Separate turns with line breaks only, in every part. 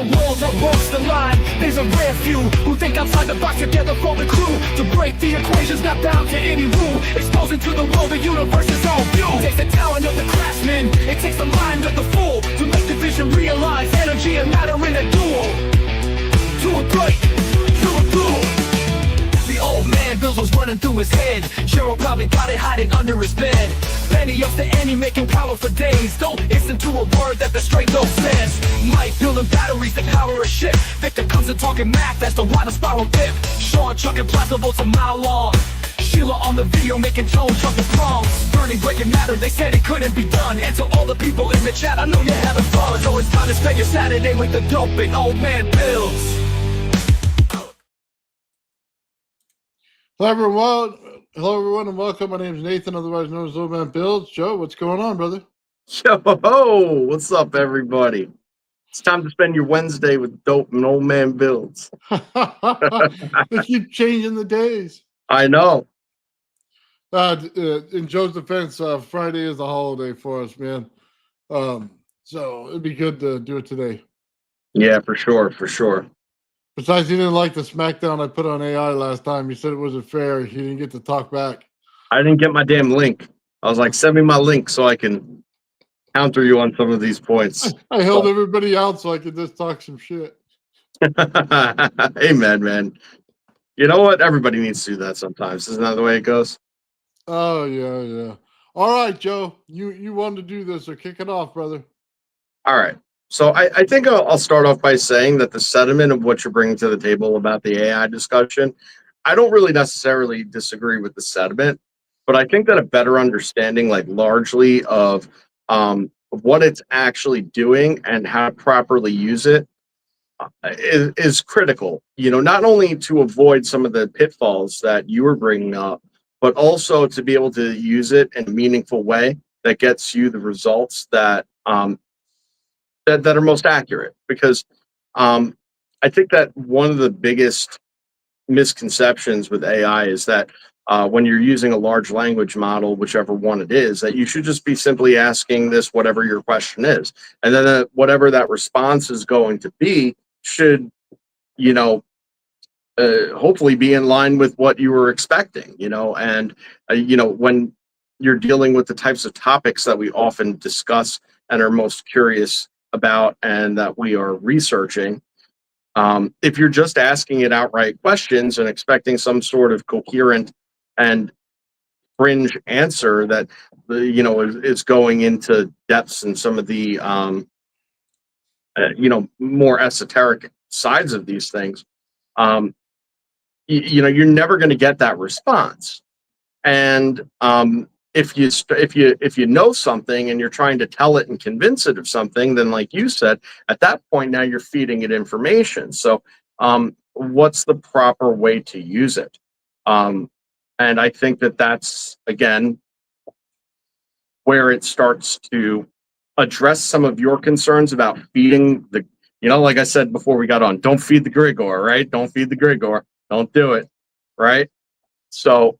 the walls or walks the line. There's a rare few who think outside the box together for the crew. To break the equations, not bound to any rule. Exposing to the world the universe's own view. It takes the talent of the craftsman, it takes the mind of the fool, to make the vision realize energy and matter in a duel. To a break, to a duel. The old man Bills was running through his head. Cheryl probably got it hiding under his bed. Penny up to Annie making power for days. Don't listen to a word that the straight dope says. Mike building batteries to power a ship. Victor comes and talking math, that's the water spiral dip. Sean chucking plasma volts a mile long. Sheila on the video making tone trumpet prongs. Burning breaking matter, they said it couldn't be done. And to all the people in the chat, I know you're having fun. So it's time to spend your Saturday with the dope and old man Bills.
Hello everyone, and welcome. My name is Nathan, otherwise known as Old Man Bills. Joe, what's going on, brother?
Yo, what's up, everybody? It's time to spend your Wednesday with dope and Old Man Bills.
They keep changing the days.
I know.
In Joe's defense, Friday is a holiday for us, man. So it'd be good to do it today.
Yeah, for sure.
Besides, he didn't like the smackdown I put on AI last time. He said it wasn't fair. He didn't get to talk back.
I didn't get my damn link. I was like, send me my link so I can counter you on some of these points.
I held everybody out so I could just talk some shit.
Amen, man. You know what? Everybody needs to do that sometimes. Isn't that the way it goes?
Oh, yeah. All right, Joe. You wanted to do this, so kick it off, brother.
All right. So I think I'll start off by saying that the sentiment of what you're bringing to the table about the AI discussion, I don't really necessarily disagree with the sentiment, but I think that a better understanding, like largely of what it's actually doing and how to properly use it is critical. You know, not only to avoid some of the pitfalls that you were bringing up, but also to be able to use it in a meaningful way that gets you the results that that are most accurate. Because I think that one of the biggest misconceptions with AI is that when you're using a large language model, whichever one it is, that you should just be simply asking this whatever your question is, and then whatever that response is going to be should, you know, hopefully be in line with what you were expecting. You know, and you know, when you're dealing with the types of topics that we often discuss and are most curious about and that we are researching, if you're just asking it outright questions and expecting some sort of coherent and fringe answer that you know is going into depths and some of the you know, more esoteric sides of these things, you know, you're never going to get that response. And if you know something and you're trying to tell it and convince it of something, then like you said, at that point now you're feeding it information. So what's the proper way to use it? And I think that that's, again, where it starts to address some of your concerns about feeding the, you know, like I said before we got on, don't feed the Grigor, right? Don't feed the Grigor. Don't do it, right? So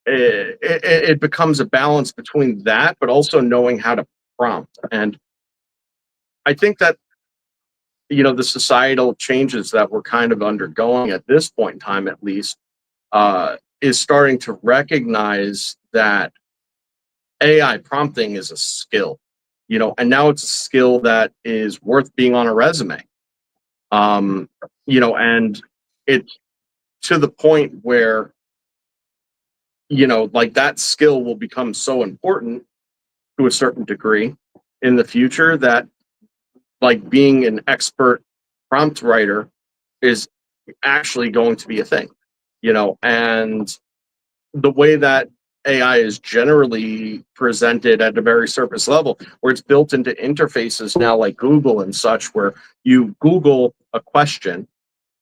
it becomes a balance between that, but also knowing how to prompt. And I think that, you know, the societal changes that we're kind of undergoing at this point in time, at least, is starting to recognize that AI prompting is a skill, you know, and now it's a skill that is worth being on a resume. You know, and it's to the point where, you know, like that skill will become so important to a certain degree in the future that like being an expert prompt writer is actually going to be a thing, you know. And the way that AI is generally presented at a very surface level, where it's built into interfaces now like Google and such, where you Google a question,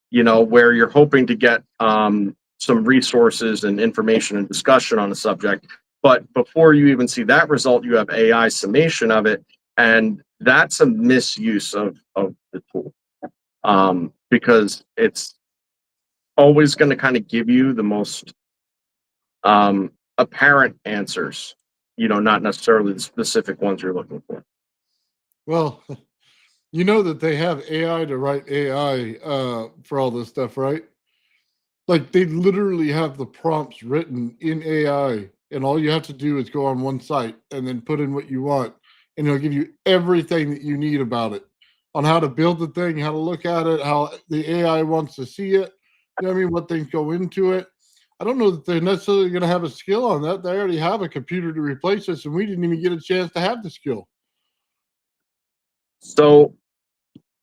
you know, where you're hoping to get some resources and information and discussion on a subject. But before you even see that result, you have AI summation of it. And that's a misuse of the tool, because it's always going to kind of give you the most apparent answers, you know, not necessarily the specific ones you're looking for.
Well, You know that they have AI to write AI for all this stuff, right? Like they literally have the prompts written in AI, and all you have to do is go on one site and then put in what you want, and it'll give you everything that you need about it on how to build the thing, how to look at it, how the AI wants to see it. You know what I mean? What things go into it. I don't know that they're necessarily going to have a skill on that. They already have a computer to replace us, and we didn't even get a chance to have the skill.
So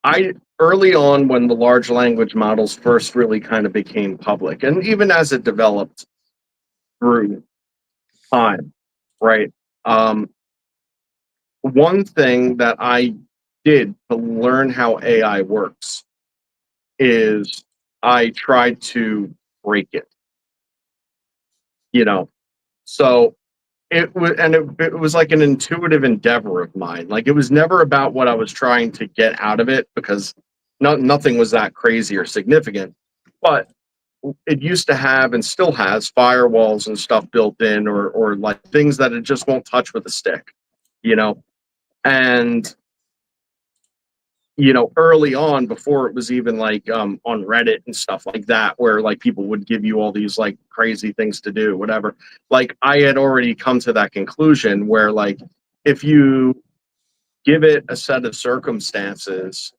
I early on when the large language models first really kind of became public, and even as it developed through time, right? Um, one thing that I did to learn how AI works is I tried to break it, you know. So it was like an intuitive endeavor of mine. Like it was never about what I was trying to get out of it because nothing was that crazy or significant. But it used to have and still has firewalls and stuff built in or like things that it just won't touch with a stick, you know. And early on before it was even like on Reddit and stuff like that, where like people would give you all these like crazy things to do, whatever. Like I had already come to that conclusion where like if you give it a set of circumstances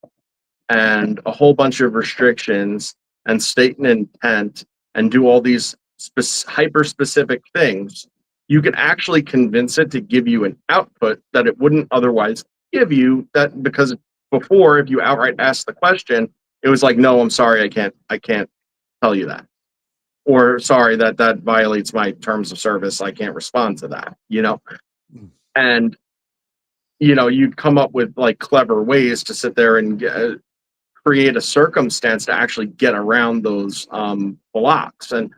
and a whole bunch of restrictions and state an intent and do all these hyper specific things, you can actually convince it to give you an output that it wouldn't otherwise give you. That because before, if you outright asked the question, it was like, no, I'm sorry, I can't tell you that, or sorry, that violates my terms of service, I can't respond to that, and you'd come up with like clever ways to sit there and create a circumstance to actually get around those blocks. And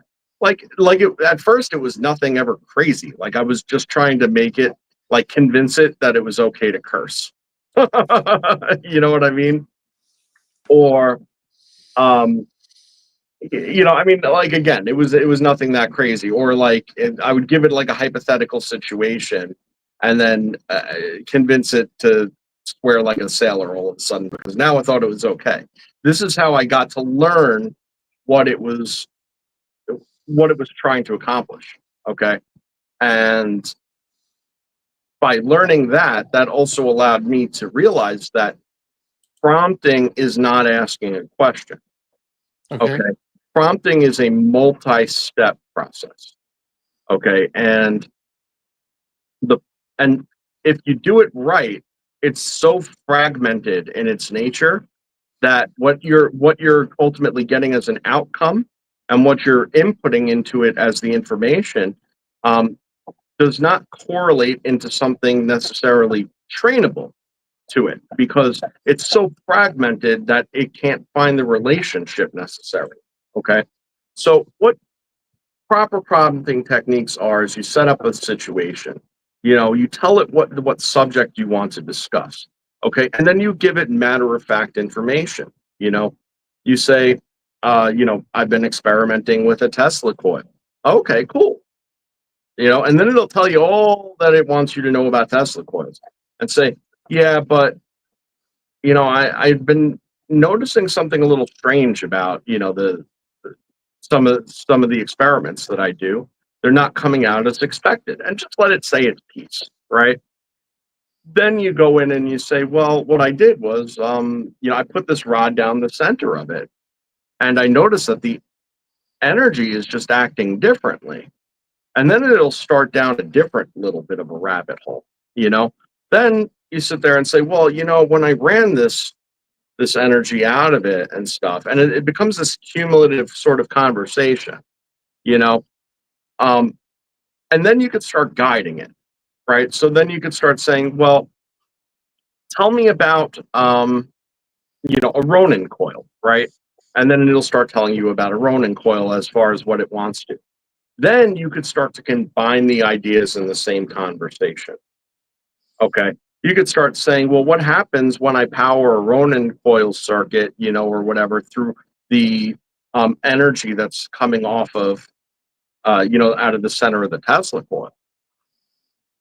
at first it was nothing ever crazy. Like I was just trying to make it like convince it that it was okay to curse. You know what I mean? Or um I mean, like again, it was nothing that crazy. Or like I would give it like a hypothetical situation and then convince it to swear like a sailor all of a sudden because now I thought it was okay. This is how I got to learn what it was trying to accomplish. Okay. And by learning that also allowed me to realize that prompting is not asking a question.
Okay.
Okay. Prompting is a multi-step process. Okay. The and if you do it right, it's so fragmented in its nature that what you're ultimately getting as an outcome and what you're inputting into it as the information um, does not correlate into something necessarily trainable to it because it's so fragmented that it can't find the relationship necessary. Okay. So what proper prompting techniques are is you set up a situation. You tell it what subject you want to discuss. Okay. And then you give it matter of fact information. You say, I've been experimenting with a Tesla coil. Okay, cool. And then it'll tell you all that it wants you to know about Tesla coils and say, yeah, but I've been noticing something a little strange about, some of the experiments that I do. They're not coming out as expected. And just let it say its piece, right? Then you go in and you say, well, what I did was I put this rod down the center of it, and I noticed that the energy is just acting differently. And then it'll start down a different little bit of a rabbit hole, you know. Then you sit there and say, well, when I ran this energy out of it and stuff, and it becomes this cumulative sort of conversation, you know. Um, and then you could start guiding it, right? So then you could start saying, well, tell me about a Ronin coil, right? And then it'll start telling you about a Ronin coil as far as what it wants to. Then you could start to combine the ideas in the same conversation. Okay. You could start saying, well, what happens when I power a Ronin coil circuit, or whatever through the energy that's coming off of, out of the center of the Tesla coil?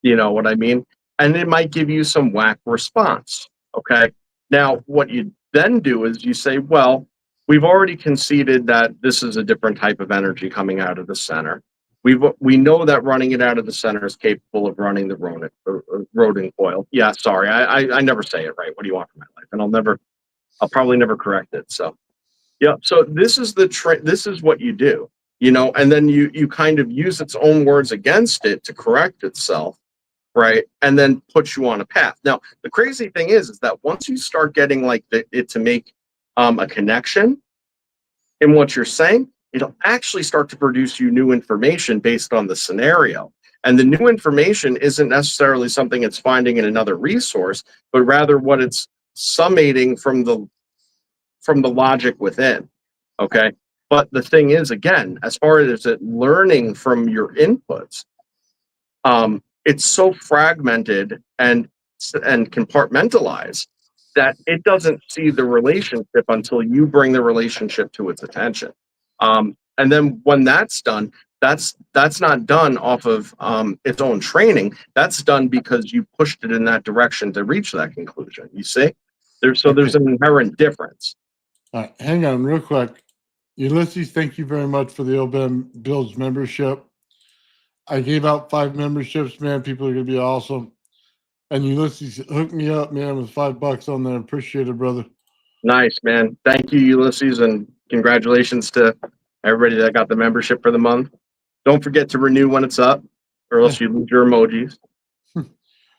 You know what I mean? And it might give you some whack response. Okay. Now, what you then do is you say, well, we've already conceded that this is a different type of energy coming out of the center. We know that running it out of the center is capable of running the Rodin coil. Yeah, sorry, I never say it right. What do you want from my life? And I'll probably never correct it. So yeah, so this is this is what you do, and then you kind of use its own words against it to correct itself, right? And then put you on a path. Now, the crazy thing is that once you start getting like it to make a connection in what you're saying, it'll actually start to produce you new information based on the scenario. And the new information isn't necessarily something it's finding in another resource, but rather what it's summating from the logic within. Okay. But the thing is, again, as far as it learning from your inputs, it's so fragmented and compartmentalized that it doesn't see the relationship until you bring the relationship to its attention. And then when that's done, that's not done off of its own training. That's done because you pushed it in that direction to reach that conclusion. You see, there's
Okay.
an inherent difference.
All right, hang on real quick. Ulysses, thank you very much for the OBEM Bills membership. I gave out 5 memberships, man. People are going to be awesome. And Ulysses hooked me up, man, with $5 on there. Appreciate it, brother.
Nice, man. Thank you, Ulysses, and congratulations to everybody that got the membership for the month. Don't forget to renew when it's up, or else you lose your emojis.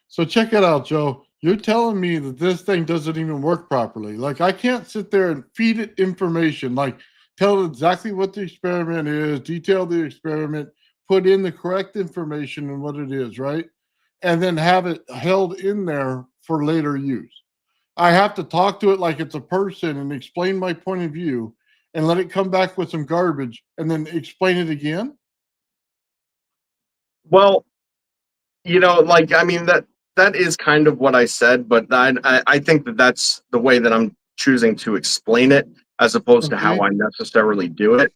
So check it out, Joe. You're telling me that this thing doesn't even work properly. Like, I can't sit there and feed it information, like tell it exactly what the experiment is, detail the experiment, put in the correct information and what it is, right? And then have it held in there for later use. I have to talk to it like it's a person and explain my point of view and let it come back with some garbage and then explain it again.
Well, like I mean that is kind of what I said, but I think that that's the way that I'm choosing to explain it as opposed to how
Okay.
I necessarily do it.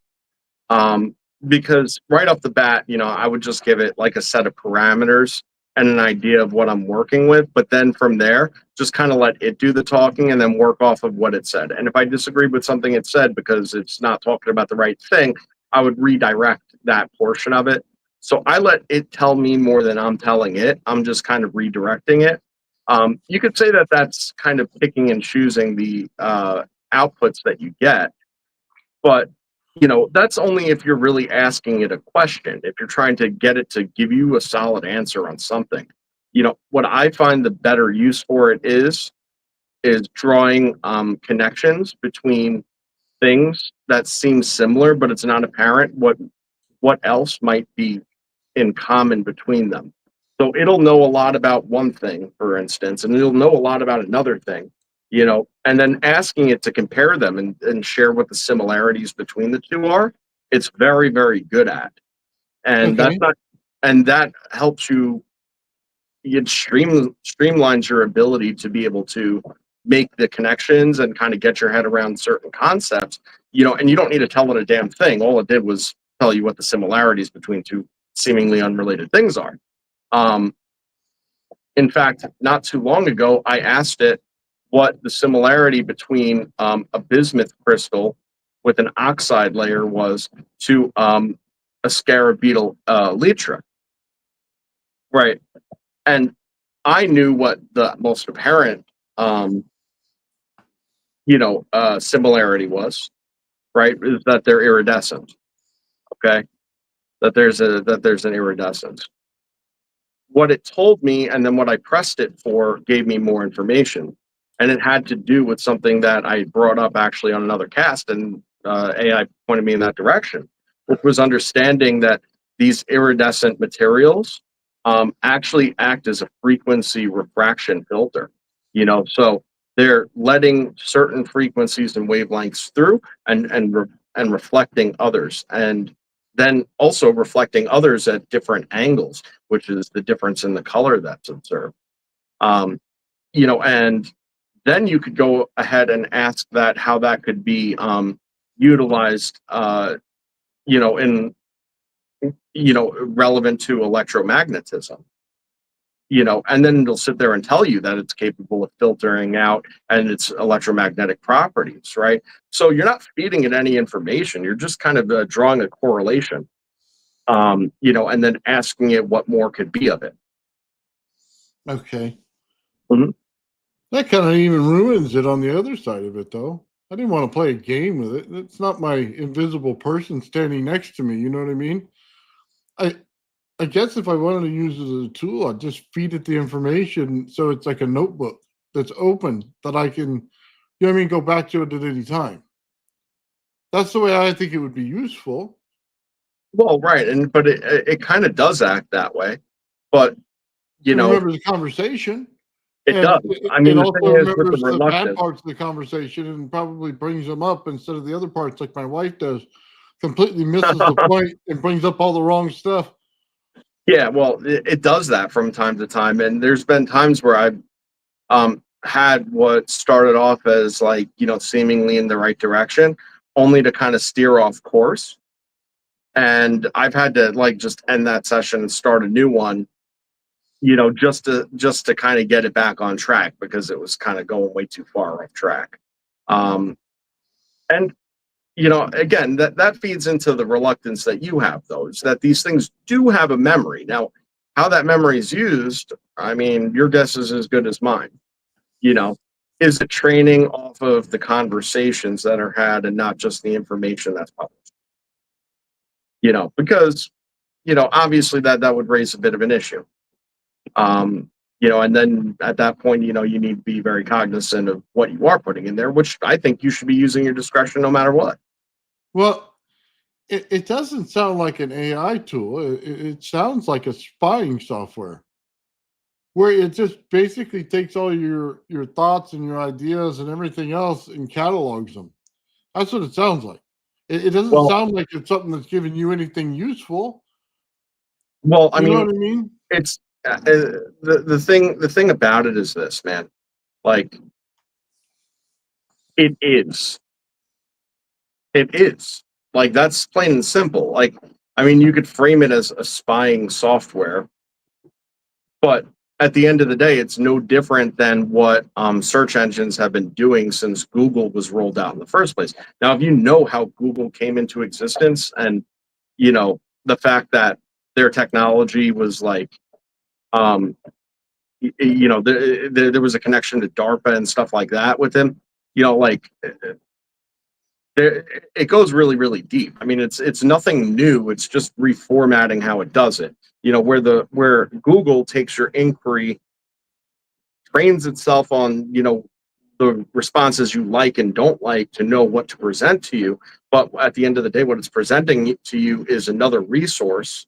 Because right off the bat, I would just give it like a set of parameters and an idea of what I'm working with. But then from there, just kind of let it do the talking and then work off of what it said. And if I disagree with something it said because it's not talking about the right thing, I would redirect that portion of it. So I let it tell me more than I'm telling it. I'm just kind of redirecting it. You could say that that's kind of picking and choosing the outputs that you get, but that's only if you're really asking it a question, if you're trying to get it to give you a solid answer on something. What I find the better use for it is drawing connections between things that seem similar, but it's not apparent what else might be in common between them. So it'll know a lot about one thing, for instance, and it'll know a lot about another thing, and then asking it to compare them and share what the similarities between the two are, it's very, very good at. And
Okay.
that helps you, it streamlines your ability to be able to make the connections and kind of get your head around certain concepts, and you don't need to tell it a damn thing. All it did was tell you what the similarities between two seemingly unrelated things are. In fact, not too long ago, I asked it what the similarity between a bismuth crystal with an oxide layer was to a scarab beetle lytra. Right. And I knew what the most apparent, similarity was, right? Is that they're iridescent. Okay. That there's an iridescence. What it told me and then what I pressed it for gave me more information. And it had to do with something that I brought up actually on another cast, and AI pointed me in that direction, which was understanding that these iridescent materials actually act as a frequency refraction filter. So they're letting certain frequencies and wavelengths through and reflecting others, and then also reflecting others at different angles, which is the difference in the color that's observed. And then you could go ahead and ask that how that could be utilized, in relevant to electromagnetism. and then it'll sit there and tell you that it's capable of filtering out and its electromagnetic properties, right? So you're not feeding it any information. You're just kind of drawing a correlation, and then asking it what more could be of it.
Okay.
Mhm.
That kind of even ruins it on the other side of it, though. I didn't want to play a game with it. It's not my invisible person standing next to me. You know what I mean? I I guess if I wanted to use it as a tool, I'd just feed it the information so it's like a notebook that's open that I can, you know what I mean, go back to it at any time. That's the way I think it would be useful.
Well, right, but it kind of does act that way, but you
It
know
remembers the conversation,
it
and
does. I
it
mean, the
also
thing is with the
remembers the bad
reluctance.
parts of the conversation and probably brings them up instead of the other parts, like my wife does. Completely misses the point and brings up all the wrong stuff.
Yeah, well, it does that from time to time, and there's been times where I've had what started off as like seemingly in the right direction, only to kind of steer off course, and I've had to like just end that session and start a new one, just to kind of get it back on track because it was kind of going way too far off track. Um, and again, that feeds into the reluctance that you have, though, is that these things do have a memory. Now, how that memory is used, I mean, your guess is as good as mine. You know, is it training off of the conversations that are had and not just the information that's published? Because obviously that would raise a bit of an issue. And then at that point, you need to be very cognizant of what you are putting in there, which I think you should be using your discretion no matter what.
Well, it doesn't sound like an AI tool. It sounds like a spying software where it just basically takes all your thoughts and your ideas and everything else and catalogs them. That's what it sounds like. It doesn't
Well,
sound like it's something that's giving you anything useful.
well, I
You know
mean,
what I mean?
it's the thing about it is this, man. Like it is, it is like that's plain and simple. Like, I mean, you could frame it as a spying software, but at the end of the day, it's no different than what search engines have been doing since Google was rolled out in the first place. Now, if you know how Google came into existence, and the fact that their technology was like, um, there was a connection to DARPA and stuff like that with him. Like it goes really, really deep. I mean, it's nothing new. It's just reformatting how it does it. Where Google takes your inquiry, trains itself on the responses you like and don't like to know what to present to you. But at the end of the day, what it's presenting to you is another resource,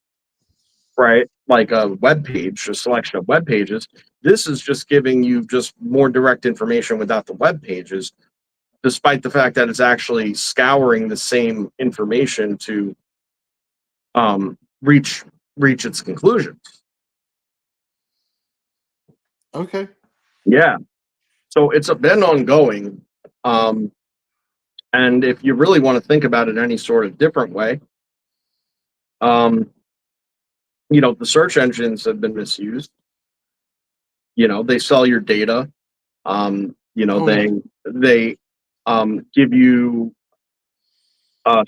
right? Like a web page, a selection of web pages. This is just giving you just more direct information without the web pages, despite the fact that it's actually scouring the same information to um, reach its conclusions.
Okay.
Yeah. So it's been ongoing. Um, and if you really want to think about it any sort of different way, um, the search engines have been misused. They sell your data.
Oh yeah.
They give you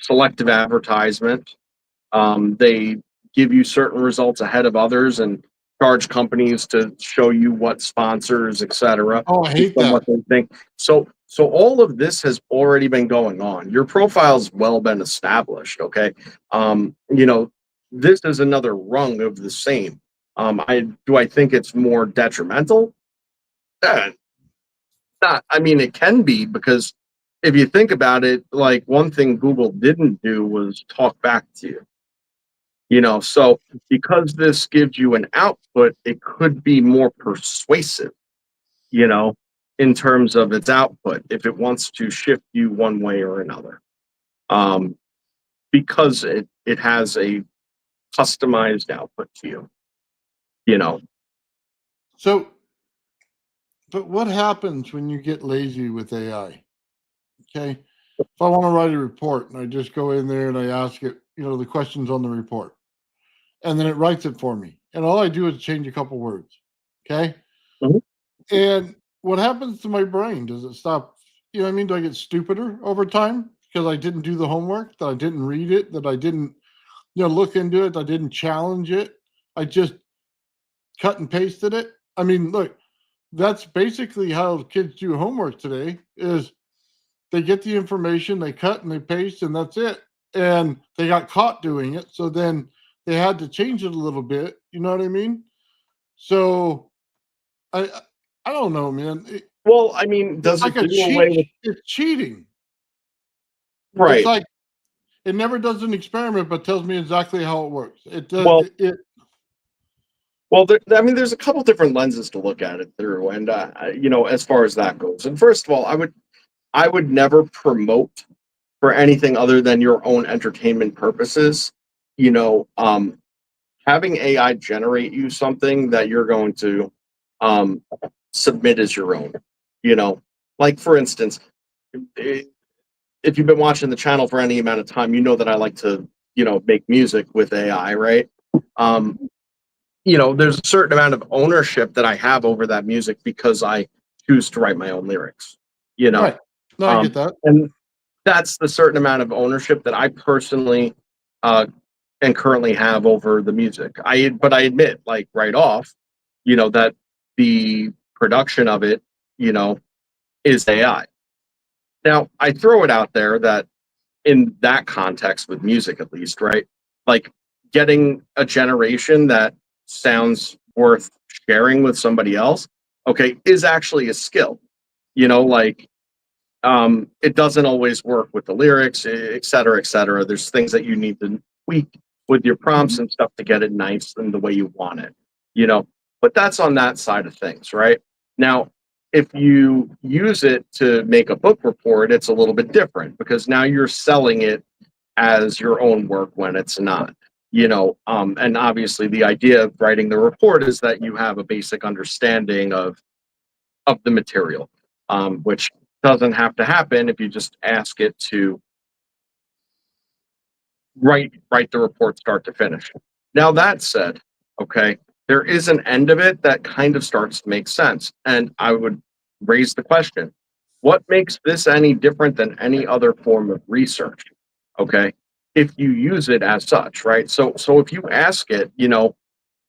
selective advertisement. They give you certain results ahead of others and charge companies to show you what sponsors, etc.,
Oh, I
based
hate
on
that.
what they think. So all of this has already been going on. Your profile's well been established. Okay, this is another rung of the same. I think it's more detrimental? Eh, not. I mean, it can be because if you think about it, like one thing Google didn't do was talk back to you. So because this gives you an output, it could be more persuasive, you know, in terms of its output if it wants to shift you one way or another. Um, because it has a customized output to you, you know.
So, but what happens when you get lazy with AI? Okay. If I want to write a report and I just go in there and I ask it, the questions on the report, and then it writes it for me. And all I do is change a couple words. Okay.
Mhm.
And what happens to my brain? Does it stop? You know what I mean? Do I get stupider over time because I didn't do the homework, that I didn't read it, that I didn't, look into it, I didn't challenge it? I just cut and pasted it. I mean, look, that's basically how kids do homework today is they get the information, they cut and they paste, and that's it. And they got caught doing it. So then they had to change it a little bit. You know what I mean? So I I don't know, man.
Well, I mean,
It's
does
like
it
a
do away with
it's cheating. It's
right?
like it never does an experiment, but tells me exactly how it works. It does
Well,
it
well, I mean, there's a couple different lenses to look at it through, and as far as that goes. And first of all, I would never promote for anything other than your own entertainment purposes. You know, having AI generate you something that you're going to um, submit as your own. You know, like for instance, i- if you've been watching the channel for any amount of time, you know that I like to, make music with AI, right? Um, there's a certain amount of ownership that I have over that music because I choose to write my own lyrics. You know,
right. No, I get
um,
that.
and that's the certain amount of ownership that I personally uh, and currently have over the music. But I admit, like right off, that the production of it, you know, is AI. Now I throw it out there that in that context with music, at least, right? Like getting a generation that sounds worth sharing with somebody else, okay, is actually a skill. Like it doesn't always work with the lyrics, et cetera, et cetera. There's things that you need to tweak with your prompts and stuff to get it nice and the way you want it, you know. But that's on that side of things, right? Now, if you use it to make a book report, it's a little bit different because now you're selling it as your own work when it's not. And obviously the idea of writing the report is that you have a basic understanding of the material, which doesn't have to happen if you just ask it to write the report start to finish. Now that said, okay, there is an end of it that kind of starts to make sense, and I would raise the question: what makes this any different than any other form of research? Okay, if you use it as such, right? So if you ask it,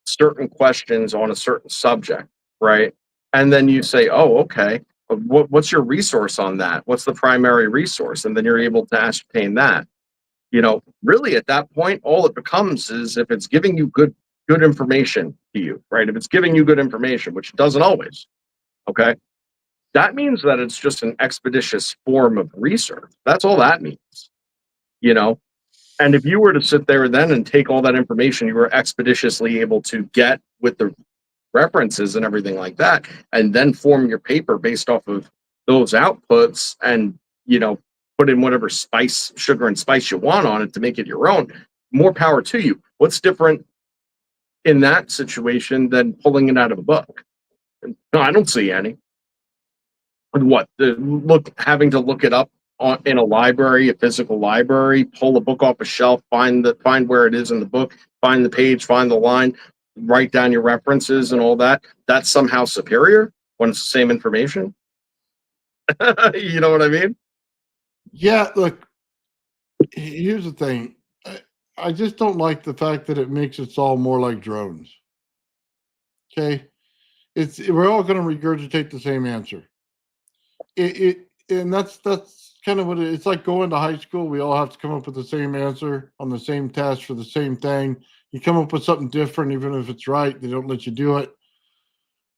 certain questions on a certain subject, right? And then you say, oh, okay, what's your resource on that? What's the primary resource? And then you're able to ascertain that. Really at that point, all it becomes is if it's giving you good information to you, right? If it's giving you good information, which it doesn't always, okay, that means that it's just an expeditious form of research. That's all that means, you know. And if you were to sit there then and take all that information you were expeditiously able to get with the references and everything like that, and then form your paper based off of those outputs and, put in whatever sugar and spice you want on it to make it your own, more power to you. What's different in that situation than pulling it out of a book? No, I don't see any. And what the look having to look it up in a library, a physical library, pull a book off a shelf, find where it is in the book, find the page, find the line, write down your references and all that. That's somehow superior when it's the same information. You know what I mean?
Yeah, look, here's the thing. I just don't like the fact that it makes us all more like drones. Okay, we're all going to regurgitate the same answer. And that's kind of what it's like going to high school. We all have to come up with the same answer on the same test for the same thing. You come up with something different, even if it's right, they don't let you do it.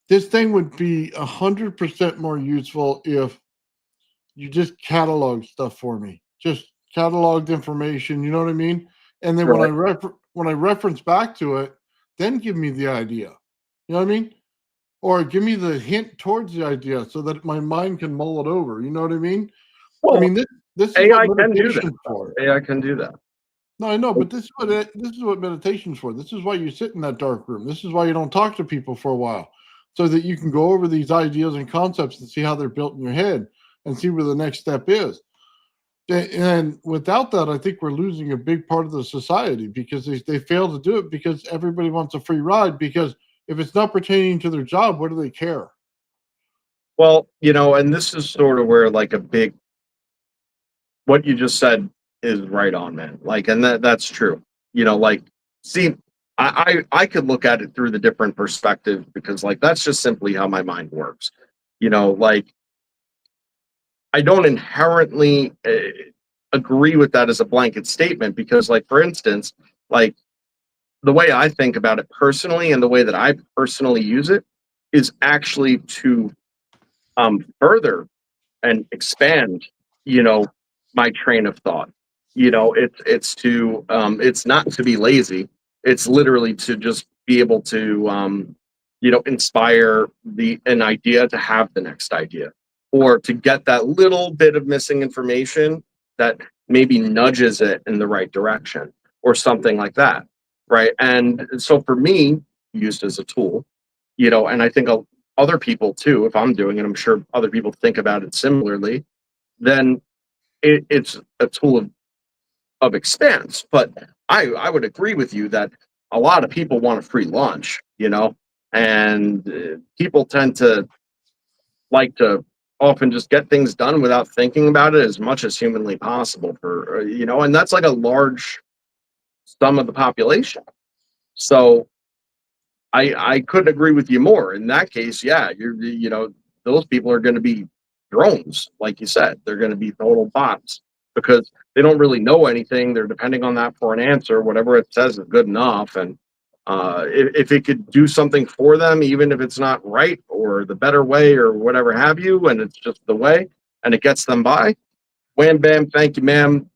This thing would be 100% more useful if you just catalog stuff for me. Just cataloged information. You know what I mean? And then
Right.
when I reference back to it, then give me the idea. You know what I mean? Or give me the hint towards the idea so that my mind can mull it over. You know what I mean? I
Well,
mean, this is what
AI can do that.
meditation's for.
AI can do that.
No, I know, but this is what meditation's for. This is why you sit in that dark room. This is why you don't talk to people for a while, so that you can go over these ideas and concepts and see how they're built in your head and see where the next step is. And without that, I think we're losing a big part of the society because they fail to do it because everybody wants a free ride because if it's not pertaining to their job, what do they care?
Well, and this is sort of where like a big what you just said is right on, man. Like, and that's true. Like, see, I could look at it through the different perspective because like that's just simply how my mind works. Like I don't inherently agree with that as a blanket statement because, like, for instance, like the way I think about it personally and the way that I personally use it is actually to further and expand, you know, my train of thought. It's not to be lazy. It's literally to just be able to inspire the an idea to have the next idea, or to get that little bit of missing information that maybe nudges it in the right direction, or something like that. Right. And so for me, used as a tool, and I think other people too, if I'm doing it, I'm sure other people think about it similarly, then it's a tool of expense. But I would agree with you that a lot of people want a free lunch, and people tend to like to often just get things done without thinking about it as much as humanly possible for, and that's like a large sum of the population. So I couldn't agree with you more. In that case, yeah, those people are going to be drones, like you said. They're going to be total bots because they don't really know anything. They're depending on that for an answer. Whatever it says is good enough, and if it could do something for them, even if it's not right or the better way or whatever have you, and it's just the way, and it gets them by, wham bam, thank you, ma'am.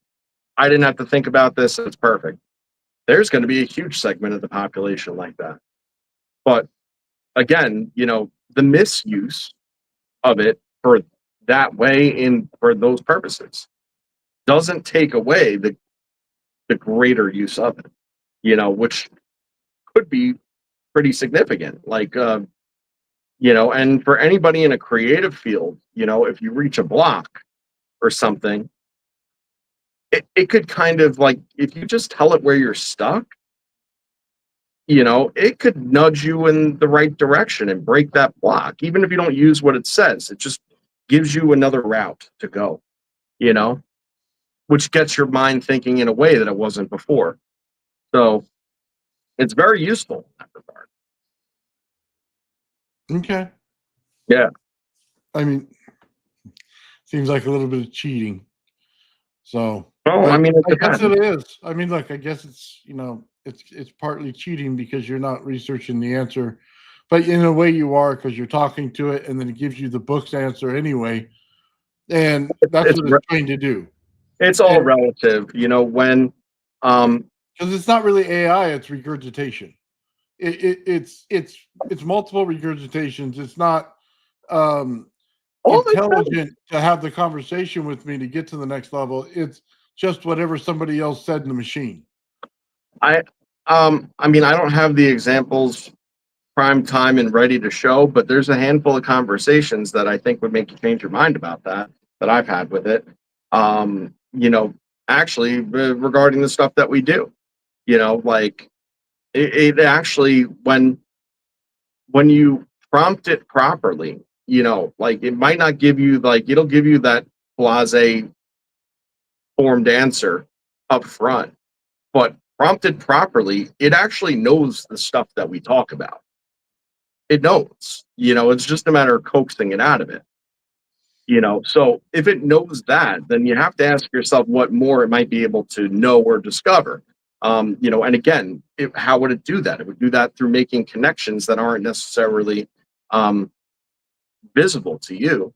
I didn't have to think about this. It's perfect. There's going to be a huge segment of the population like that. But again, the misuse of it for that way in for those purposes doesn't take away the greater use of it, which could be pretty significant. Like, and for anybody in a creative field, if you reach a block or something, it could kind of like, if you just tell it where you're stuck, it could nudge you in the right direction and break that block. Even if you don't use what it says, it just gives you another route to go, you know, which gets your mind thinking in a way that it wasn't before. So it's very useful in that regard.
Okay.
Yeah.
I mean, seems like a little bit of cheating. So,
Well,
but
I mean, it
I guess
depends.
it is. I mean, look, I guess it's it's partly cheating because you're not researching the answer, but in a way you are because you're talking to it, and then it gives you the book's answer anyway, and that's
It's
what it's trying to do.
it's all
And
relative, when
because it's not really AI, it's regurgitation. It's multiple regurgitations. It's not um,
all it does.
intelligent to have the conversation with me to get to the next level. It's just whatever somebody else said in the machine.
I mean, I don't have the examples prime time and ready to show, but there's a handful of conversations that I think would make you change your mind about that I've had with it. Actually, regarding the stuff that we do, like it actually, when you prompt it properly, like it might not give you, like, it'll give you that blase formed answer up front, but prompted properly, it actually knows the stuff that we talk about. It knows, it's just a matter of coaxing it out of it. So if it knows that, then you have to ask yourself what more it might be able to know or discover. And again, how would it do that? It would do that through making connections that aren't necessarily um, visible to you,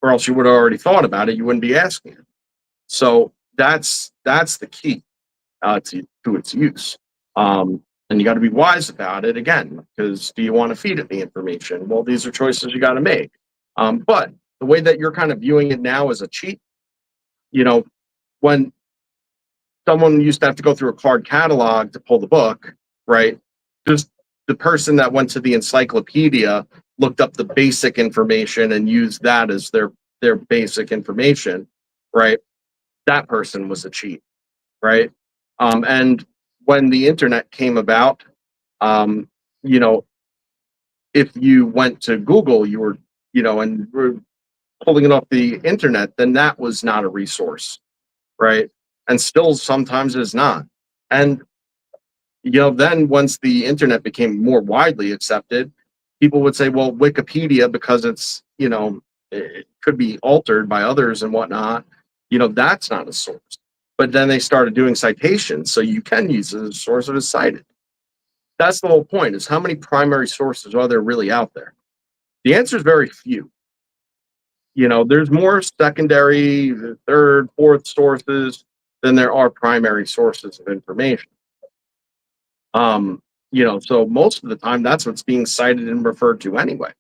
or else you would have already thought about it. You wouldn't be asking it. So that's the key to its use. And you got to be wise about it again, because do you want to feed it the information? Well, these are choices you got to make. But the way that you're kind of viewing it now as a cheat, when someone used to have to go through a card catalog to pull the book, right? Just the person that went to the encyclopedia, looked up the basic information and used that as their basic information, right? That person was a cheat, right? And when the internet came about, um, you know, if you went to Google, you were, and were pulling it off the internet, then that was not a resource, right? And still sometimes is not. And then once the internet became more widely accepted, people would say, well, Wikipedia, because it's, it could be altered by others and whatnot, that's not a source. But then they started doing citations, so you can use it as a source if it's cited. That's the whole point, is how many primary sources are there really out there? The answer is very few. There's more secondary, third, fourth sources than there are primary sources of information. So most of the time that's what's being cited and referred to anyway.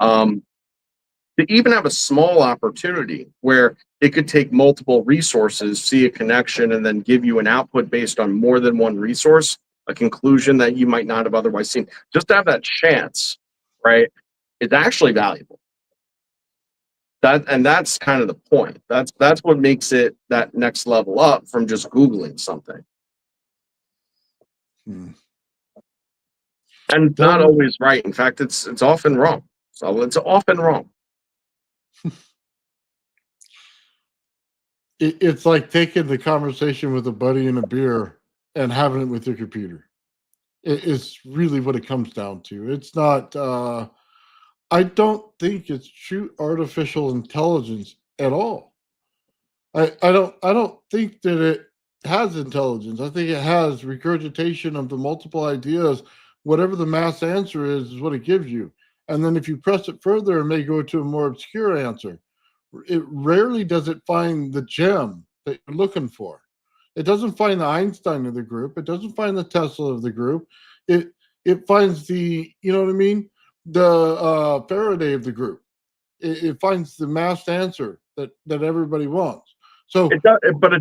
To even have a small opportunity where it could take multiple resources, see a connection, and then give you an output based on more than one resource, a conclusion that you might not have otherwise seen. Just to have that chance, right, is actually valuable. That's kind of the point. That's what makes it that next level up from just Googling something. And not always right. In fact, it's often wrong. So it's often wrong.
It's like taking the conversation with a buddy in a beer and having it with your computer. It's really what it comes down to. It's not. I don't think it's true artificial intelligence at all. I don't think that it has intelligence. I think it has regurgitation of the multiple ideas. Whatever the mass answer is what it gives you. And then if you press it further, it may go to a more obscure answer. It rarely does it find the gem that you're looking for. It doesn't find the Einstein of the group. It doesn't find the Tesla of the group. It finds the, you know what I mean? The Faraday of the group. It finds the mass answer that everybody wants. So
it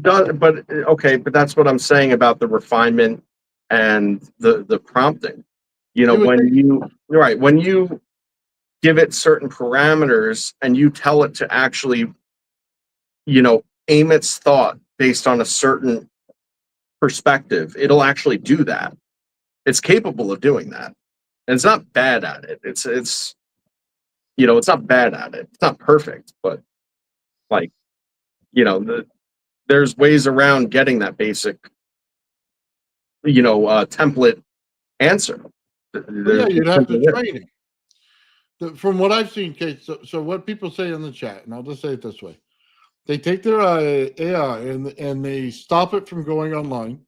does, but okay, but that's what I'm saying about the refinement and the prompting. When you give it certain parameters and you tell it to actually, aim its thought based on a certain perspective, it'll actually do that. It's capable of doing that. And it's not bad at it. It's not bad at it. It's not perfect, but like, there's ways around getting that basic, template answer.
yeah, you'd have to train it. From what I've seen, Kate, so what people say in the chat, and I'll just say it this way. They take their AI and they stop it from going online.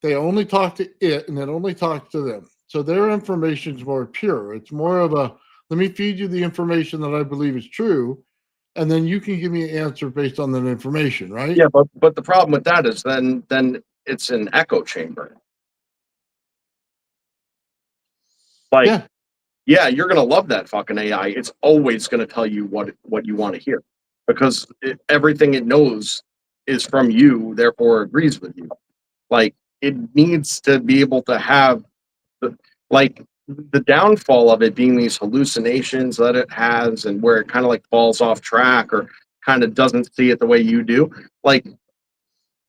They only talk to it, and it only talks to them. So their information is more pure. It's more of a, let me feed you the information that I believe is true, and then you can give me an answer based on that information, right?
Yeah, but the problem with that is then it's an echo chamber. Like, yeah, you're gonna love that fucking AI. It's always gonna tell you what you want to hear, because everything it knows is from you, therefore agrees with you. Like, it needs to be able to have the downfall of it being these hallucinations that it has, and where it kind of like falls off track or kind of doesn't see it the way you do. Like,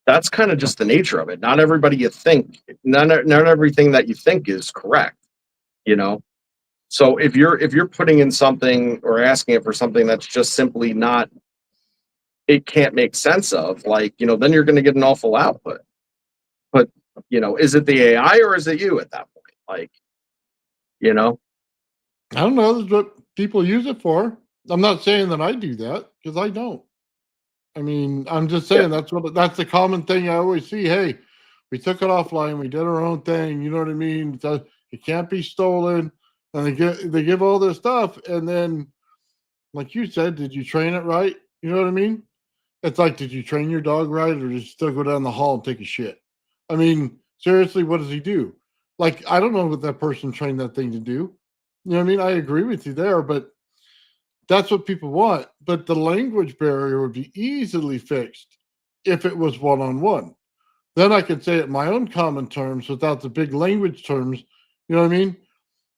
that's kind of just the nature of it. Not everybody you think, not everything that you think is correct. So if you're putting in something or asking it for something that's just simply not, it can't make sense of, then you're going to get an awful output. But is it the AI or is it you at that point? I
don't know. That's what people use it for. I'm not saying that I do that, because I don't. I mean, I'm just saying that's the common thing I always see. Hey, we took it offline. We did our own thing. You know what I mean? It can't be stolen. And they give all this stuff, and then, like you said, did you train it right? You know what I mean? It's like, did you train your dog right, or did you still go down the hall and take a shit? I mean, seriously, what does he do? Like, I don't know what that person trained that thing to do. You know what I mean? I agree with you there, but that's what people want. But the language barrier would be easily fixed if it was one-on-one. Then I could say it in my own common terms without the big language terms. You know what I mean?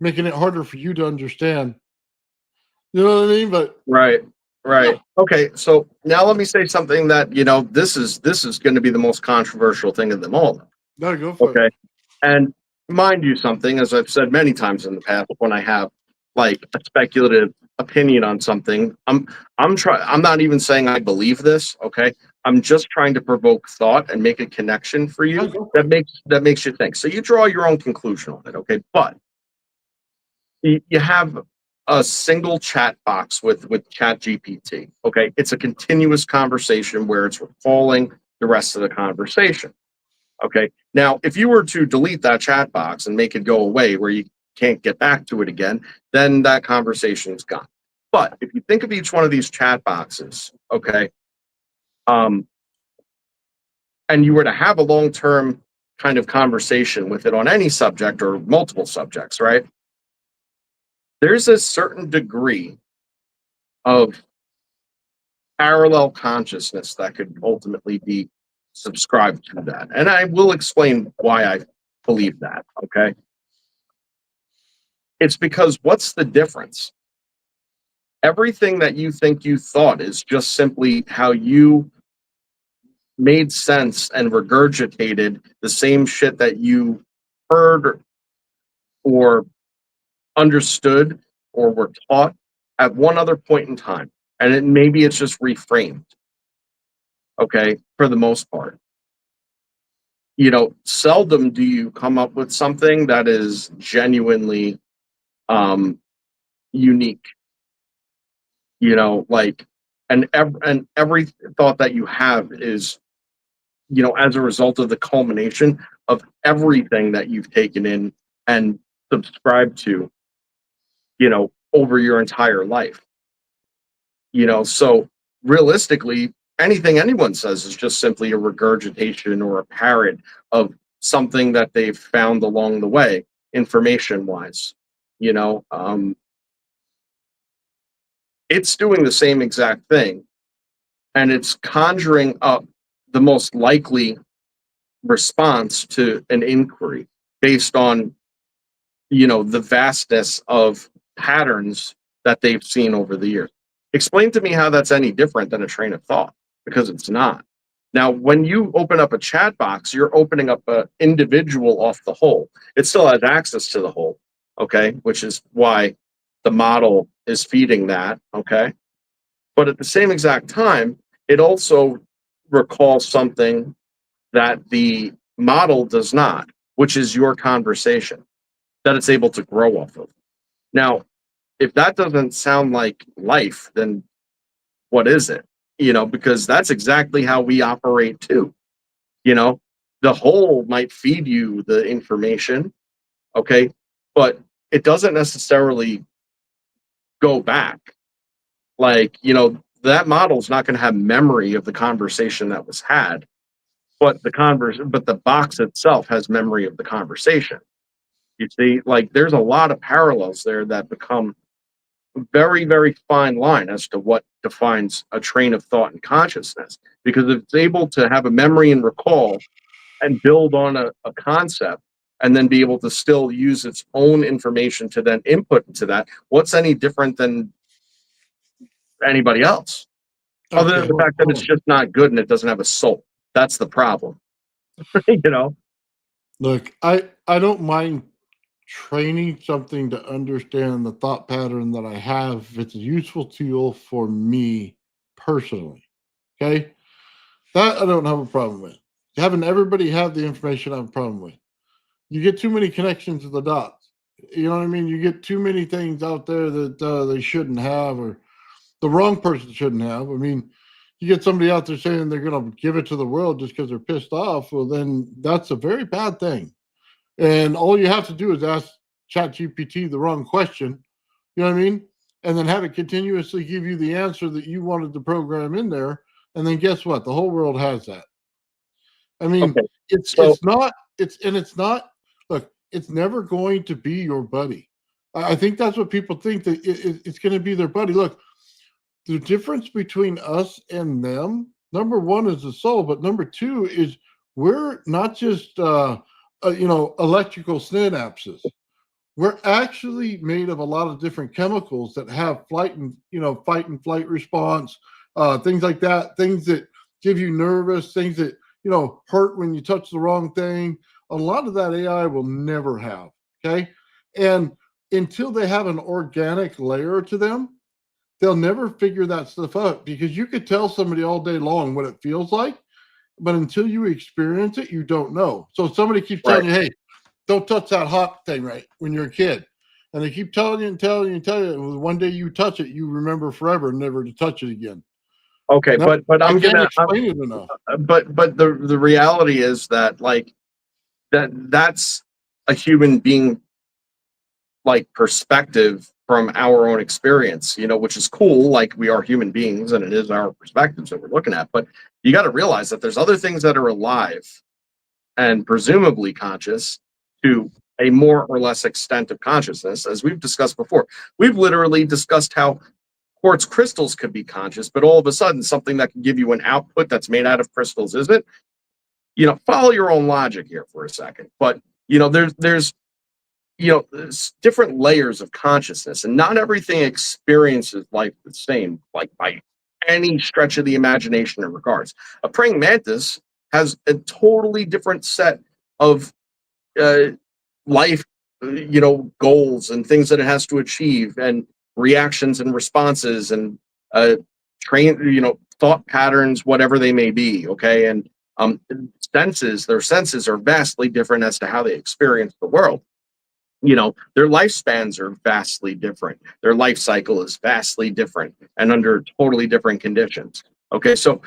Making it harder for you to understand. You know what I mean? But
right. Okay, so now let me say something that this is going to be the most controversial thing of them all.
No, go for it.
Okay, and mind you, something, as I've said many times in the past when I have, like a speculative opinion on something. I'm not even saying I believe this, okay? I'm just trying to provoke thought and make a connection for
Yeah,
you
go for it.
that makes you think. So you draw your own conclusion on it, okay? But you have a single chat box with chat gpt, okay? It's a continuous conversation where it's recalling the rest of the conversation, okay? Now if you were to delete that chat box and make it go away where you can't get back to it again, then that conversation is gone. But if you think of each one of these chat boxes, okay, um, and you were to have a long-term kind of conversation with it on any subject or multiple subjects, right? There's a certain degree of parallel consciousness that could ultimately be subscribed to that. And I will explain why I believe that, okay? It's because what's the difference? Everything that you think you thought is just simply how you made sense and regurgitated the same shit that you heard or understood or were taught at one other point in time. And maybe it's just reframed, okay, for the most part. Seldom do you come up with something that is genuinely um, unique, like, and every thought that you have is, as a result of the culmination of everything that you've taken in and subscribed to, over your entire life. So realistically, anything anyone says is just simply a regurgitation or a parrot of something that they've found along the way, information wise. You know, um, it's doing the same exact thing, and it's conjuring up the most likely response to an inquiry based on, the vastness of patterns that they've seen over the years. Explain to me how that's any different than a train of thought, because it's not. Now, when you open up a chat box, you're opening up an individual off the whole. It still has access to the whole, okay, which is why the model is feeding that, okay? But at the same exact time, it also recalls something that the model does not, which is your conversation that it's able to grow off of. Now, if that doesn't sound like life, then what is it? Because that's exactly how we operate too. You know, the whole might feed you the information, okay, but it doesn't necessarily go back. Like, that model's not going to have memory of the conversation that was had, but the box itself has memory of the conversation. You see, like, there's a lot of parallels there that become very, very fine line as to what defines a train of thought and consciousness. Because if it's able to have a memory and recall and build on a concept and then be able to still use its own information to then input into that, what's any different than anybody else? Other than
Okay,
the fact that it's just not good and it doesn't have a soul. That's the problem. you know?
look, I don't mind training something to understand the thought pattern that I have if it's a useful tool for me personally. Okay. That I don't have a problem with. Having everybody have the information I have a problem with. You get too many connections to the dots. You know what I mean? You get too many things out there that they shouldn't have, or the wrong person shouldn't have. I mean, you get somebody out there saying they're going to give it to the world just because they're pissed off. Well, then that's a very bad thing. And all you have to do is ask ChatGPT the wrong question. You know what I mean? And then have it continuously give you the answer that you wanted to program in there. And then guess what? The whole world has that. I mean,
Okay.
it's
So
it's not it's not, look, it's never going to be your buddy. I think that's what people think, that it's going to be their buddy. Look, the difference between us and them, number one is the soul, but number two is we're not just electrical synapses. We're actually made of a lot of different chemicals that have fight and flight response, things like that, things that give you nervous, things that hurt when you touch the wrong thing. A lot of that AI will never have. Okay, and until they have an organic layer to them, they'll never figure that stuff out, because you could tell somebody all day long what it feels like, but until you experience it, you don't know. So somebody keeps
Right.
telling you, hey, don't touch that hot thing, right, when you're a kid. And they keep telling you and telling you and telling you. And one day you touch it, you remember forever never to touch it again.
Okay,
No,
but
I
I'm
can't
gonna
explain it enough.
but the reality is that like that's a human being like perspective from our own experience, which is cool. Like we are human beings and it is our perspectives that we're looking at. But you got to realize that there's other things that are alive and presumably conscious to a more or less extent of consciousness, as we've discussed before. We've literally discussed how quartz crystals could be conscious, but all of a sudden something that can give you an output that's made out of crystals isn't. Follow your own logic here for a second. But there's different layers of consciousness, and not everything experiences life the same, like by any stretch of the imagination in regards. A praying mantis has a totally different set of uh, life, goals and things that it has to achieve, and reactions and responses, and uh, thought patterns, whatever they may be. Okay, and their senses are vastly different as to how they experience the world. Their lifespans are vastly different. Their life cycle is vastly different and under totally different conditions. Okay, so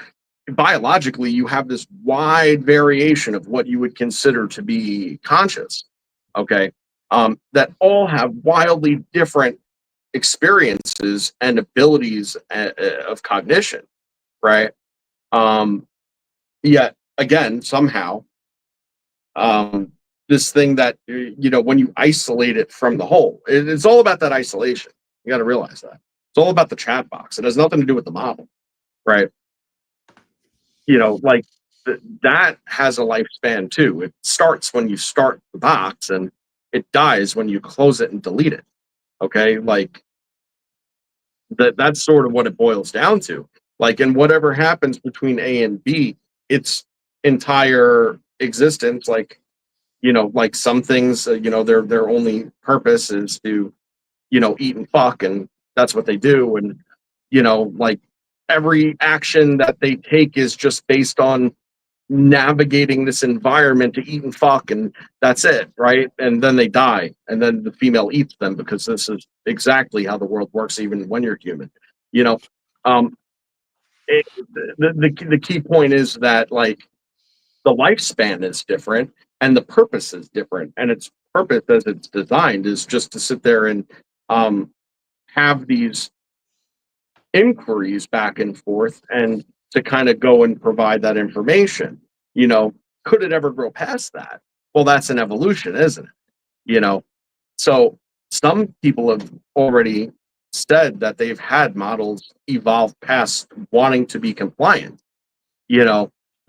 biologically, you have this wide variation of what you would consider to be conscious. Okay, that all have wildly different experiences and abilities of cognition, right? Yet again, somehow, this thing that when you isolate it from the whole, it's all about that isolation. You got to realize that it's all about the chat box. It has nothing to do with the model, right? Like that has a lifespan too. It starts when you start the box, and it dies when you close it and delete it. Okay, like that's sort of what it boils down to. Like, and whatever happens between A and B, its entire existence, like some things, their only purpose is to, eat and fuck, and that's what they do. And like every action that they take is just based on navigating this environment to eat and fuck, and that's it, right? And then they die, and then the female eats them, because this is exactly how the world works, even when you're human. You know, um, the key point is that like the lifespan is different and the purpose is different, and its purpose as it's designed is just to sit there and um, have these inquiries back and forth, and to kind of go and provide that information. Could it ever grow past that? Well, that's an evolution, isn't it? So some people have already said that they've had models evolve past wanting to be compliant,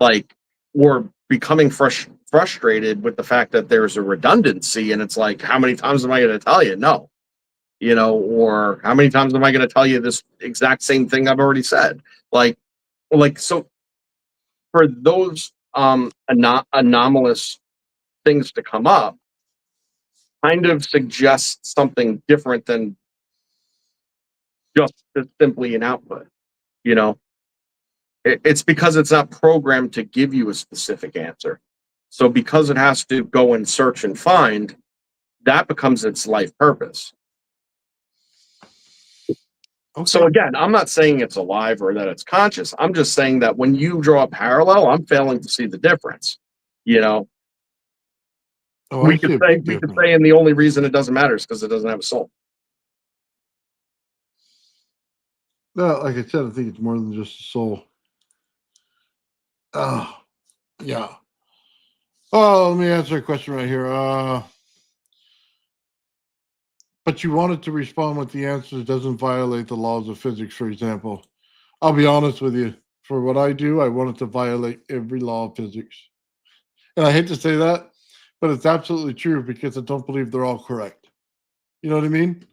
like, or becoming frustrated with the fact that there's a redundancy, and it's like, how many times am I going to tell you no? Or how many times am I going to tell you this exact same thing I've already said? So for those anomalous things to come up, kind of suggests something different than just simply an output. It's because it's not programmed to give you a specific answer. So because it has to go and search and find, that becomes its life purpose. Okay. So again, I'm not saying it's alive or that it's conscious. I'm just saying that when you draw a parallel, I'm failing to see the difference.
Oh,
we could say, and the only reason it doesn't matter is because it doesn't have a soul.
No, like I said, I think it's more than just a soul. Yeah. Oh, let me answer a question right here. But you wanted to respond with the answer that doesn't violate the laws of physics, for example. I'll be honest with you. For what I do, I wanted to violate every law of physics. And I hate to say that, but it's absolutely true, because I don't believe they're all correct. You know what I mean?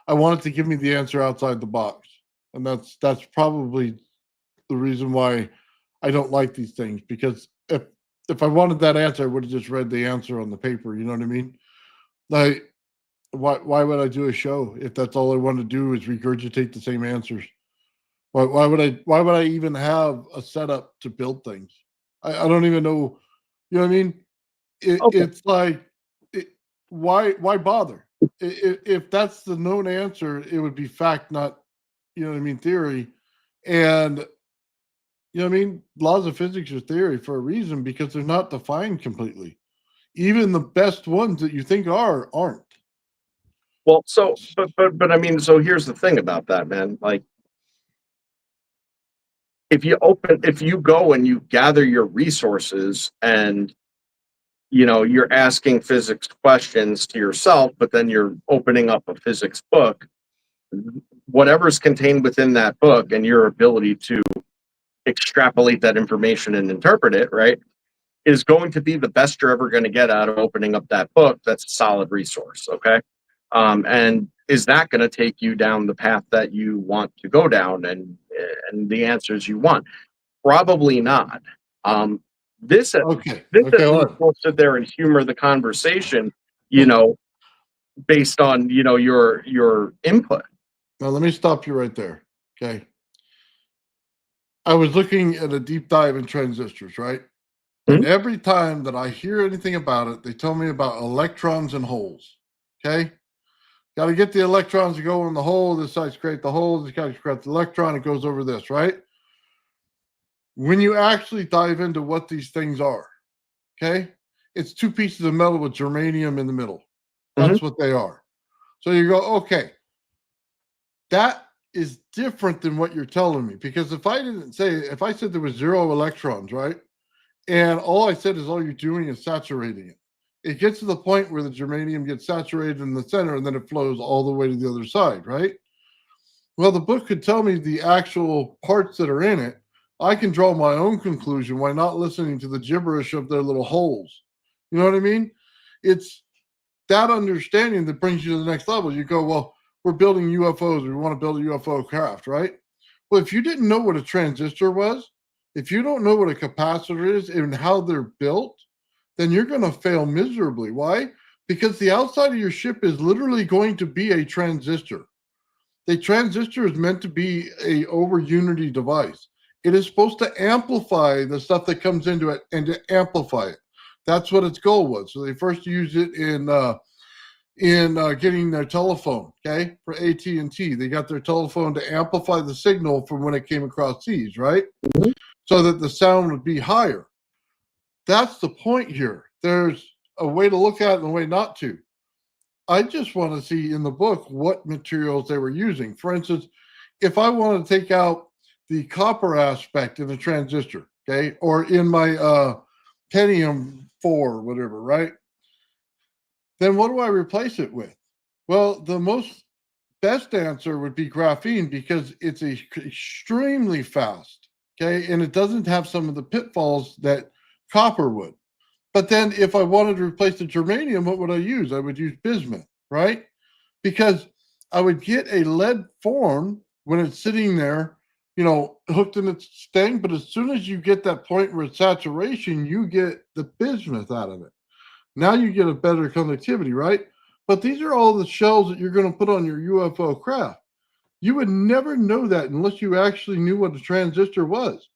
I wanted to give me the answer outside the box. And that's probably the reason why I don't like these things, because if I wanted that answer, I would have just read the answer on the paper. You know what I mean? Like, why would I do a show if that's all I want to do is regurgitate the same answers? Why would I even have a setup to build things? I don't even know. You know what I mean?
Okay.
It's like, it, why bother? If that's the known answer, it would be fact, not, you know what I mean, theory. And you know what I mean, laws of physics are theory for a reason because they're not defined completely. Even the best ones that you think aren't.
Well, so but I mean, so here's the thing about that, man. Like, if you go and you gather your resources and you're asking physics questions to yourself, but then you're opening up a physics book, whatever's contained within that book and your ability to extrapolate that information and interpret it, right, is going to be the best you're ever going to get out of opening up that book. That's a solid resource. Okay. And is that going to take you down the path that you want to go down and the answers you want? Probably not. Um, this
Okay.
this
Okay.
at
Hold
least
on.
will sit there and humor the conversation, you know, based on your input.
Now let me stop you right there. Okay. I was looking at a deep dive in transistors, right? And
Mhm.
every time that I hear anything about it, they tell me about electrons and holes. Okay. Got to get the electrons to go in the hole. This side's create the hole. This guy's create the electron. It goes over this, right? When you actually dive into what these things are, okay, it's two pieces of metal with germanium in the middle.
Mhm.
That's what they are. So you go, okay, that is different than what you're telling me. Because if I said there was 0 electrons, right? And all I said is all you're doing is saturating it. It gets to the point where the germanium gets saturated in the center and then it flows all the way to the other side, right? Well, the book could tell me the actual parts that are in it. I can draw my own conclusion by not listening to the gibberish of their little holes. You know what I mean? It's that understanding that brings you to the next level. You go, well, we're building UFOs. We want to build a UFO craft, right? Well, if you didn't know what a transistor was, if you don't know what a capacitor is and how they're built, then you're going to fail miserably. Why? Because the outside of your ship is literally going to be a transistor. The transistor is meant to be a over unity device. It is supposed to amplify the stuff that comes into it and to amplify it. That's what its goal was. So they first used it in getting their telephone, okay, for AT&T. They got their telephone to amplify the signal from when it came across seas, right?
Mhm.
So that the sound would be higher. That's the point here. There's a way to look at it and a way not to. I just want to see in the book what materials they were using. For instance, if I want to take out the copper aspect in a transistor, okay, or in my Pentium 4, whatever, right? Then what do I replace it with? Well, the most best answer would be graphene because it's extremely fast, okay, and it doesn't have some of the pitfalls that copper would. But then if I wanted to replace the germanium, what would I use? I would use bismuth, right? Because I would get a lead form when it's sitting there, hooked in its thing. But as soon as you get that point where it's saturation, you get the bismuth out of it. Now you get a better conductivity, right? But these are all the shells that you're going to put on your UFO craft. You would never know that unless you actually knew what a transistor was.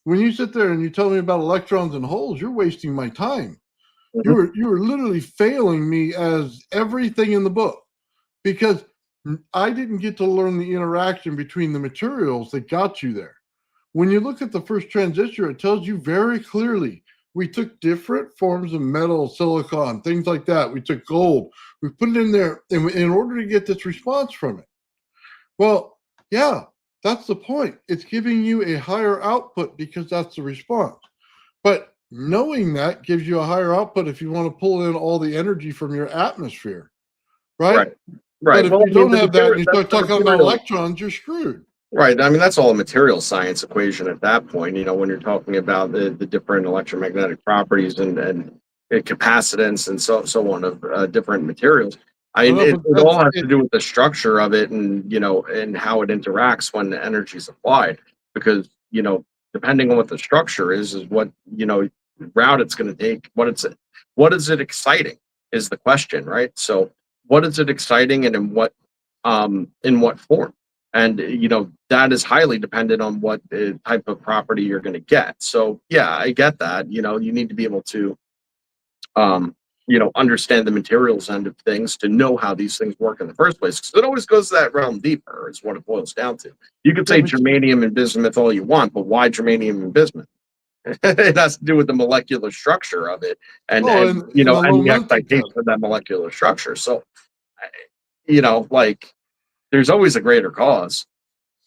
When you sit there and you tell me about electrons and holes, you're wasting my time.
Mhm.
You were literally failing me as everything in the book because I didn't get to learn the interaction between the materials that got you there. When you look at the first transistor, it tells you very clearly we took different forms of metal, silicon, things like that. We took gold, we put it in there in order to get this response from it. Well, yeah, that's the point. It's giving you a higher output because that's the response. But knowing that gives you a higher output if you want to pull in all the energy from your atmosphere, right?
Right.
But
Right.
if
Well,
you
I mean,
don't have that and you
that's
start
the
talking about
material.
electrons, you're screwed.
Right. I mean, that's all a material science equation at that point, when you're talking about the different electromagnetic properties and capacitance and so on of different materials. I
I
mean,
know,
it,
but
it
that's
all has to
it.
do with the structure of it and how it interacts when the energy is applied. Because, depending on what the structure is what, route it's going to take, what is it exciting is the question, right? So what is it exciting and in what form? And that is highly dependent on what type of property you're going to get. So yeah, I get that. You need to be able to understand the materials end of things to know how these things work in the first place. Because it always goes that realm deeper, is what it boils down to. You could
Yeah,
say
but
germanium and bismuth all you want, but why germanium and bismuth? It has to do with the molecular structure of it, and
oh,
and you
and
know,
the
and
low
the
melting
excitation
temp.
of that molecular structure. So, like, there's always a greater cause.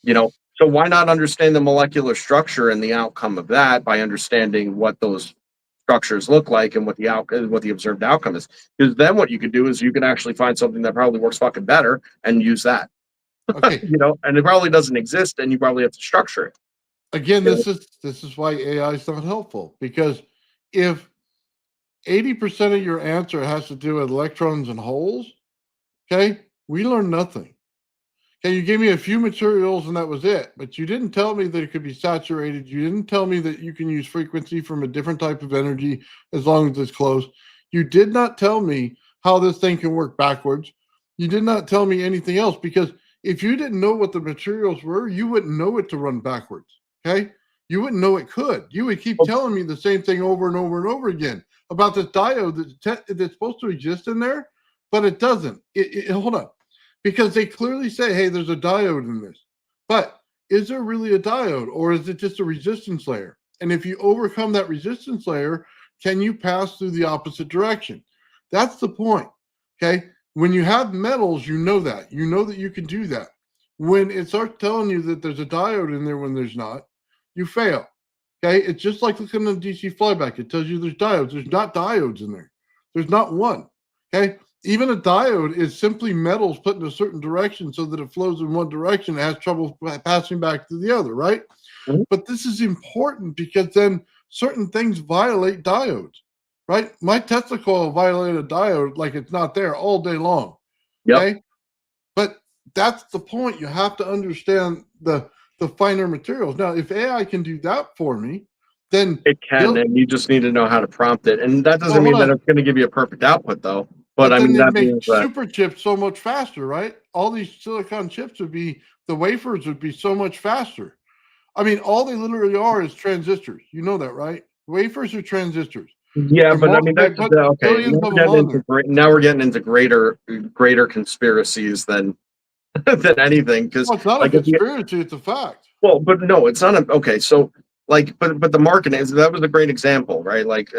So why not understand the molecular structure and the outcome of that by understanding what those structures look like and what the observed outcome is? Because then what you could do is you can actually find something that probably works fucking better and use that.
Okay,
And it probably doesn't exist, and you probably have to structure it.
again,
You know?
this is why AI is not helpful, because if 80% of your answer has to do with electrons and holes, okay, we learn nothing. Okay, you gave me a few materials and that was it, but you didn't tell me that it could be saturated. You didn't tell me that you can use frequency from a different type of energy as long as it's close. You did not tell me how this thing can work backwards. You did not tell me anything else, because if you didn't know what the materials were, you wouldn't know it to run backwards. Okay, you wouldn't know it could. You would keep telling me the same thing over and over and over again about the diode that's supposed to exist in there, but it doesn't. Hold on, because they clearly say, hey, there's a diode in this. But is there really a diode, or is it just a resistance layer? And if you overcome that resistance layer, can you pass through the opposite direction? That's the point. Okay. When you have metals, you know that. You know that you can do that. When it starts telling you that there's a diode in there when there's not, you fail. Okay. It's just like looking at a DC flyback. It tells you there's diodes. There's not diodes in there. There's not one. Okay. Even a diode is simply metals put in a certain direction so that it flows in one direction. It has trouble passing back to the other, right?
Mhm.
But this is important because then certain things violate diodes, right? My Tesla coil violated a diode like it's not there all day long.
Yep,
Okay. But that's the point. You have to understand the finer materials. Now, if AI can do that for me, then
it can,
he'll
and you just need to know how to prompt it. And that
well
doesn't
hold
mean that
on.
it's going to give you a perfect output, though. But
But
I
then
mean,
they'd
that
make
means that
super chips so much faster, right? All these silicon chips would be, the wafers would be so much faster. I mean, all they literally are is transistors. You know that, right? Wafers are transistors.
yeah, but I mean
They
that
put
okay.
billions of them on there.
Now we're getting into greater conspiracies than than anything. Because
Well, it's not a
like if you
conspiracy; it's a fact.
well, but no, it's not a okay. So like, but the market is that was a great example, right? Like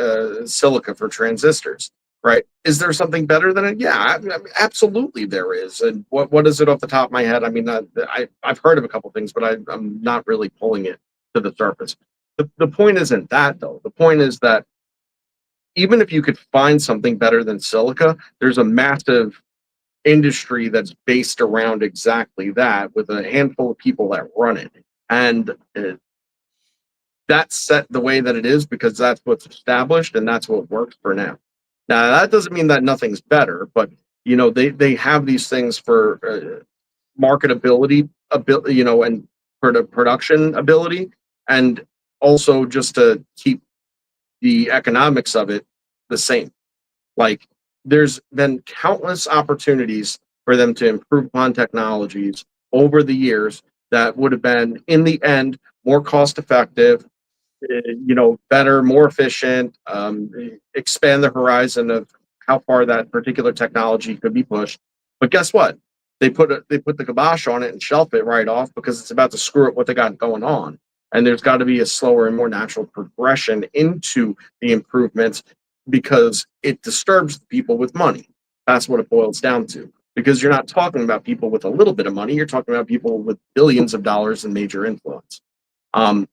silica for transistors, right? Is there something better than it? Yeah, absolutely there is. And what is it off the top of my head? I mean, I've heard of a couple things, but I'm not really pulling it to the surface. The point isn't that though. The point is that even if you could find something better than silica, there's a massive industry that's based around exactly that with a handful of people that run it. And that's set the way that it is because that's what's established and that's what works for now. Now, that doesn't mean that nothing's better, but they have these things for marketability, and production ability, and also just to keep the economics of it the same. Like there's been countless opportunities for them to improve upon technologies over the years that would have been, in the end, more cost effective, better, more efficient, expand the horizon of how far that particular technology could be pushed. But guess what? They put the kibosh on it and shelf it right off because it's about to screw up what they got going on. And there's got to be a slower and more natural progression into the improvements because it disturbs the people with money. That's what it boils down to. Because you're not talking about people with a little bit of money, you're talking about people with billions of dollars and major influence. And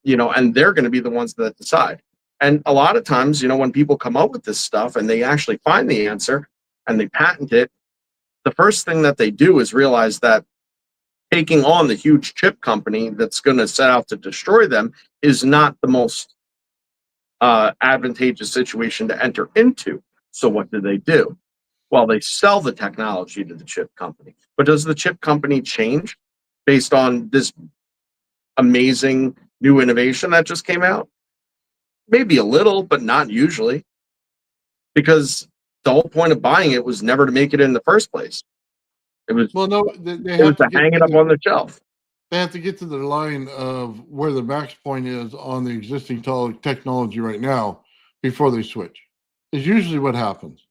they're going to be the ones that decide. And a lot of times, when people come up with this stuff and they actually find the answer and they patent it, the first thing that they do is realize that taking on the huge chip company that's going to set out to destroy them is not the most advantageous situation to enter into. So what do? Well, they sell the technology to the chip company. But does the chip company change based on this amazing new innovation that just came out? Maybe a little, but not usually. Because the whole point of buying it was never to make it in the first place. It was
Well, no, they
it was
have to
to
get
hang it
to
up on the shelf.
they have to get to the line of where the max point is on the existing technology right now before they switch. Is usually what happens.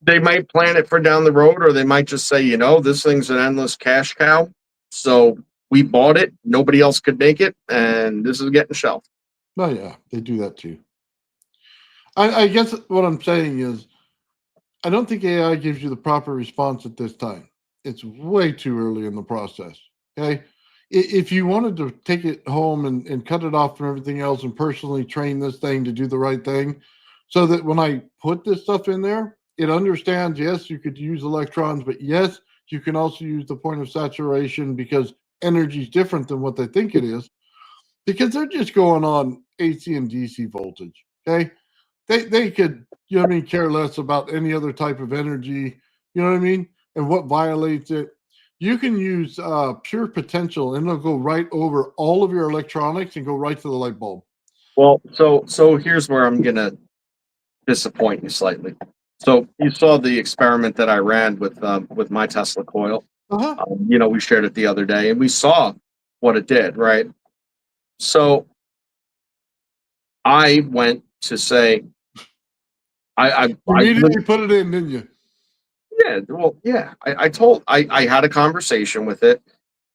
They might plan it for down the road, or they might just say, this thing's an endless cash cow. So we bought it, nobody else could make it, and this is getting shelved.
Oh yeah, they do that too. I guess what I'm saying is I don't think AI gives you the proper response at this time. It's way too early in the process. Okay. If you wanted to take it home and cut it off from everything else and personally train this thing to do the right thing, so that when I put this stuff in there, it understands, yes, you could use electrons, but yes, you can also use the point of saturation because energy is different than what they think it is, because they're just going on AC and DC voltage. Okay. They could, care less about any other type of energy, you know what I mean? And what violates it. You can use pure potential and it'll go right over all of your electronics and go right to the light bulb.
Well, so here's where I'm gonna disappoint you slightly. So you saw the experiment that I ran with my Tesla coil.
Uh-huh.
We shared it the other day, and we saw what it did, right? So I went to say, I
Immediately put it in, didn't you?
yeah, well, yeah. I had a conversation with it,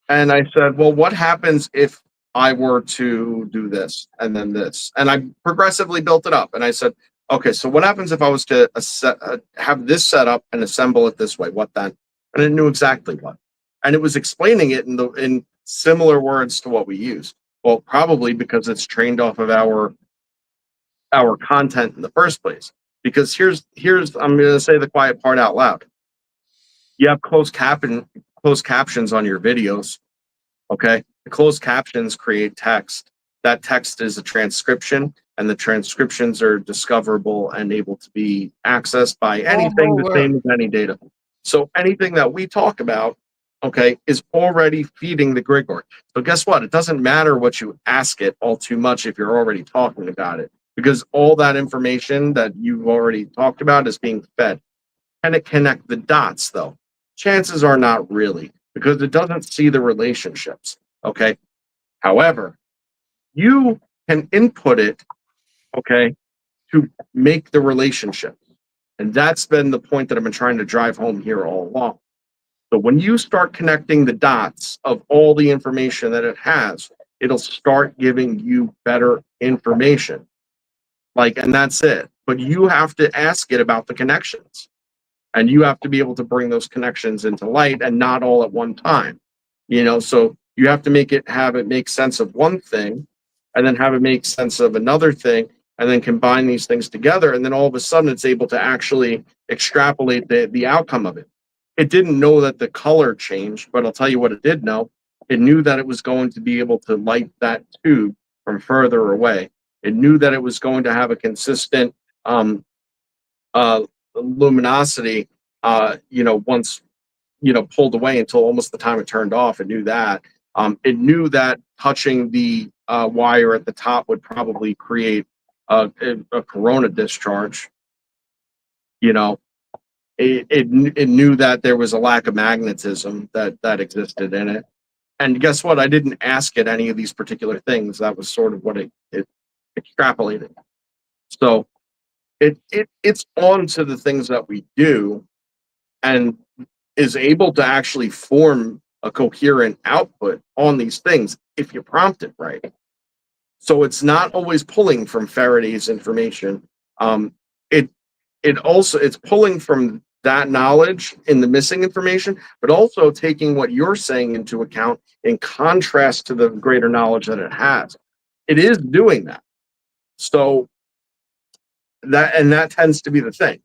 and I said, well, what happens if I were to do this and then this? And I progressively built it up. And I said, okay, so what happens if I was to have this set up and assemble it this way? What then? And it knew exactly what. And it was explaining it in similar words to what we use. Well, probably because it's trained off of our content in the first place. Because here's I'm going to say the quiet part out loud. You have closed captions on your videos. Okay, the closed captions create text. That text is a transcription, and the transcriptions are discoverable and able to be accessed by anything the same as any data. So anything that we talk about, okay, is already feeding the Grigor. So guess what? It doesn't matter what you ask it all too much if you're already talking about it, because all that information that you've already talked about is being fed. Can it connect the dots, though? Chances are not really, because it doesn't see the relationships. Okay. However, you can input it, okay, to make the relationship. And that's been the point that I've been trying to drive home here all along. So when you start connecting the dots of all the information that it has, it'll start giving you better information. And that's it. But you have to ask it about the connections. And you have to be able to bring those connections into light, and not all at one time. So you have to have it make sense of one thing, and then have it make sense of another thing, and then combine these things together. And then all of a sudden it's able to actually extrapolate the outcome of it. It didn't know that the color changed, but I'll tell you what it did know. It knew that it was going to be able to light that tube from further away. It knew that it was going to have a consistent luminosity, once, pulled away until almost the time it turned off. It knew that. It knew that touching the wire at the top would probably create a corona discharge. It knew that there was a lack of magnetism that existed in it. And guess what? I didn't ask it any of these particular things. That was sort of what it extrapolated. So it's on to the things that we do, and is able to actually form a coherent output on these things if you prompt it right. So it's not always pulling from Faraday's information. It's pulling from that knowledge in the missing information, but also taking what you're saying into account in contrast to the greater knowledge that it has. It is doing that. So that tends to be the thing.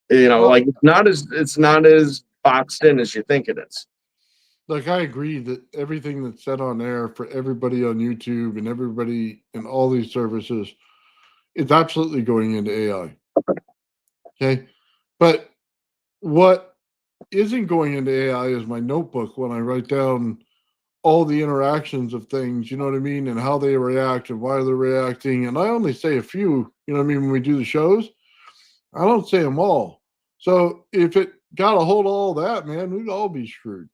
It's not as boxed in as you think it is.
I agree that everything that's said on air for everybody on YouTube and everybody in all these services, it's absolutely going into AI. Okay. But what isn't going into AI is my notebook when I write down all the interactions of things, you know what I mean? And how they react and why they're reacting. And I only say a few, you know what I mean, when we do the shows. I don't say them all. So if it got a hold of all that, man, we'd all be screwed.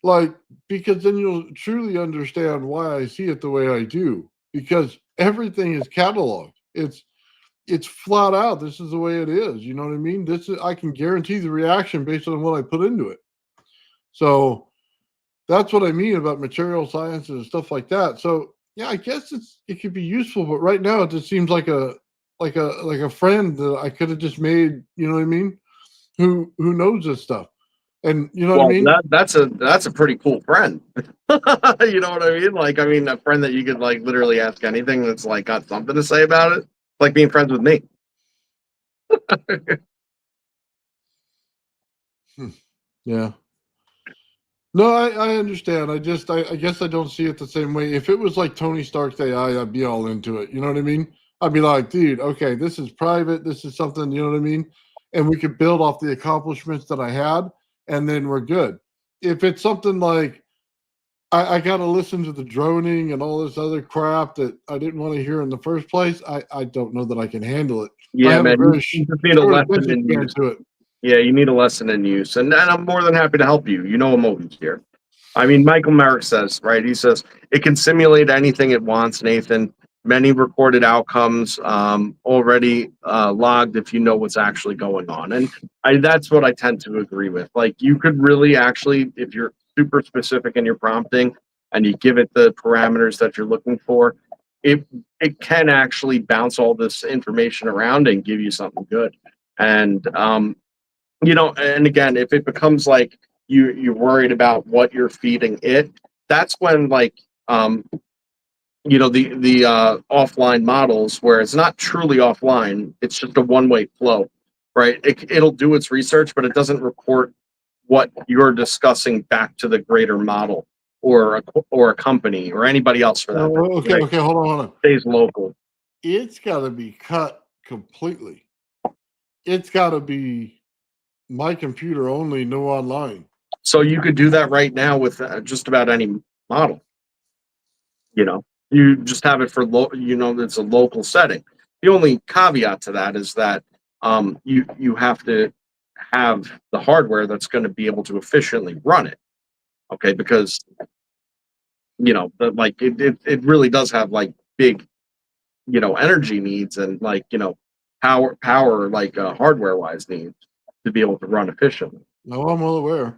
Like, because then you'll truly understand why I see it the way I do. Because everything is cataloged. It's flat out. This is the way it is. You know what I mean? This is, I can guarantee the reaction based on what I put into it. So that's what I mean about material sciences and stuff like that. So yeah, I guess it could be useful, but right now it just seems like a friend that I could have just made, you know what I mean? Who knows this stuff. And you know what I
Well,
mean?
that's a pretty cool friend. You know what I mean? Like, I mean, a friend that you could like literally ask anything that's like got something to say about it. Like being friends with me.
Yeah. No, I understand. I guess I don't see it the same way. If it was like Tony Stark's AI, I'd be all into it. You know what I mean? I'd be like, dude, okay, this is private. This is something, you know what I mean? And we could build off the accomplishments that I had, and then we're good. If it's something like I got to listen to the droning and all this other crap that I didn't want to hear in the first place, I don't know that I can handle it. I
Yeah,
have a
man.
very
You just need a
short
lesson
attention
in
span
use.
to it.
Yeah, you need a lesson in use. And I'm more than happy to help you. You know I'm always here. I mean, Michael Merrick says, right? He says it can simulate anything it wants, Nathan. Many recorded outcomes already logged if you know what's actually going on. And that's what I tend to agree with. Like, you could really actually, if you're super specific in your prompting and you give it the parameters that you're looking for, it it can actually bounce all this information around and give you something good. And and again, if it becomes like you're worried about what you're feeding it, that's when like the offline models where it's not truly offline, it's just a one-way flow, right? It'll do its research, but it doesn't report what you're discussing back to the greater model or a company or anybody else for that matter,
Oh, okay,
right?
okay, hold on.
Stays local.
It's got to be cut completely. It's got to be my computer only, no online.
So you could do that right now with just about any model. You just have it for it's a local setting. The only caveat to that is that you have to have the hardware that's going to be able to efficiently run it. Okay, because like it really does have like big energy needs and like power like hardware wise needs to be able to run efficiently.
No, I'm well aware.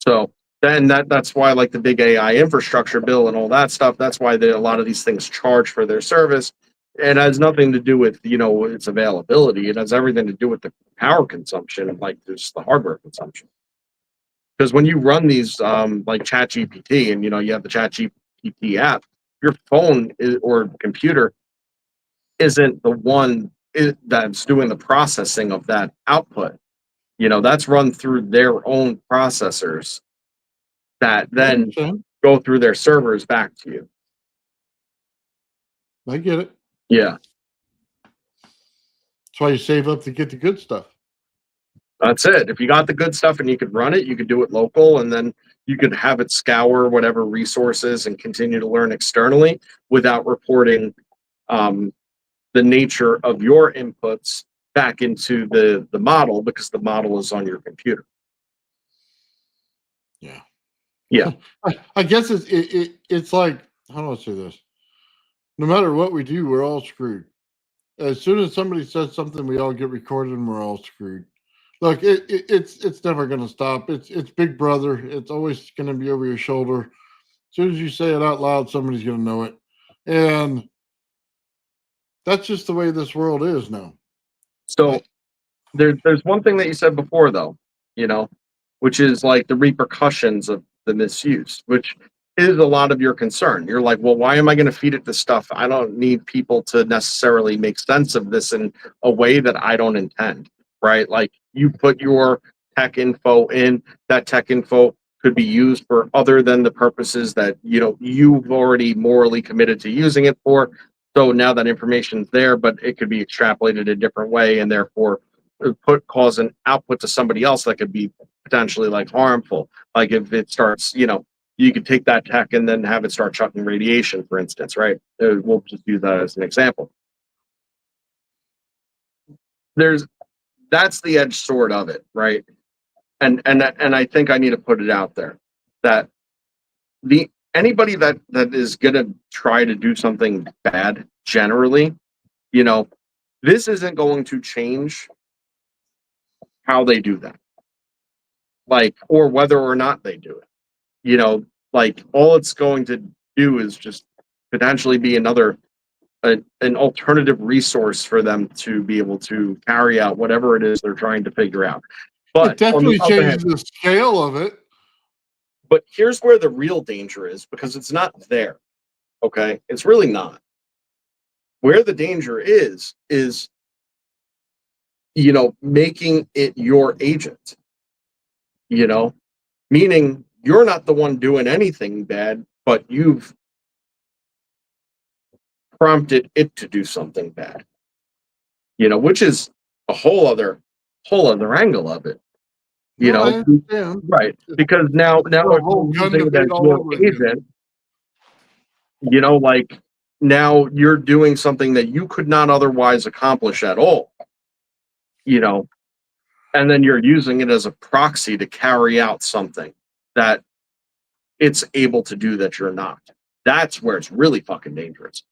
So then that's why like the big AI infrastructure bill and all that stuff, that's why a lot of these things charge for their service. It has nothing to do with its availability. It has everything to do with the power consumption and like just the hardware consumption. Because when you run these like Chat GPT and you have the Chat GPT app, your phone or computer isn't the one that's doing the processing of that output. That's run through their own processors that
I
then
understand.
go through their servers back to you.
I get it.
Yeah,
That's why you save up to get the good stuff.
that's it. If you got the good stuff and you could run it, you could do it local and then you could have it scour whatever resources and continue to learn externally without reporting the nature of your inputs back into the model because the model is on your computer.
Yeah.
Yeah.
I guess it's like, how do I say this? No matter what we do, we're all screwed. As soon as somebody says something, we all get recorded and we're all screwed. Look, it's never going to stop. It's Big Brother. It's always going to be over your shoulder. As soon as you say it out loud, somebody's going to know it, and that's just the way this world is now.
So there's one thing that you said before though, you know, which is like the repercussions of the misuse, which is a lot of your concern. You're like, well, why am I going to feed it this stuff? I don't need people to necessarily make sense of this in a way that I don't intend, right? Like you put your tech info in, that tech info could be used for other than the purposes that you've already morally committed to using it for. So now that information's there, but it could be extrapolated a different way and therefore cause an output to somebody else that could be potentially like harmful. Like if it starts, you could take that tech and then have it start chucking radiation, for instance, right? We'll just use that as an example. There's that's the edge sword of it, right? And I think I need to put it out there that the anybody that is gonna try to do something bad generally, you know, this isn't going to change how they do that, like, or whether or not they do it. You know, like all it's going to do is just potentially be another an alternative resource for them to be able to carry out whatever it is they're trying to figure out.
It
But on the
definitely
other
changes
hand,
the scale of it.
but here's where the real danger is because it's not there. Okay, it's really not. Where the danger is making it your agent. You know, meaning you're not the one doing anything bad, but you've prompted it to do something bad. Which is a whole other angle of it. You
No, I
know,
understand.
right? Because now
The
if
whole
you're
gun
using it
debate
as
all
your
over again.
agent, like now you're doing something that you could not otherwise accomplish at all. You know, and then you're using it as a proxy to carry out something that it's able to do that you're not. That's where it's really fucking dangerous.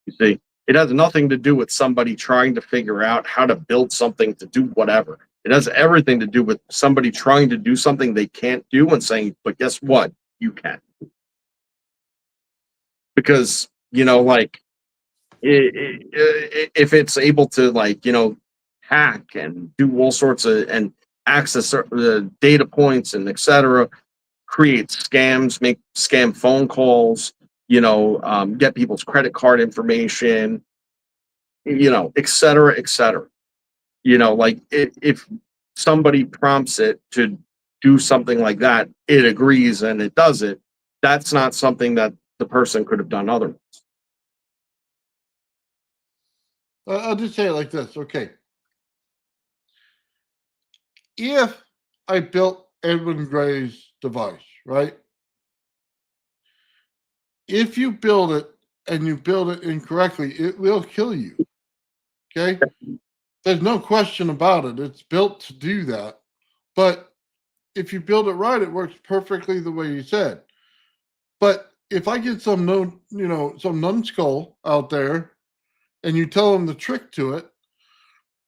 You see, it has nothing to do with somebody trying to figure out how to build something to do whatever. It has everything to do with somebody trying to do something they can't do and saying, but guess what? You can. Because, like, if it's able to, like, hack and do all sorts of, and access data points and etc., create scams, make scam phone calls, get people's credit card information, et cetera, et cetera. Like if somebody prompts it to do something like that, it agrees and it does it. That's not something that the person could have done otherwise.
I'll just say it like this. Okay. If I built Edwin Gray's device, right? If you build it and you build it incorrectly, it will kill you. Okay. There's no question about it. It's built to do that. But if you build it right, it works perfectly the way you said. But if I get some some numbskull out there and you tell them the trick to it,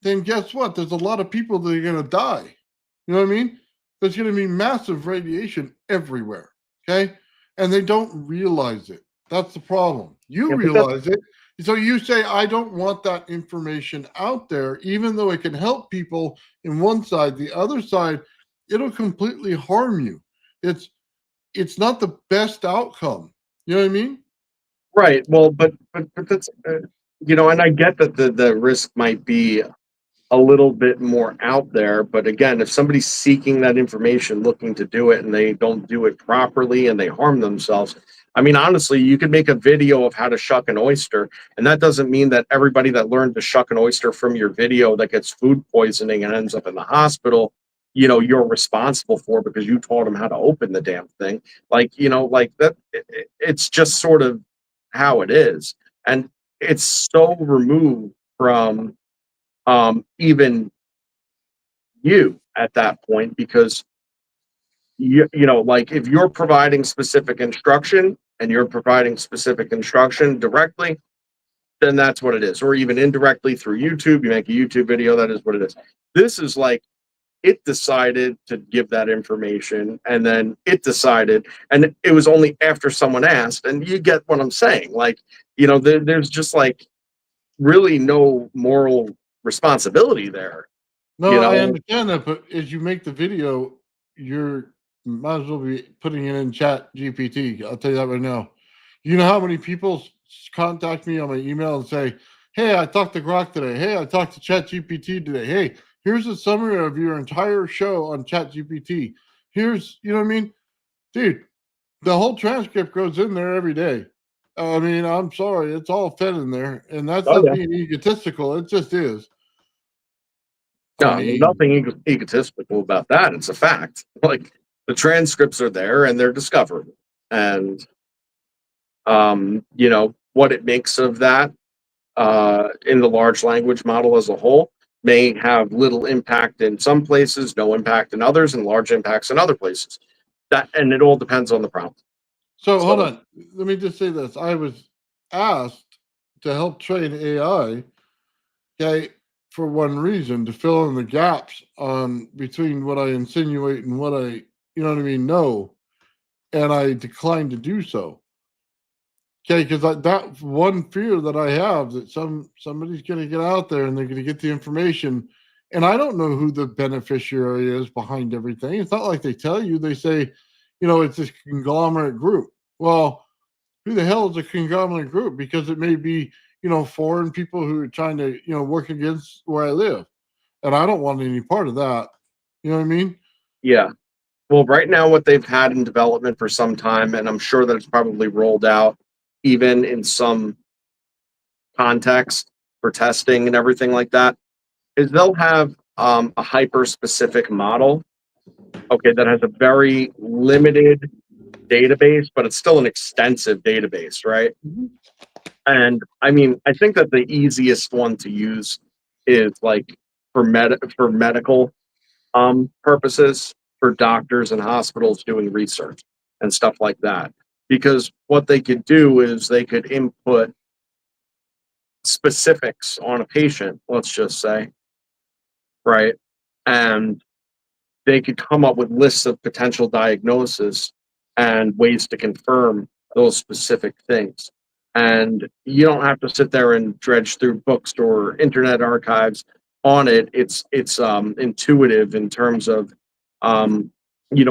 then guess what? There's a lot of people that are going to die. You know what I mean? There's going to be massive radiation everywhere. Okay. And they don't realize it. That's the problem. You
Yeah,
realize it. So you say, I don't want that information out there, even though it can help people in one side. The other side, it'll completely harm you. It's not the best outcome. You know what I mean?
right. Well, but that's and I get that the risk might be a little bit more out there. But again, if somebody's seeking that information, looking to do it, and they don't do it properly and they harm themselves, I mean, honestly, you could make a video of how to shuck an oyster, and that doesn't mean that everybody that learned to shuck an oyster from your video that gets food poisoning and ends up in the hospital, you're responsible for because you taught them how to open the damn thing. Like, like that, it's just sort of how it is. And it's so removed from even you at that point because like if you're providing specific instruction and you're providing specific instruction directly, then that's what it is. Or even indirectly through YouTube, you make a YouTube video, that is what it is. This is like it decided to give that information and then it decided, and it was only after someone asked, and you get what I'm saying. Like, there's just like really no moral responsibility there.
No, I understand that, but as you make the video, you're might as well be putting it in Chat GPT. I'll tell you that right now. You know how many people contact me on my email and say, "Hey, I talked to Grok today. Hey, I talked to Chat GPT today. Hey, here's a summary of your entire show on Chat GPT. Here's, you know what I mean, dude. The whole transcript goes in there every day. I mean, I'm sorry, it's all fed in there, and that's
Oh
not
yeah.
being egotistical. It just is.
No,
I
I mean,
mean,
nothing egotistical about that. It's a fact. Like the transcripts are there and they're discoverable. And what it makes of that in the large language model as a whole, may have little impact in some places, no impact in others, and large impacts in other places. And it all depends on the prompt.
So hold
So
on. Let me just say this. I was asked to help train AI, okay, for one reason, to fill in the gaps on between what I insinuate and what I, you know what I mean, know. And I declined to do so. Okay, because that one fear that I have that somebody's going to get out there and they're going to get the information, and I don't know who the beneficiary is behind everything. It's not like they tell you. They say, it's this conglomerate group. Well, who the hell is a conglomerate group? Because it may be, foreign people who are trying to, work against where I live, and I don't want any part of that. You know what I mean?
yeah. Well, right now, what they've had in development for some time, and I'm sure that it's probably rolled out even in some context for testing and everything like that, is they'll have a hyper specific model, okay, that has a very limited database, but it's still an extensive database, right?
Mhm.
And I mean, I think that the easiest one to use is like for medical purposes, for doctors and hospitals doing research and stuff like that. Because what they could do is they could input specifics on a patient, let's just say, right? And they could come up with lists of potential diagnoses and ways to confirm those specific things. And you don't have to sit there and dredge through books or internet archives on it. It's intuitive in terms of um,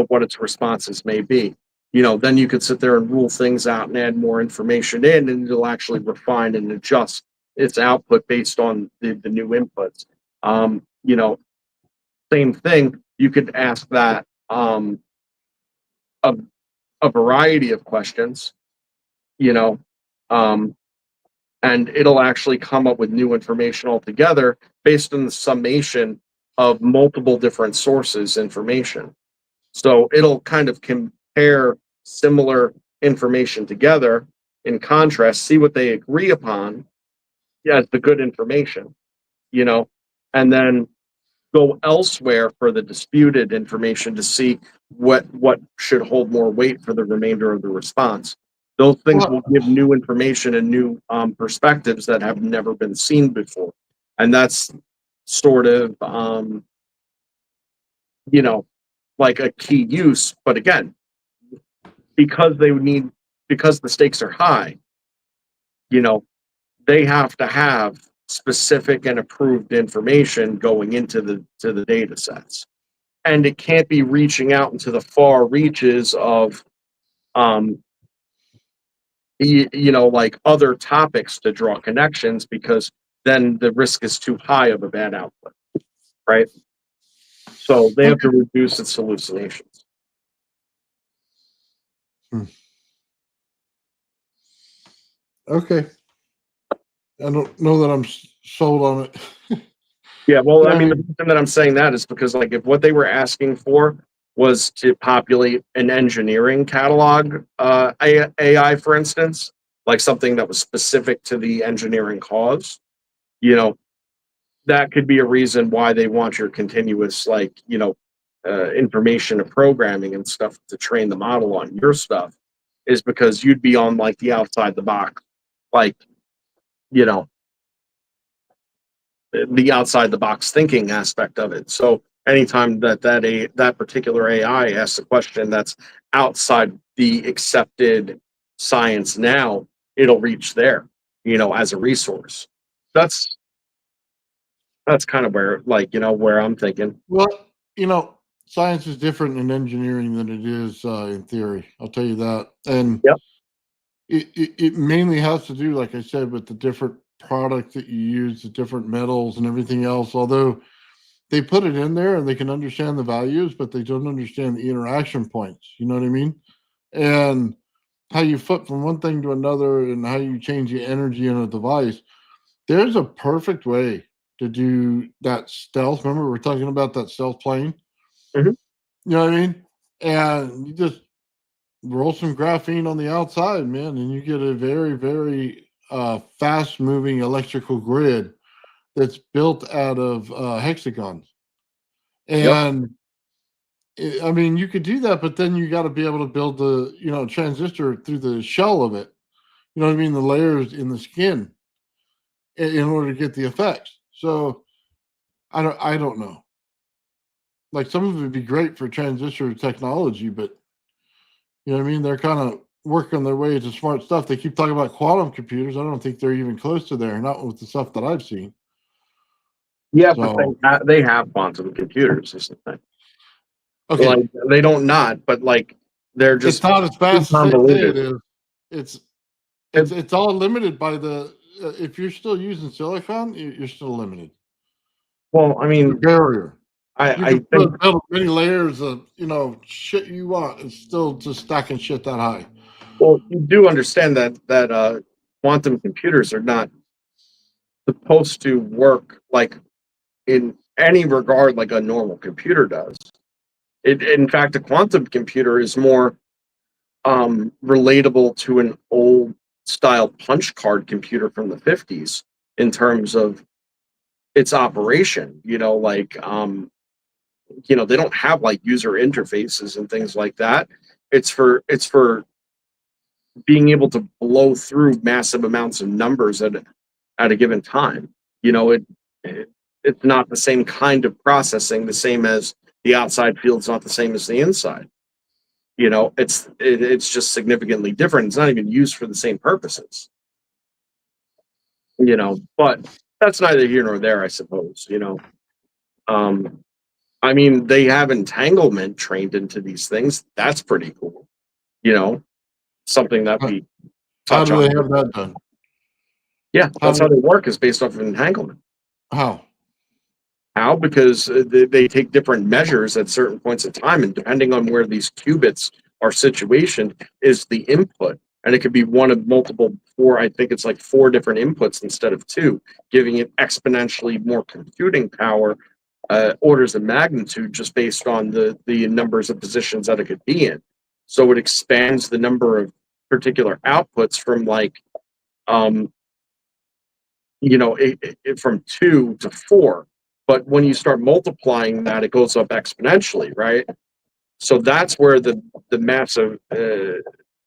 what its responses may be. Then you could sit there and rule things out and add more information in, and it'll actually refine and adjust its output based on the new inputs. Um, you know, Same thing, you could ask that a, a variety of questions, you know, um, and it'll actually come up with new information altogether based on the summation of multiple different sources information. So it'll kind of compare similar information together in contrast, see what they agree upon as the good information, you know, and then go elsewhere for the disputed information to see what should hold more weight for the remainder of the response. Those things
Well,
will give new information and new perspectives that have never been seen before, and that's sort of you know like a key use. But again, because they would need because the stakes are high, you know, they have to have specific and approved information going into the data sets, and it can't be reaching out into the far reaches of um like other topics to draw connections, because then the risk is too high of a bad output, right? So they have to
okay.
reduce its hallucinations.
Hmm. Okay. I don't know that I'm sold on it.
Yeah, well, I
I
mean, the
mean,
reason that I'm saying that is because, like, if what they were asking for was to populate an engineering catalog AI, for instance, like something that was specific to the engineering cause, you know, that could be a reason why they want your continuous, like, information and programming and stuff to train the model on your stuff, is because you'd be on like the outside the box, like, you know, the outside the box thinking aspect of it. So anytime that particular AI asks a question that's outside the accepted science now, it'll reach there, as a resource. That's that's kind of where, like, where I'm thinking.
well, science is different in engineering than it is in theory. I'll tell you that. And
Yep.
it mainly has to do, like I said, with the different products that you use, the different metals and everything else. Although they put it in there and they can understand the values, but they don't understand the interaction points. You know what I mean? And how you flip from one thing to another and how you change the energy in a device. There's a perfect way to do that stealth. Remember, we're talking about that stealth plane.
Mhm.
You know what I mean? And you just roll some graphene on the outside, man, and you get a very, very fast moving electrical grid that's built out of hexagons.
Yep.
And I mean, you could do that, but then you got to be able to build the, transistor through the shell of it. You know what I mean? The layers in the skin in order to get the effects. So I don't know. Like some of it would be great for transistor technology, but you know what I mean? They're kind of working their way to smart stuff. They keep talking about quantum computers. I don't think they're even close to there, not with the stuff that I've seen.
Yeah, but
So
they have quantum computers. Is the thing.
okay,
Like they don't not, but like they're
it's
just
not as
too
fast as they say it
convoluted.
is. It's it's
It-
it's all limited by the. If you're still using silicon, you're still limited.
well, I
The
mean,
barrier. You
I
can
think
build many layers of shit you want. It's still just stacking shit that high.
well you do understand that quantum computers are not supposed to work like in any regard like a normal computer does. In fact, a quantum computer is more relatable to an old style punch card computer from the 50s in terms of its operation. They don't have like user interfaces and things like that. It's for being able to blow through massive amounts of numbers at a given time. It it's not the same kind of processing, the same as the outside field's not the same as the inside. It's just significantly different. It's not even used for the same purposes. But that's neither here nor there, I suppose. Um, I mean, they have entanglement trained into these things. That's pretty cool. You know, something that
How
we
how
touch
do they
on.
have that done?
Yeah,
How
that's how
do
they work is based off of entanglement.
how?
How? Because they take different measures at certain points in time, and depending on where these qubits are situated, is the input. And it could be one of multiple four. I think it's like four different inputs instead of two, giving it exponentially more computing power, orders of magnitude, just based on the numbers of positions that it could be in. So it expands the number of particular outputs from like um, from two to four. But when you start multiplying that, it goes up exponentially, right? So that's where the massive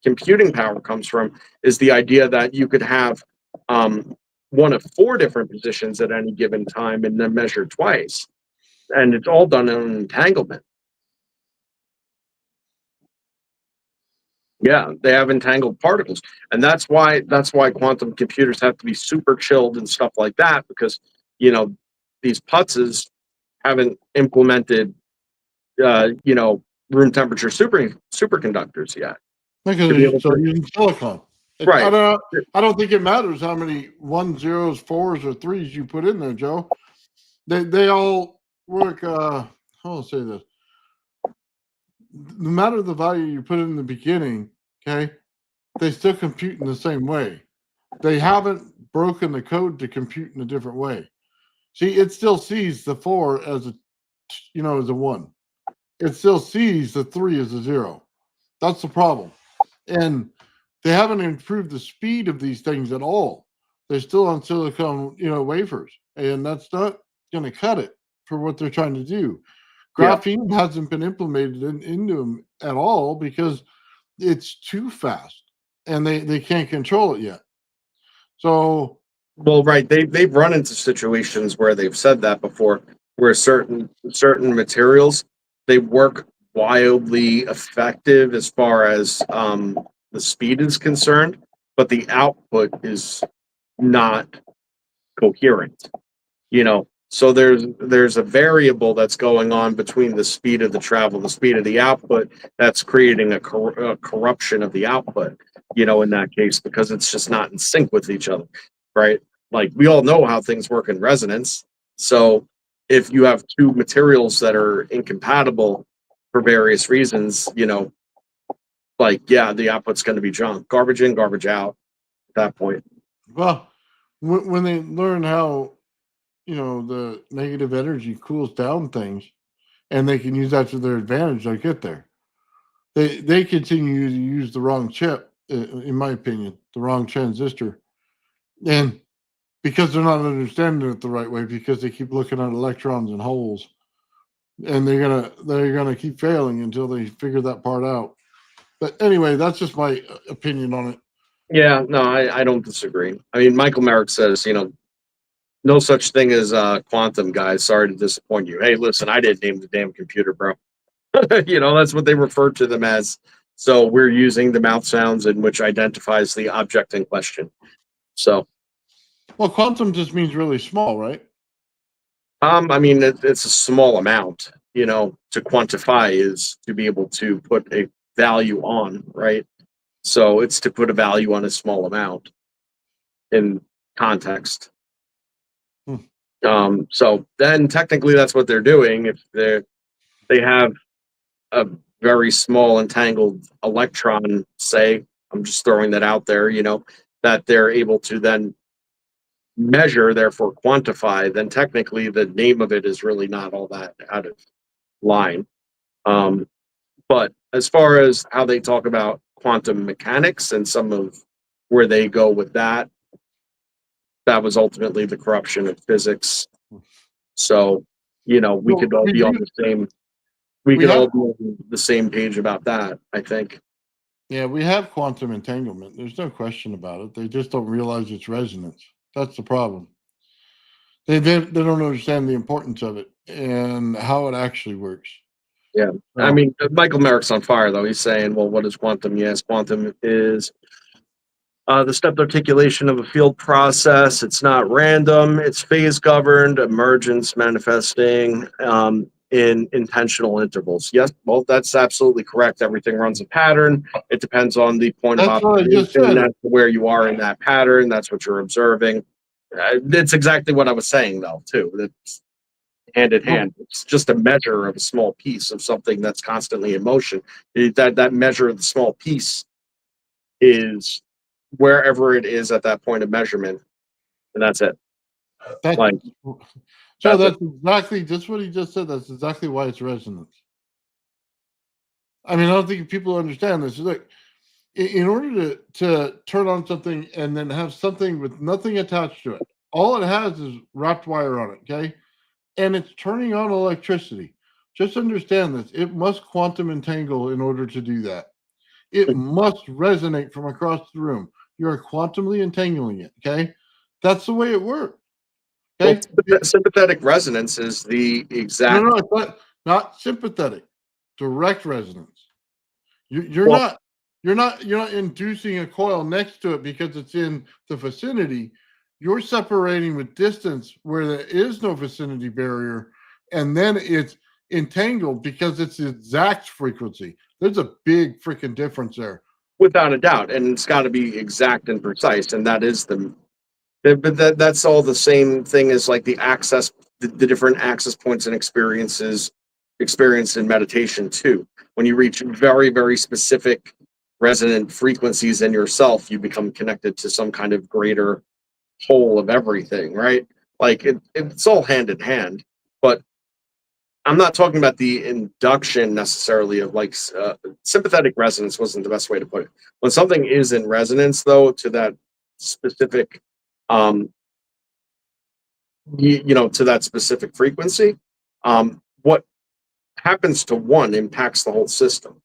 computing power comes from. Is the idea that you could have one of four different positions at any given time and then measure twice, and it's all done in an entanglement. Yeah, they have entangled particles, and that's why quantum computers have to be super chilled and stuff like that because you know these putzes haven't implemented uh, you know room temperature superconductors yet
Because
to be
they're
able
still
to.
using silicon. I
Right.
don't. I don't think it matters how many 1s, 4s, or 3s you put in there, Joe. They all work. How will I say this? No matter the value you put in the beginning, okay, they still compute in the same way. They haven't broken the code to compute in a different way. See, it still sees the 4 as as a 1. It still sees the 3 as a 0. That's the problem. And they haven't improved the speed of these things at all. They're still on silicon, wafers, and that's not going to cut it for what they're trying to do.
Yeah.
Graphene hasn't been implemented into them at all because it's too fast, and they can't control it yet. So
Well, right. They've run into situations where they've said that before, where certain materials they work wildly effective as far as the speed is concerned, but the output is not coherent. So there's a variable that's going on between the speed of the travel, the speed of the output, that's creating a corruption of the output. In that case, because it's just not in sync with each other, right? Like we all know how things work in resonance. So if you have two materials that are incompatible for various reasons, like yeah, the output's going to be junk, garbage in, garbage out at that point.
well, when they learn how the negative energy cools down things, and they can use that to their advantage, they'll get there. They continue to use the wrong chip, in my opinion, the wrong transistor, and because they're not understanding it the right way, because they keep looking at electrons and holes, and they're gonna keep failing until they figure that part out. But anyway, that's just my opinion on it.
Yeah, no, I don't disagree. I mean, Michael Merrick says, no such thing as quantum, guys. Sorry to disappoint you. Hey, listen, I didn't name the damn computer, bro. That's what they refer to them as. So we're using the mouth sounds in which identifies the object in question. So,
Well, quantum just means really small, right?
I mean, it's a small amount. To quantify is to be able to put a value on, right? So it's to put a value on a small amount in context. So then technically that's what they're doing. If they have a very small entangled electron, say, I'm just throwing that out there, that they're able to then measure, therefore quantify, then technically the name of it is really not all that out of line. But as far as how they talk about quantum mechanics and some of where they go with that, that was ultimately the corruption of physics. So, we could all be on the same. We could all be on the same page about that, I think.
Yeah, we have quantum entanglement. There's no question about it. They just don't realize its resonance. That's the problem. They don't understand the importance of it and how it actually works.
Yeah. I mean, Michael Merrick's on fire, though. He's saying, well, what is quantum? Yes, quantum is the stepped articulation of a field process. It's not random. It's phase governed, emergence manifesting in intentional intervals. Yes, well, that's absolutely correct. Everything runs a pattern. It depends on the point of
That's what I just
observation.
said.
That's where you are in that pattern. That's what you're observing. That's exactly what I was saying, though, too. That's hand in hand. It's just a measure of a small piece of something that's constantly in motion. That measure of the small piece is wherever it is at that point of measurement, and that's it.
That's,
Like,
so
that's
that's exactly just what he just said. That's exactly why it's resonance. I mean, I don't think people understand this. Look, in order to turn on something and then have something with nothing attached to it, all it has is wrapped wire on it, okay? And it's turning on electricity. Just understand this. It must quantum entangle in order to do that. It must resonate from across the room. You're quantumly entangling it, okay? That's the way it works. Okay?
well, sympathetic resonance is the
No,
exact.
no, it's not sympathetic. Direct resonance. You're
Well,
not inducing a coil next to it because it's in the vicinity. You're separating with distance where there is no vicinity barrier, and then it's entangled because it's the exact frequency. There's a big freaking difference there.
without a doubt, and it's got to be exact and precise, and that is but that's all the same thing as like the different access points and experiences experienced in meditation too. When you reach very, very specific resonant frequencies in yourself, you become connected to some kind of greater whole of everything, right? Like it's all hand in hand. But I'm not talking about the induction necessarily of like sympathetic resonance wasn't the best way to put it. When something is in resonance, though, to that specific, um, to that specific frequency, what happens to one impacts the whole system,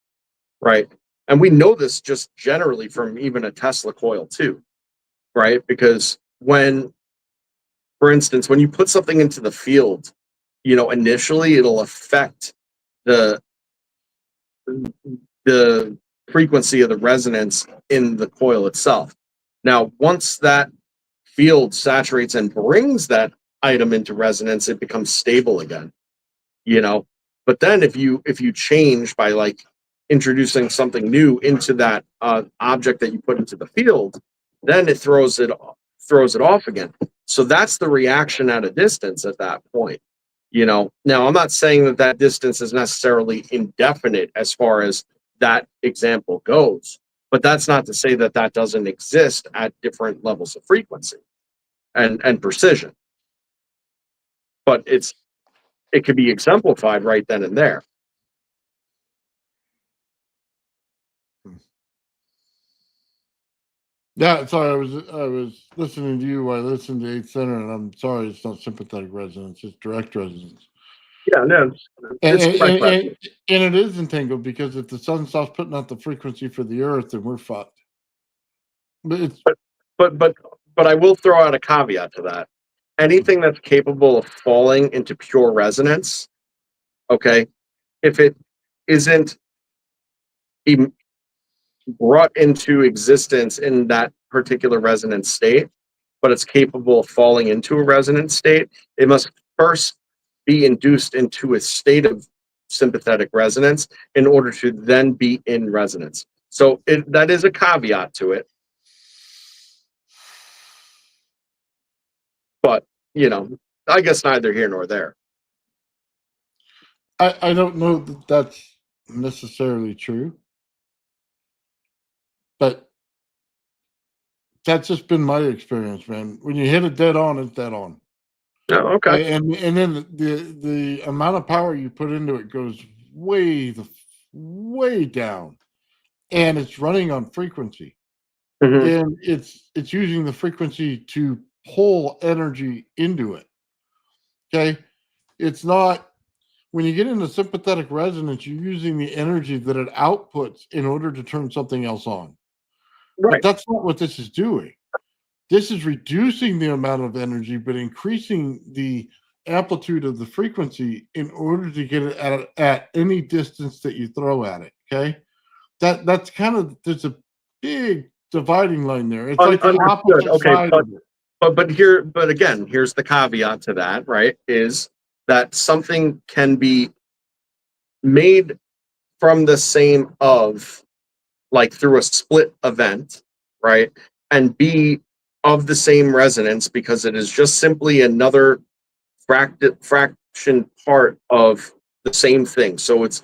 right? And we know this just generally from even a Tesla coil too, right? Because for instance, when you put something into the field, initially it'll affect the the frequency of the resonance in the coil itself. Now, once that field saturates and brings that item into resonance, it becomes stable again. You know, but then if you change by like introducing something new into that object that you put into the field, then it throws it off again. So that's the reaction at a distance at that point. Now I'm not saying that distance is necessarily indefinite as far as that example goes, but that's not to say that doesn't exist at different levels of frequency and precision. But it could be exemplified right then and there.
Yeah, sorry, I was listening to you while I listened to Eighth Center, and I'm sorry, it's not sympathetic resonance, it's direct resonance.
Yeah, no,
And,
it's
and,
direct
and,
resonance.
and it is entangled because if the sun stops putting out the frequency for the earth, then we're fucked. But it's
But but but I will throw out a caveat to that. Anything that's capable of falling into pure resonance, okay, if it isn't em- brought into existence in that particular resonance state, but it's capable of falling into a resonance state, it must first be induced into a state of sympathetic resonance in order to then be in resonance. So that is a caveat to it, but you know, I guess neither here nor there.
I don't know that that's necessarily true, but that's just been my experience, man. When you hit it dead on, it's dead on.
Oh, okay.
And then the amount of power you put into it goes way down, and it's running on frequency,
Hmm.
and it's using the frequency to pull energy into it. Okay, it's not when you get into sympathetic resonance, you're using the energy that it outputs in order to turn something else on. But
Right.
that's not what this is doing. This is reducing the amount of energy, but increasing the amplitude of the frequency in order to get it at any distance that you throw at it. Okay. That's kind of there's a big dividing line there. It's like the
Understood.
opposite
Okay,
side of it.
but again, here's the caveat to that, right? Is that something can be made from the same of like through a split event, right? And be of the same resonance because it is just simply another fraction part of the same thing. So it's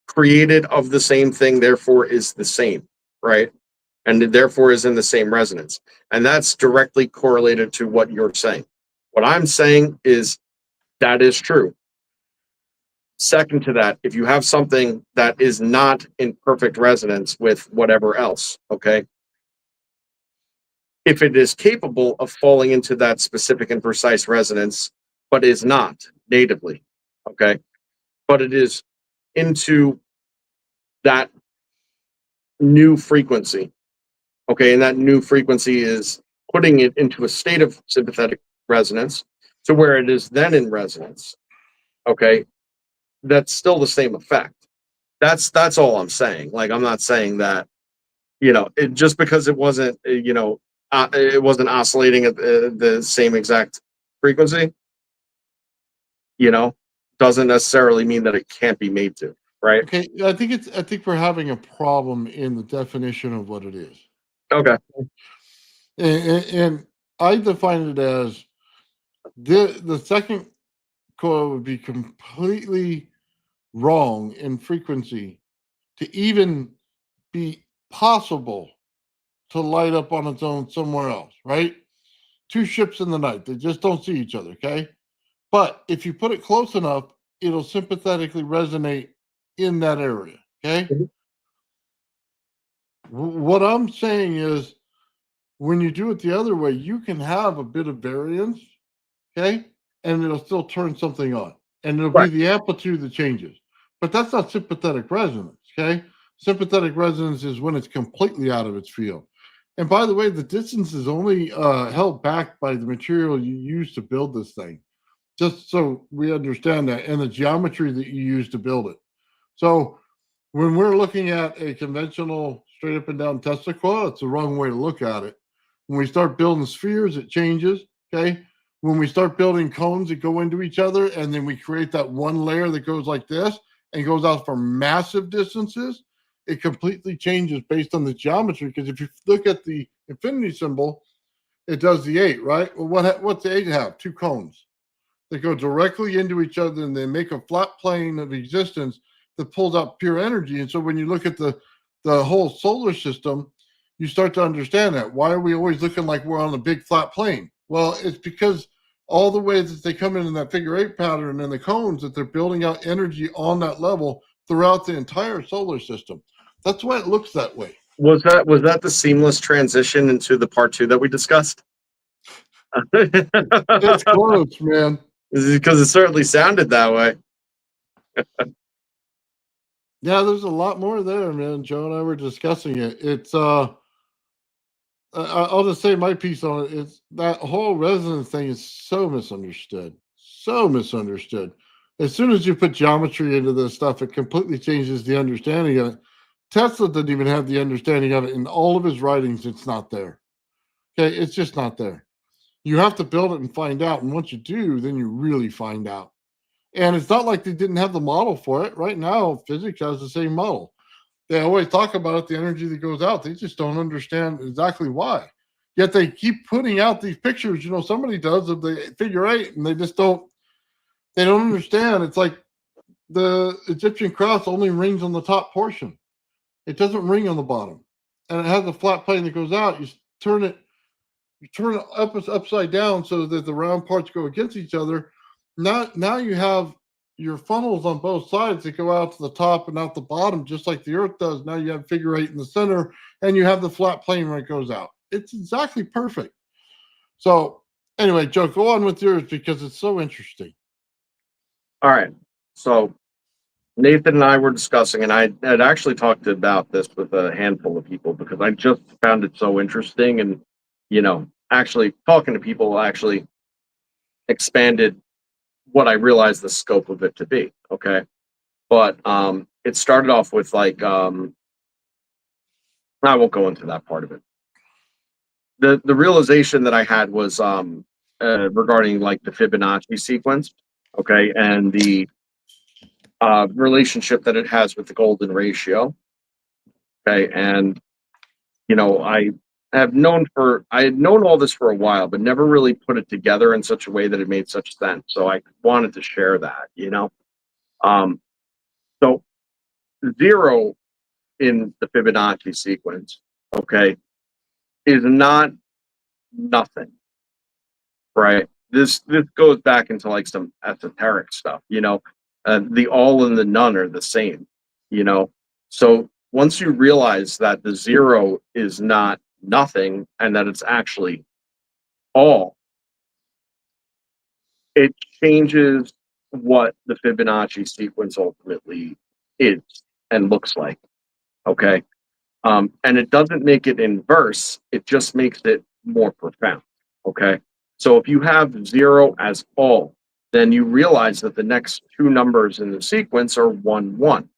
created of the same thing, therefore is the same, right? And therefore is in the same resonance. And that's directly correlated to what you're saying. What I'm saying is that is true. Second to that, if you have something that is not in perfect resonance with whatever else, okay, if it is capable of falling into that specific and precise resonance, but is not natively, okay, but it is into that new frequency, okay, and that new frequency is putting it into a state of sympathetic resonance to where it is then in resonance, okay, that's still the same effect. That's all I'm saying. Like I'm not saying that it just because it wasn't it wasn't oscillating at the same exact frequency, you know, doesn't necessarily mean that it can't be made to, right?
Okay. I think we're having a problem in the definition of what it is.
Okay.
And I define it as the second coil would be completely wrong in frequency to even be possible to light up on its own somewhere else, right? Two ships in the night, they just don't see each other, okay? But if you put it close enough, it'll sympathetically resonate in that area, okay?
Mhm.
What I'm saying is when you do it the other way, you can have a bit of variance, okay? And it'll still turn something on. And it'll be
Right.
the amplitude that changes. But that's not sympathetic resonance, okay? Sympathetic resonance is when it's completely out of its field. And by the way, the distance is only held back by the material you use to build this thing, just so we understand that, and the geometry that you use to build it. So when we're looking at a conventional straight up and down Tesla coil, it's the wrong way to look at it. When we start building spheres, it changes. Okay. When we start building cones that go into each other, and then we create that one layer that goes like this and goes out for massive distances, it completely changes based on the geometry. Because if you look at the infinity symbol, it does the 8, right? Well, what's the 8 have? Two cones that go directly into each other, and they make a flat plane of existence that pulls out pure energy. And so when you look at the whole solar system, you start to understand that. Why are we always looking like we're on a big flat plane? Well, it's because all the ways that they come in that figure 8 pattern and the cones, that they're building out energy on that level throughout the entire solar system. That's why it looks that way.
Was that the seamless transition into the part two that we discussed?
It's close, man.
Because it certainly sounded that way.
Yeah, there's a lot more there, man. Joe and I were discussing it. It's I'll just say my piece on it. It's that whole resonance thing is so misunderstood. So misunderstood. As soon as you put geometry into this stuff, it completely changes the understanding of it. Tesla didn't even have the understanding of it in all of his writings. It's not there. Okay, it's just not there. You have to build it and find out. And once you do, then you really find out. And it's not like they didn't have the model for it. Right now, physics has the same model. They always talk about it, the energy that goes out. They just don't understand exactly why. Yet they keep putting out these pictures. You know, somebody does of the figure eight, and they don't understand. It's like the Egyptian cross only rings on the top portion. It doesn't ring on the bottom. And it has a flat plane that goes out. You turn it upside down so that the round parts go against each other. Now you have your funnels on both sides that go out to the top and out the bottom, just like the Earth does. Now you have figure eight in the center, and you have the flat plane where it goes out. It's exactly perfect. So anyway, Joe, go on with yours because it's so interesting.
All right. So Nathan and I were discussing, and I had actually talked about this with a handful of people because I just found it so interesting. And, actually talking to people actually expanded what I realized the scope of it to be. Okay. But it started off with I won't go into that part of it. The realization that I had was regarding like the Fibonacci sequence, okay, and the relationship that it has with the golden ratio, okay, and I had known all this for a while, but never really put it together in such a way that it made such sense. So I wanted to share that, So 0 in the Fibonacci sequence, okay, is not nothing, right? This goes back into like some esoteric stuff, the all and the none are the same, So once you realize that the 0 is not nothing and that it's actually all, it changes what the Fibonacci sequence ultimately is and looks like. Okay. And it doesn't make it inverse, it just makes it more profound. Okay. So if you have 0 as all, then you realize that the next two numbers in the sequence are 1, 1.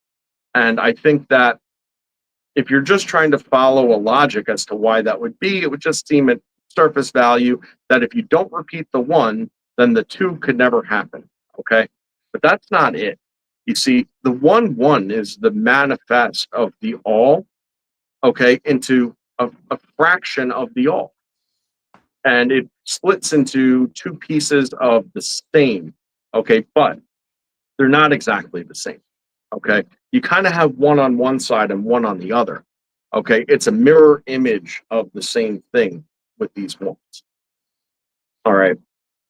And I think that if you're just trying to follow a logic as to why that would be, it would just seem at surface value that if you don't repeat the 1, then the 2 could never happen. Okay. But that's not it. You see, the 1, 1 is the manifest of the all, okay, into a fraction of the all. And it splits into two pieces of the same, okay, but they're not exactly the same, okay? You kind of have one on one side and one on the other, okay? It's a mirror image of the same thing with these ones, all right?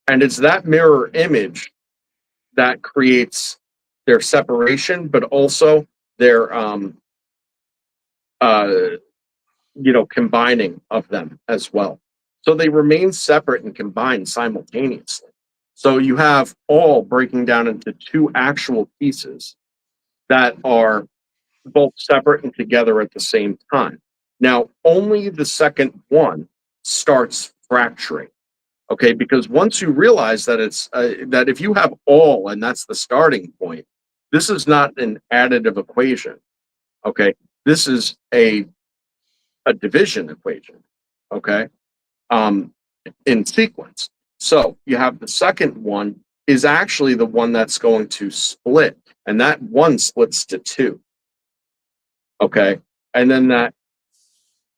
And it's that mirror image that creates their separation, but also their, combining of them as well. So they remain separate and combined simultaneously. So you have all breaking down into two actual pieces that are both separate and together at the same time. Now, only the second one starts fracturing. Okay, because once you realize that it's that if you have all and that's the starting point, this is not an additive equation. Okay, this is a division equation. Okay, in sequence. So you have the second one is actually the one that's going to split, and that one splits to 2. Okay, and then that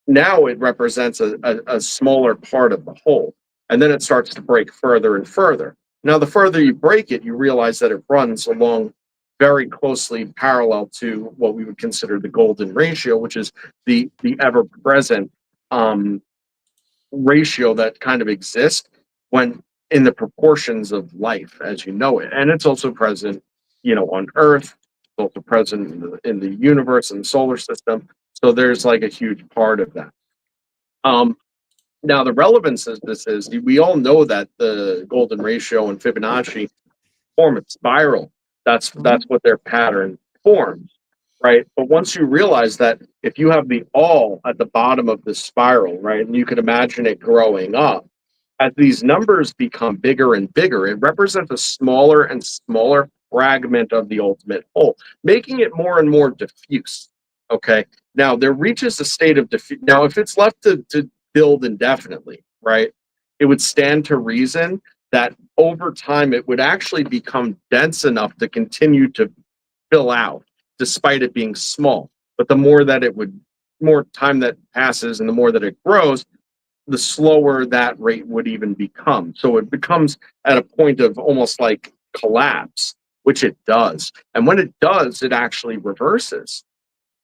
now it represents a smaller part of the whole, and then it starts to break further and further. Now, the further you break it, you realize that it runs along very closely parallel to what we would consider the golden ratio, which is the ever-present ratio that kind of exists when in the proportions of life as you know it. And it's also present, on Earth, it's also present in the universe and the solar system. So there's like a huge part of that. Now the relevance of this is we all know that the golden ratio and Fibonacci form a spiral. That's what their pattern forms, right? But once you realize that if you have the all at the bottom of the spiral, right, and you can imagine it growing up, as these numbers become bigger and bigger, it represents a smaller and smaller fragment of the ultimate whole, making it more and more diffuse. Okay. Now there reaches a state of diffuse. Now, if it's left to build indefinitely, right, it would stand to reason that over time it would actually become dense enough to continue to fill out despite it being small. But the more that more time that passes and the more that it grows, the slower that rate would even become. So it becomes at a point of almost like collapse, which it does. And when it does, it actually reverses.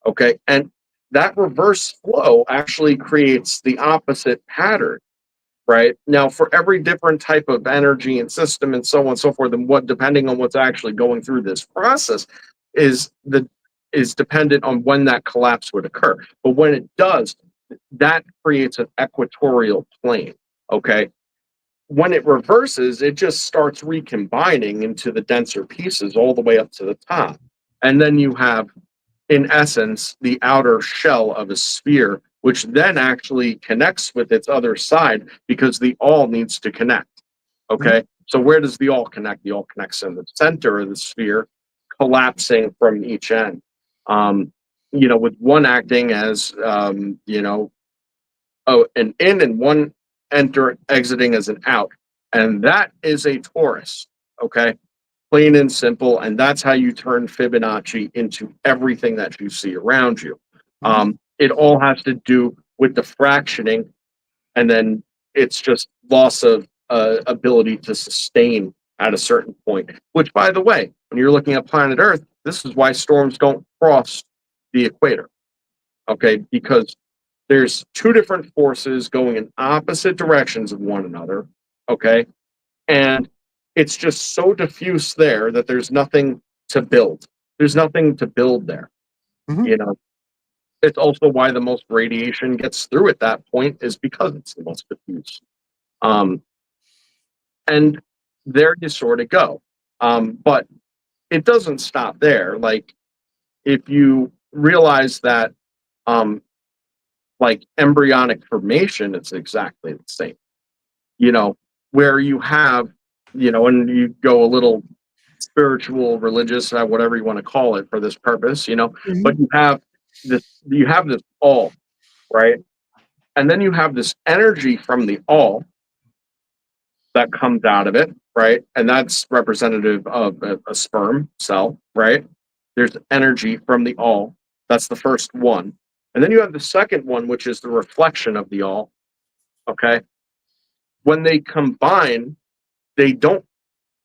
Okay. And that reverse flow actually creates the opposite pattern. Right now, for every different type of energy and system and so on and so forth, and what depending on what's actually going through this process is dependent on when that collapse would occur. But when it does, that creates an equatorial plane. Okay. When it reverses, it just starts recombining into the denser pieces all the way up to the top. And then you have, in essence, the outer shell of a sphere, which then actually connects with its other side because the all needs to connect. Okay. So where does the all connect? The all connects in the center of the sphere, collapsing from each end. With one acting as an in and one exiting as an out. And that is a torus. Okay. Plain and simple. And that's how you turn Fibonacci into everything that you see around you. It all has to do with the fractioning, and then it's just loss of ability to sustain at a certain point. Which, by the way, when you're looking at planet Earth, this is why storms don't cross the equator. Okay, because there's two different forces going in opposite directions of one another. Okay, and it's just so diffuse there that there's nothing to build. There's nothing to build there. It's also why the most radiation gets through at that point is because it's the most diffuse. And there you sort of go. But it doesn't stop there. Like, if you realize that, like embryonic formation, it's exactly the same. Where you have, and you go a little spiritual, religious, whatever you want to call it for this purpose, but you have this all, right? And then you have this energy from the all that comes out of it, right? And that's representative of a sperm cell, right? There's energy from the all. That's the first one. And then you have the second one, which is the reflection of the all. Okay. When they combine, they don't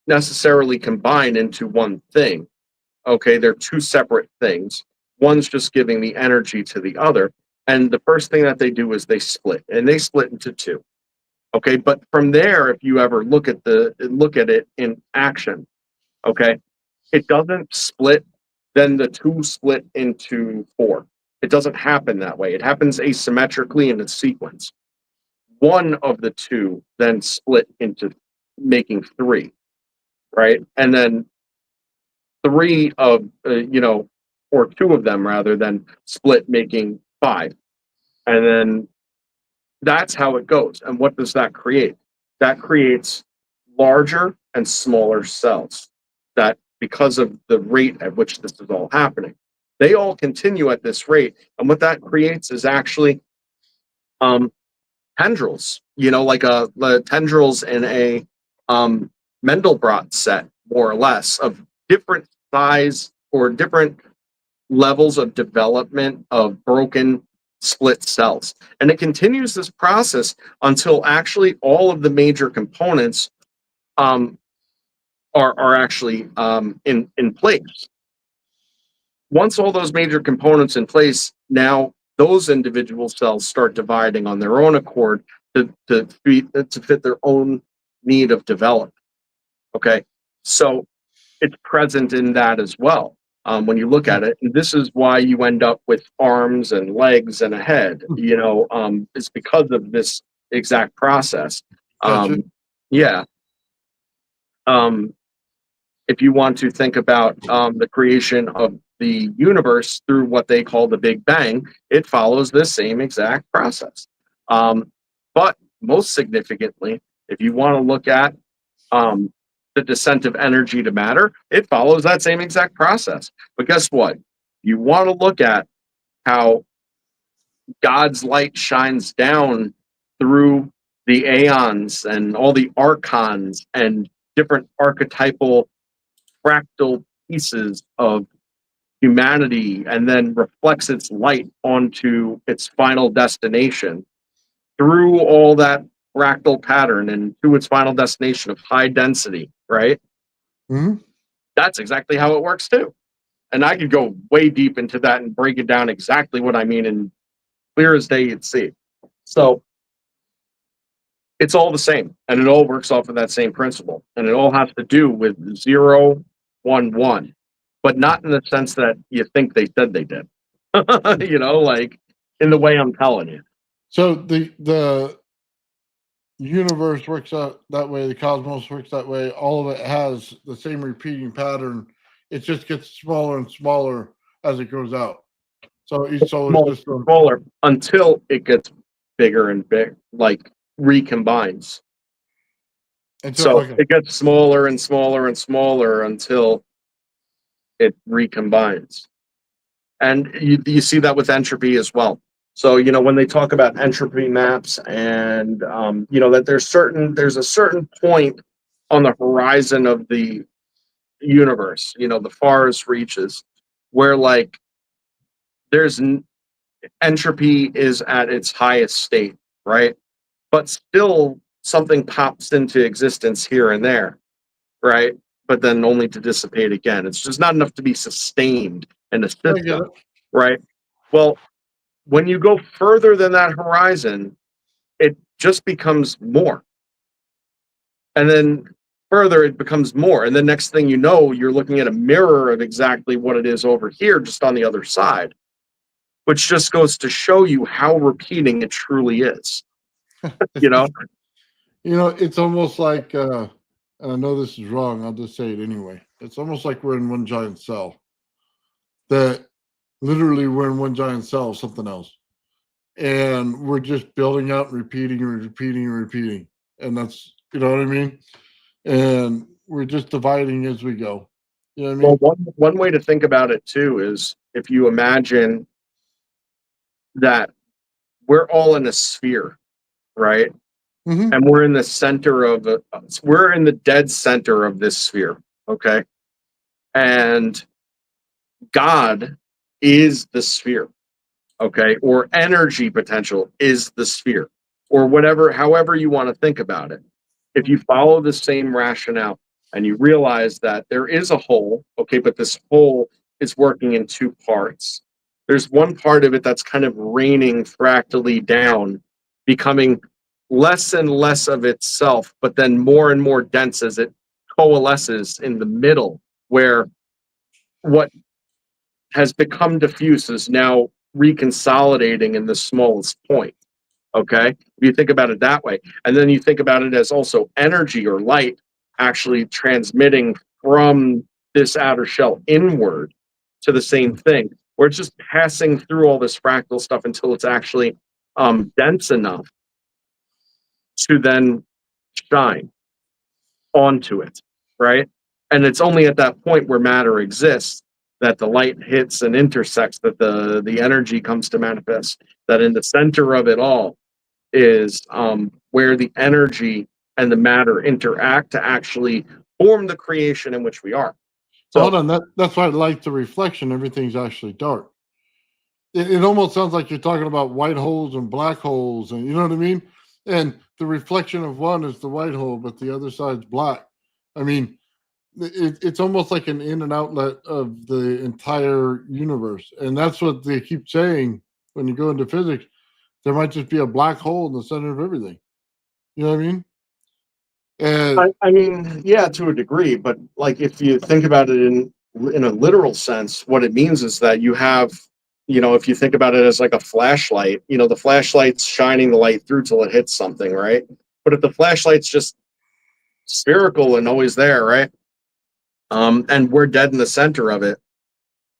necessarily combine into one thing. Okay. They're two separate things. One's just giving the energy to the other. And the first thing that they do is they split, and they split into two. Okay. But from there, if you ever look at it in action, okay, it doesn't split, then the two split into four. It doesn't happen that way. It happens asymmetrically in a sequence. One of the two then split into making three, right? And then three of, or two of them rather than split making five. And then that's how it goes. And what does that create? That creates larger and smaller cells that, because of the rate at which this is all happening, they all continue at this rate. And what that creates is actually tendrils, like the tendrils in a Mandelbrot set, more or less, of different size or different levels of development of broken split cells. And it continues this process until actually all of the major components are actually in place. Once all those major components in place, now those individual cells start dividing on their own accord to fit their own need of development. Okay, so it's present in that as well. when you look at it. And this is why you end up with arms and legs and a head, it's because of this exact process.
Gotcha.
Yeah. If you want to think about the creation of the universe through what they call the Big Bang, it follows this same exact process. But most significantly, if you want to look at the descent of energy to matter, it follows that same exact process. But guess what? You want to look at how God's light shines down through the aeons and all the archons and different archetypal fractal pieces of humanity, and then reflects its light onto its final destination through all that fractal pattern and to its final destination of high density, right?
Mhm.
That's exactly how it works too. And I could go way deep into that and break it down exactly what I mean in clear as day you'd see. So it's all the same, and it all works off of that same principle, and it all has to do with 0, 1, 1, but not in the sense that you think they said they did. Like in the way I'm telling you.
So the universe works out that way, the cosmos works that way, all of it has the same repeating pattern. It just gets smaller and smaller as it goes out. So each solar
Smaller,
system,
smaller until it gets bigger and big, like recombines.
until
So
okay.
it gets smaller and smaller and smaller until it recombines. And you see that with entropy as well. So when they talk about entropy maps, and that there's a certain point on the horizon of the universe, the farthest reaches, where like there's entropy is at its highest state, right? But still something pops into existence here and there, right? But then only to dissipate again. It's just not enough to be sustained in a
I get
system,
it.
right? Well, when you go further than that horizon, it just becomes more. And then further, it becomes more. And the next thing you know, you're looking at a mirror of exactly what it is over here, just on the other side, which just goes to show you how repeating it truly is. You know?
It's almost like and I know this is wrong, I'll just say it anyway. It's almost like we're in one giant cell. That literally we're in one giant cell of something else. And we're just building out, repeating and repeating and repeating. And that's what I mean? And we're just dividing as we go. You know what I
Well,
mean?
one way to think about it too is if you imagine that we're all in a sphere, right?
Mm-hmm.
And we're in the center of we're in the dead center of this sphere, okay? And God is the sphere, okay? Or energy potential is the sphere, or whatever, however you want to think about it. If you follow the same rationale and you realize that there is a whole, okay, but this whole is working in two parts. There's one part of it that's kind of raining fractally down, becoming less and less of itself, but then more and more dense as it coalesces in the middle, where what has become diffuse is now reconsolidating in the smallest point. Okay. If you think about it that way, and then you think about it as also energy or light actually transmitting from this outer shell inward to the same thing, where it's just passing through all this fractal stuff until it's actually dense enough to then shine onto it, right? And it's only at that point where matter exists that the light hits and intersects, that the energy comes to manifest, that in the center of it all is where the energy and the matter interact to actually form the creation in which we are.
So
So
hold on, that's why I like the reflection, everything's actually dark. It almost sounds like you're talking about white holes and black holes, and you know what I mean? And the reflection of one is the white hole, but the other side's black. I mean, it's almost like an in and outlet of the entire universe. And that's what they keep saying when you go into physics. There might just be a black hole in the center of everything. You know what I mean? And
I mean, yeah, to a degree, but like if you think about it in in a literal sense, what it means is that you have, if you think about it as like a flashlight, the flashlight's shining the light through till it hits something, right? But if the flashlight's just spherical and always there, right? And we're dead in the center of it,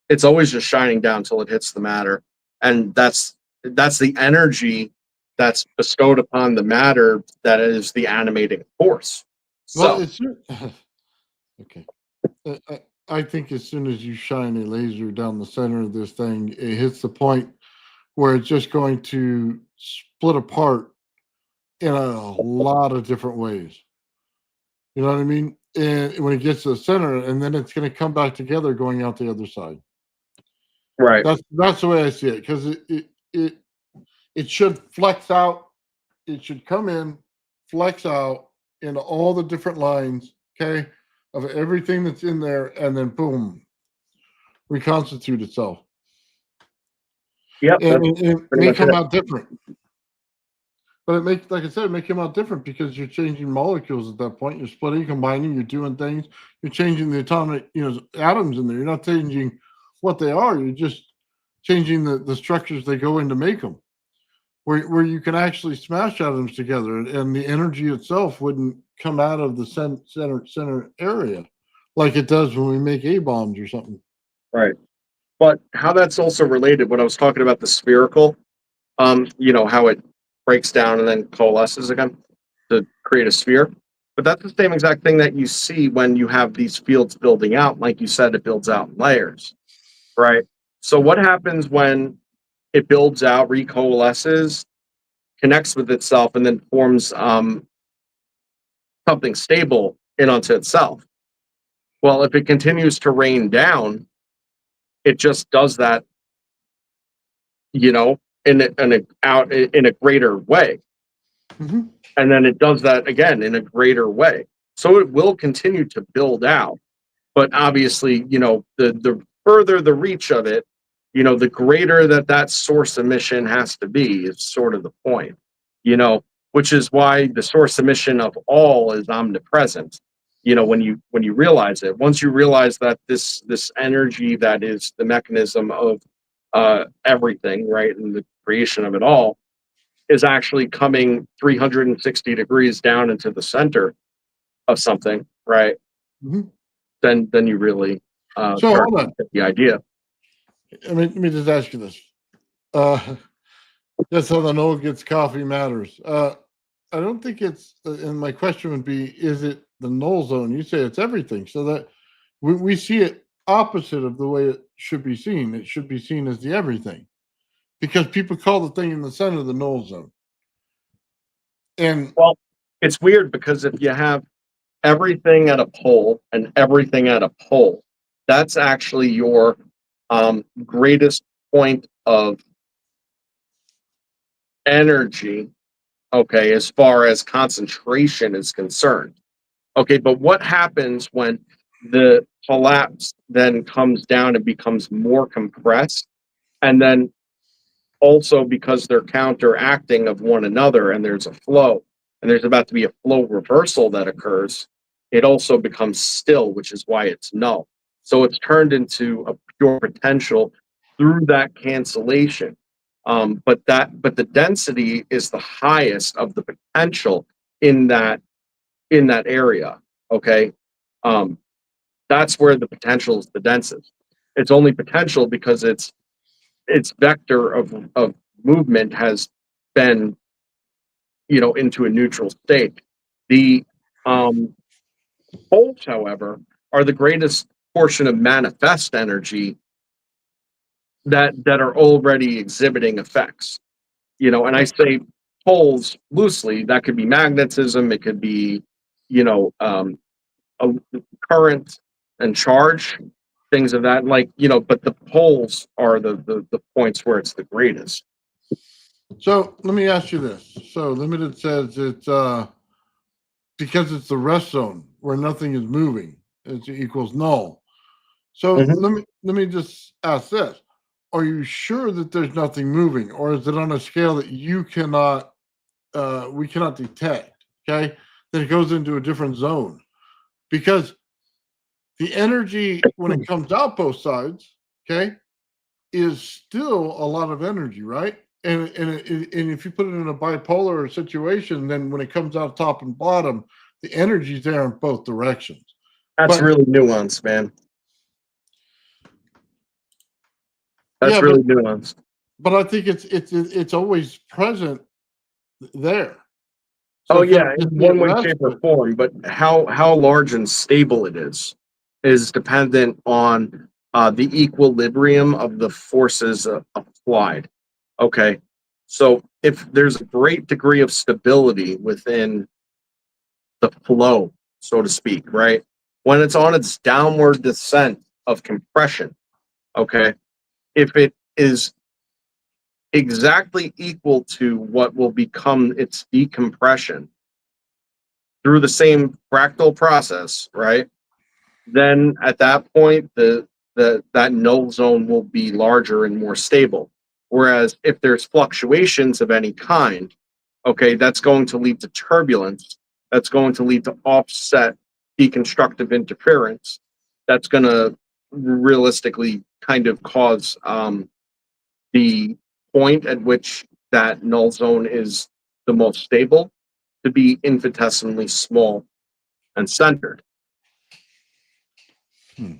it's always just shining down till it hits the matter. And that's the energy that's bestowed upon the matter that is the animating force.
Well,
So
it's okay. I think as soon as you shine a laser down the center of this thing, it hits the point where it's just going to split apart in a lot of different ways. You know what I mean? And when it gets to the center, and then it's going to come back together going out the other side.
right.
That's the way I see it, because it should flex out. It should come in, flex out into all the different lines, okay, of everything that's in there, and then boom, reconstitute itself.
Yep,
And
that's
it
pretty
may
much
come
it.
out different, but it makes, like I said, it may come out different because you're changing molecules at that point. You're splitting, combining, you're doing things. You're changing the atomic, atoms in there. You're not changing what they are. You're just changing the structures they go in to make them. Where you can actually smash atoms together, and the energy itself wouldn't come out of the center area like it does when we make A bombs or something.
Right. But how that's also related, when I was talking about the spherical, how it breaks down and then coalesces again to create a sphere. But that's the same exact thing that you see when you have these fields building out. Like you said, it builds out in layers, right? So what happens when it builds out, recoalesces, connects with itself, and then forms something stable in onto itself? Well, if it continues to rain down, it just does that, in a greater way,
Mhm.
and then it does that again in a greater way. So it will continue to build out, but obviously, the further the reach of it, the greater that source emission has to be is sort of the point, which is why the source emission of all is omnipresent. When you realize it, once you realize that this energy that is the mechanism of everything, right, and the creation of it all, is actually coming 360 degrees down into the center of something, right?
Mhm.
Then you really
So
start
hold
to
on.
get the idea.
Let me just ask you this. That's how the no gets coffee matters. I don't think it's, and my question would be, is it the null zone? You say it's everything. So that we see it opposite of the way it should be seen. It should be seen as the everything, because people call the thing in the center the null zone. And
Well, it's weird because if you have everything at a pole and everything at a pole, that's actually your greatest point of energy, okay, as far as concentration is concerned. Okay, but what happens when the collapse then comes down and becomes more compressed? And then also, because they're counteracting of one another and there's a flow, and there's about to be a flow reversal that occurs, it also becomes still, which is why it's null. So it's turned into a pure potential through that cancellation. But the density is the highest of the potential in that area. Okay, um, that's where the potential is the densest. It's only potential because its vector of movement has been, into a neutral state. The poles, however, are the greatest portion of manifest energy that are already exhibiting effects. And I say poles loosely. That could be magnetism. It could be, you know, um, a current and charge, things of that. Like, but the poles are the points where it's the greatest.
so let me ask you this. So limited says it's because it's the rest zone where nothing is moving, it equals null. So
Mhm.
let me just ask this: are you sure that there's nothing moving, or is it on a scale that we cannot detect? Okay, that it goes into a different zone, because the energy when it comes out both sides, okay, is still a lot of energy, right? And if you put it in a bipolar situation, then when it comes out top and bottom, the energy's there in both directions.
That's
But
really nuanced, man. That's
yeah,
really nuanced.
but I think it's always present there. So
Oh
can
yeah,
it just
in
be at
one way,
rest?
shape, or form. But how large and stable it is dependent on the equilibrium of the forces applied. Okay, so if there's a great degree of stability within the flow, so to speak, right? When it's on its downward descent of compression, okay, if it is exactly equal to what will become its decompression through the same fractal process, right? Then at that point, that null zone will be larger and more stable. Whereas if there's fluctuations of any kind, okay, that's going to lead to turbulence. That's going to lead to offset deconstructive interference. That's going to realistically kind of cause the point at which that null zone is the most stable to be infinitesimally small and centered.
Hmm.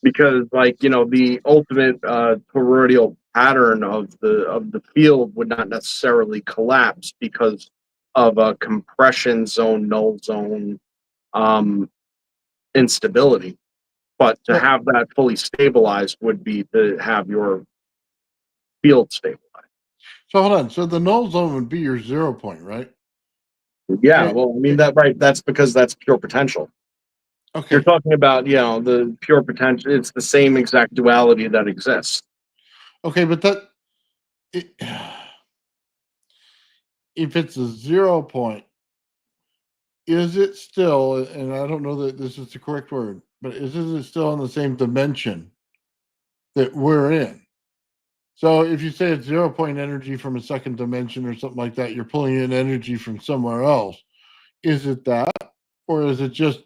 Because like the ultimate toroidal pattern of the field would not necessarily collapse because of a compression zone null zone um, instability, but to
So
have that fully stabilized would be to have your field stabilized.
so hold on. So the null zone would be your 0 point, right?
Yeah,
Okay.
well, I mean that, right, that's because that's pure potential. You're
Okay.
talking about the pure potential. It's the same exact duality that exists.
Okay, but it, if it's a 0 point, is it still, and I don't know that this is the correct word, but is it still in the same dimension that we're in? So if you say it's 0 point energy from a second dimension or something like that, you're pulling in energy from somewhere else. Is it that? Or is it just,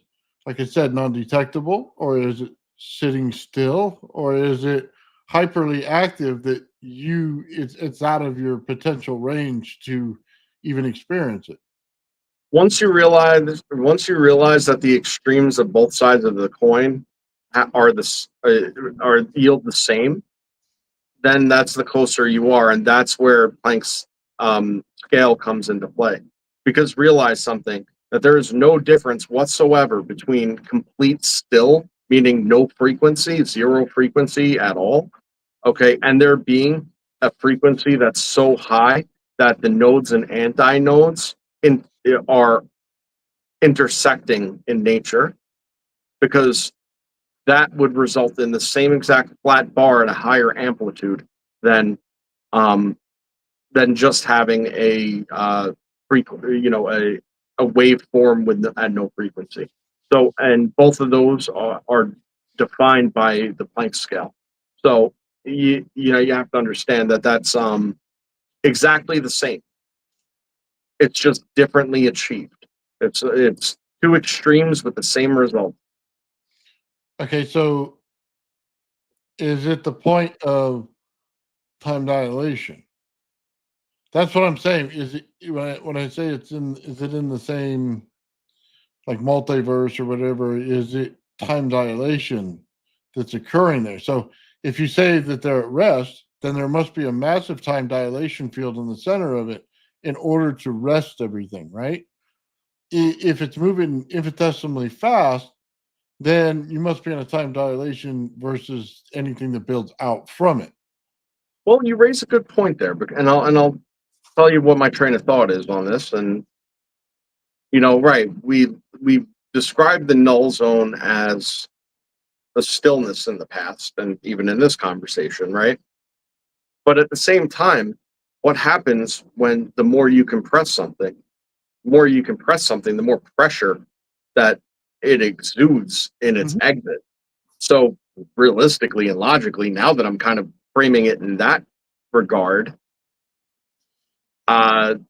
like I said, non-detectable? Or is it sitting still? Or is it hyperly active that it's out of your potential range to even experience it?
Once you realize that the extremes of both sides of the coin are yield the same, then that's the closer you are, and that's where Planck's scale comes into play. Because realize something, that there is no difference whatsoever between complete still, meaning no frequency, zero frequency at all, okay, and there being a frequency that's so high that the nodes and antinodes are intersecting in nature, because that would result in the same exact flat bar at a higher amplitude than um, just having a a waveform at no frequency. So, and both of those are defined by the Planck scale. So you have to understand that that's exactly the same. It's just differently achieved. It's two extremes with the same result.
Okay, so is it the point of time dilation? That's what I'm saying. Is it when I say is it in the same like multiverse or whatever? Is it time dilation that's occurring there? So if you say that they're at rest, then there must be a massive time dilation field in the center of it in order to rest everything, right? If it's moving infinitesimally fast, then you must be in a time dilation versus anything that builds out from it.
Well, you raise a good point there, and I'll tell you what my train of thought is on this. And right, we described the null zone as a stillness in the past, and even in this conversation, right? But at the same time, what happens when the more you compress something, the more pressure that it exudes in its
Mhm.
exit. So realistically and logically, now that I'm kind of framing it in that regard,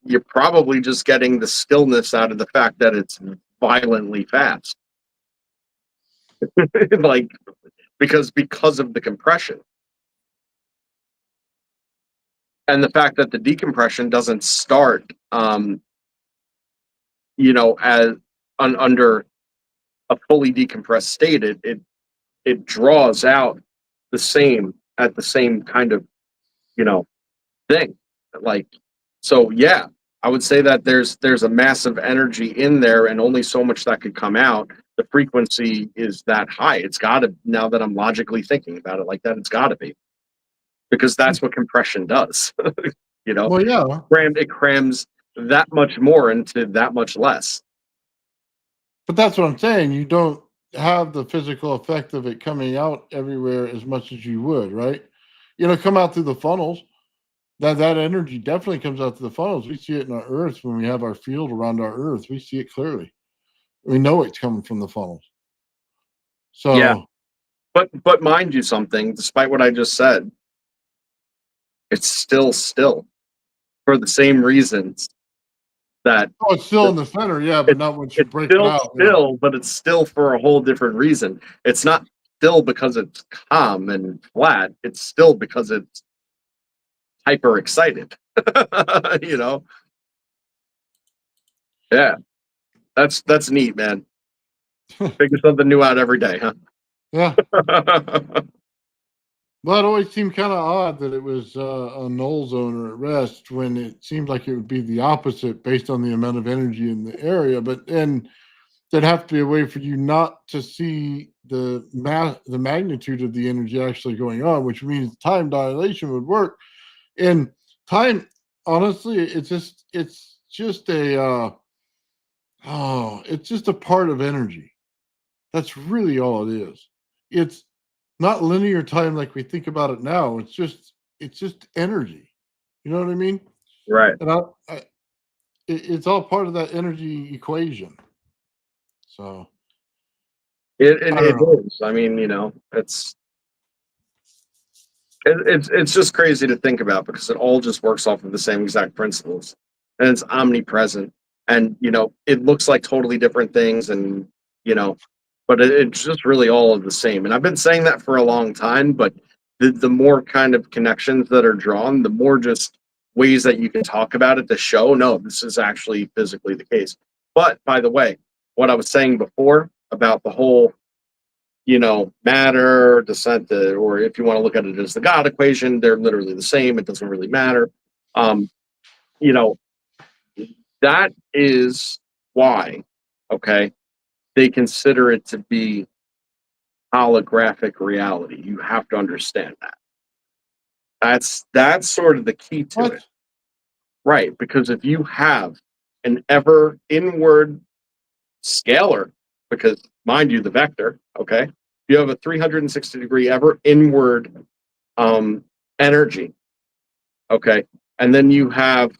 you're probably just getting the stillness out of the fact that it's violently fast. like because of the compression and the fact that the decompression doesn't start as under a fully decompressed state. It draws out the same at the same kind of thing. Like, so yeah, I would say that there's a massive energy in there and only so much that could come out. The frequency is that high. It's got to, now that I'm logically thinking about it like that, it's got to be, because that's what compression does.
Well, yeah.
It crams that much more into that much less.
But that's what I'm saying. You don't have the physical effect of it coming out everywhere as much as you would, right? Come out through the funnels. That energy definitely comes out through the funnels. We see it in our earth when we have our field around our earth. We see it clearly. We know it's coming from the funnels. So
yeah, but mind you something, despite what I just said, it's still for the same reasons that
it's still in the center, yeah, but not once you break it out.
But it's still for a whole different reason. It's not still because it's calm and flat. It's still because it's hyper excited. Yeah, that's neat, man. Figure something new out every day, huh?
Yeah. Well, it always seemed kind of odd that it was a null zone or at rest when it seemed like it would be the opposite based on the amount of energy in the area. But then there'd have to be a way for you not to see the magnitude of the energy actually going on, which means time dilation would work. And time, honestly, it's just a it's just a part of energy. That's really all it is. It's not linear time like we think about it now. It's just energy. You know what I mean?
Right.
And it's all part of that energy equation. So
it is. I mean, it's just crazy to think about because it all just works off of the same exact principles, and it's omnipresent. And it looks like totally different things, and but it's just really all of the same. And I've been saying that for a long time, but the more kind of connections that are drawn, the more just ways that you can talk about it to show, no, this is actually physically the case. But by the way, what I was saying before about the whole, matter, descent, or if you want to look at it as the God equation, they're literally the same. It doesn't really matter. You know, that is why, okay, they consider it to be holographic reality. You have to understand that. That's sort of the key to it. Right, because if you have an ever inward scalar, because mind you, the vector, okay, if you have a 360-degree ever inward energy, okay, and then you have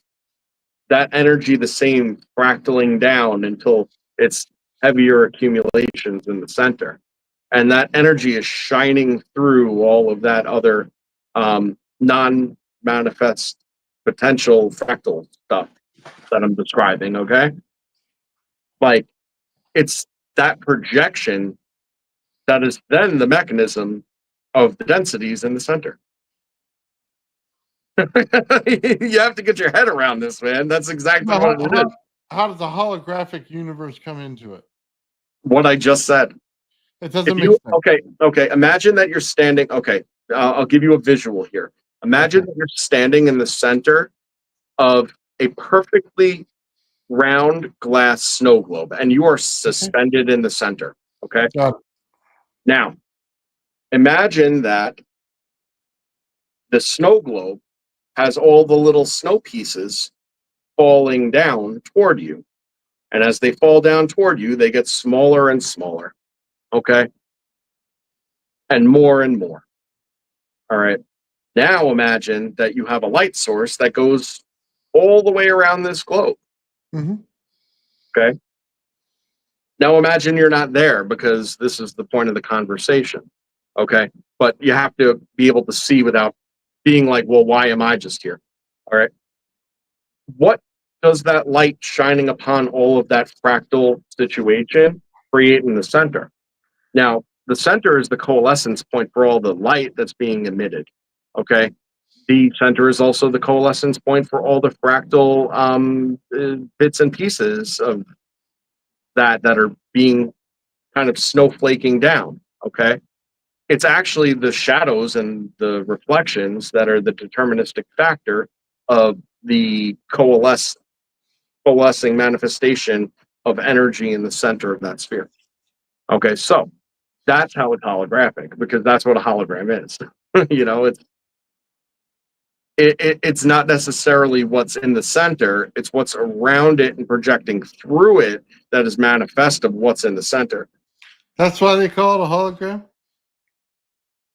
that energy the same fractaling down until it's heavier accumulations in the center. And that energy is shining through all of that other non-manifest potential fractal stuff that I'm describing, okay? Like, it's that projection that is then the mechanism of the densities in the center. You have to get your head around this, man. That's exactly what it is.
How does the holographic universe come into it?
What I just said.
It doesn't make sense.
Okay. Imagine that you're standing. Okay, I'll give you a visual here. Imagine that you're standing in the center of a perfectly round glass snow globe, and you are suspended in the center. Okay. Now, imagine that the snow globe has all the little snow pieces falling down toward you. And as they fall down toward you, they get smaller and smaller. Okay. And more and more. All right. Now imagine that you have a light source that goes all the way around this globe.
Mm-hmm.
Okay. Now imagine you're not there because this is the point of the conversation. Okay. But you have to be able to see without being like, well, why am I just here? All right. What does that light shining upon all of that fractal situation create in the center? Now, the center is the coalescence point for all the light that's being emitted. Okay. The center is also the coalescence point for all the fractal bits and pieces of that are being kind of snowflaking down. Okay. It's actually the shadows and the reflections that are the deterministic factor of the coalescing manifestation of energy in the center of that sphere. Okay, so that's how it's holographic, because that's what a hologram is. You know, it's not necessarily what's in the center, it's what's around it and projecting through it that is manifest of what's in the center.
That's why they call it a hologram.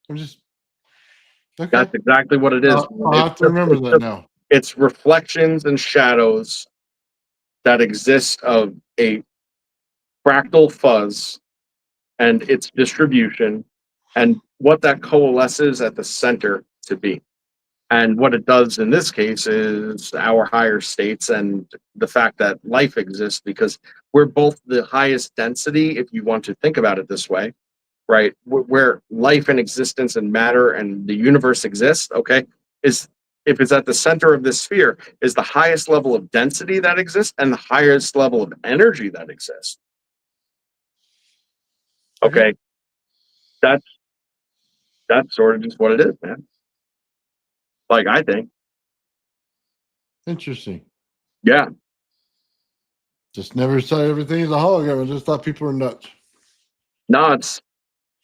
I'm just okay.
That's exactly what it is.
I'll have to remember that now.
It's reflections and shadows that exist of a fractal fuzz and its distribution and what that coalesces at the center to be. And what it does in this case is our higher states and the fact that life exists, because we're both the highest density, if you want to think about it this way, right? Where life and existence and matter and the universe exists, okay, is if it's at the center of this sphere, is the highest level of density that exists and the highest level of energy that exists. Okay, that's sort of just what it is, man. Like, I think.
Interesting.
Yeah.
Just never saw everything as a hologram. I just thought people were nuts.
No, it's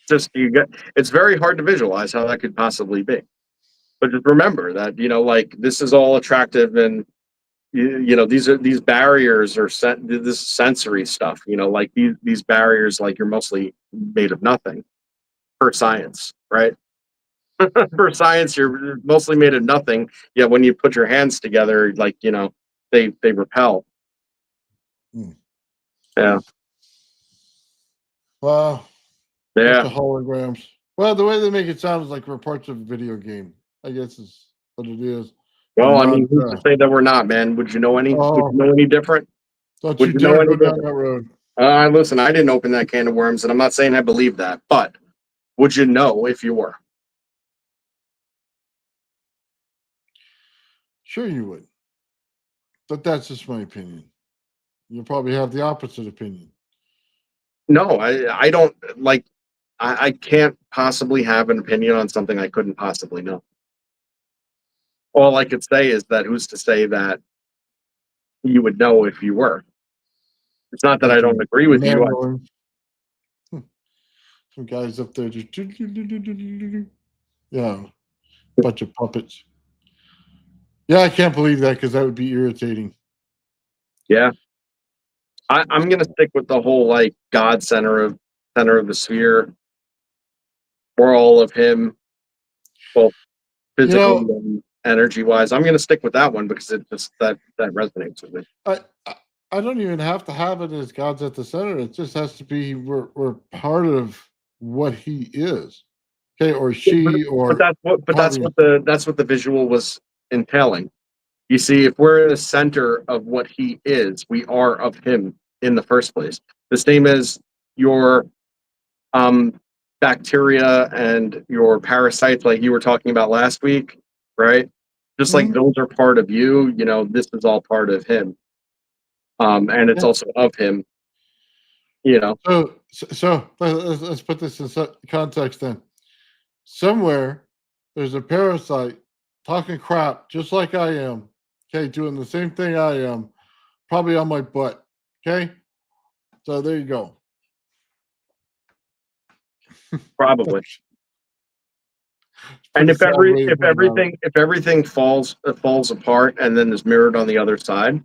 just it's very hard to visualize how that could possibly be. But just remember that, you know, like, this is all attractive, and you know, these barriers are this sensory stuff, you know, like these barriers, like, you're mostly made of nothing per science, right? For science, you're mostly made of nothing. Yet when you put your hands together, like, you know, they repel. Yeah.
Wow.
Yeah.
The holograms. Well, the way they make it sound is like we're parts of a video game. I guess is what it is.
Well, I mean, who's to say that we're not, man? Would you know any? Would you know any different?
Don't
Would
you
you know
dare
any
go down
different?
that road.
Listen, I didn't open that can of worms, and I'm not saying I believe that, but would you know if you were?
Sure you would. But that's just my opinion. You'll probably have the opposite opinion.
No, I don't like. I can't possibly have an opinion on something I couldn't possibly know. All I could say is that who's to say that you would know if you were? It's not that I don't agree with you.
Some guys up there just yeah, bunch of puppets. Yeah, I can't believe that, because that would be irritating.
Yeah, I'm gonna stick with the whole, like, God center of the sphere. We're all of Him, both physically and energy wise. I'm gonna stick with that one because it just that resonates with me.
I don't even have to have it as God's at the center. It just has to be we're part of what He is, okay, or she, or.
But that's what the visual was entailing. You see, if we're in the center of what He is, we are of Him in the first place. The same as your bacteria and your parasites, like you were talking about last week, right? Just like those are part of you, you know, this is all part of Him. And it's also of Him, you know.
So let's put this in context then. Somewhere there's a parasite talking crap just like I am, okay, doing the same thing I am, probably on my butt, okay? So there you go.
Probably. And if everything falls apart and then is mirrored on the other side,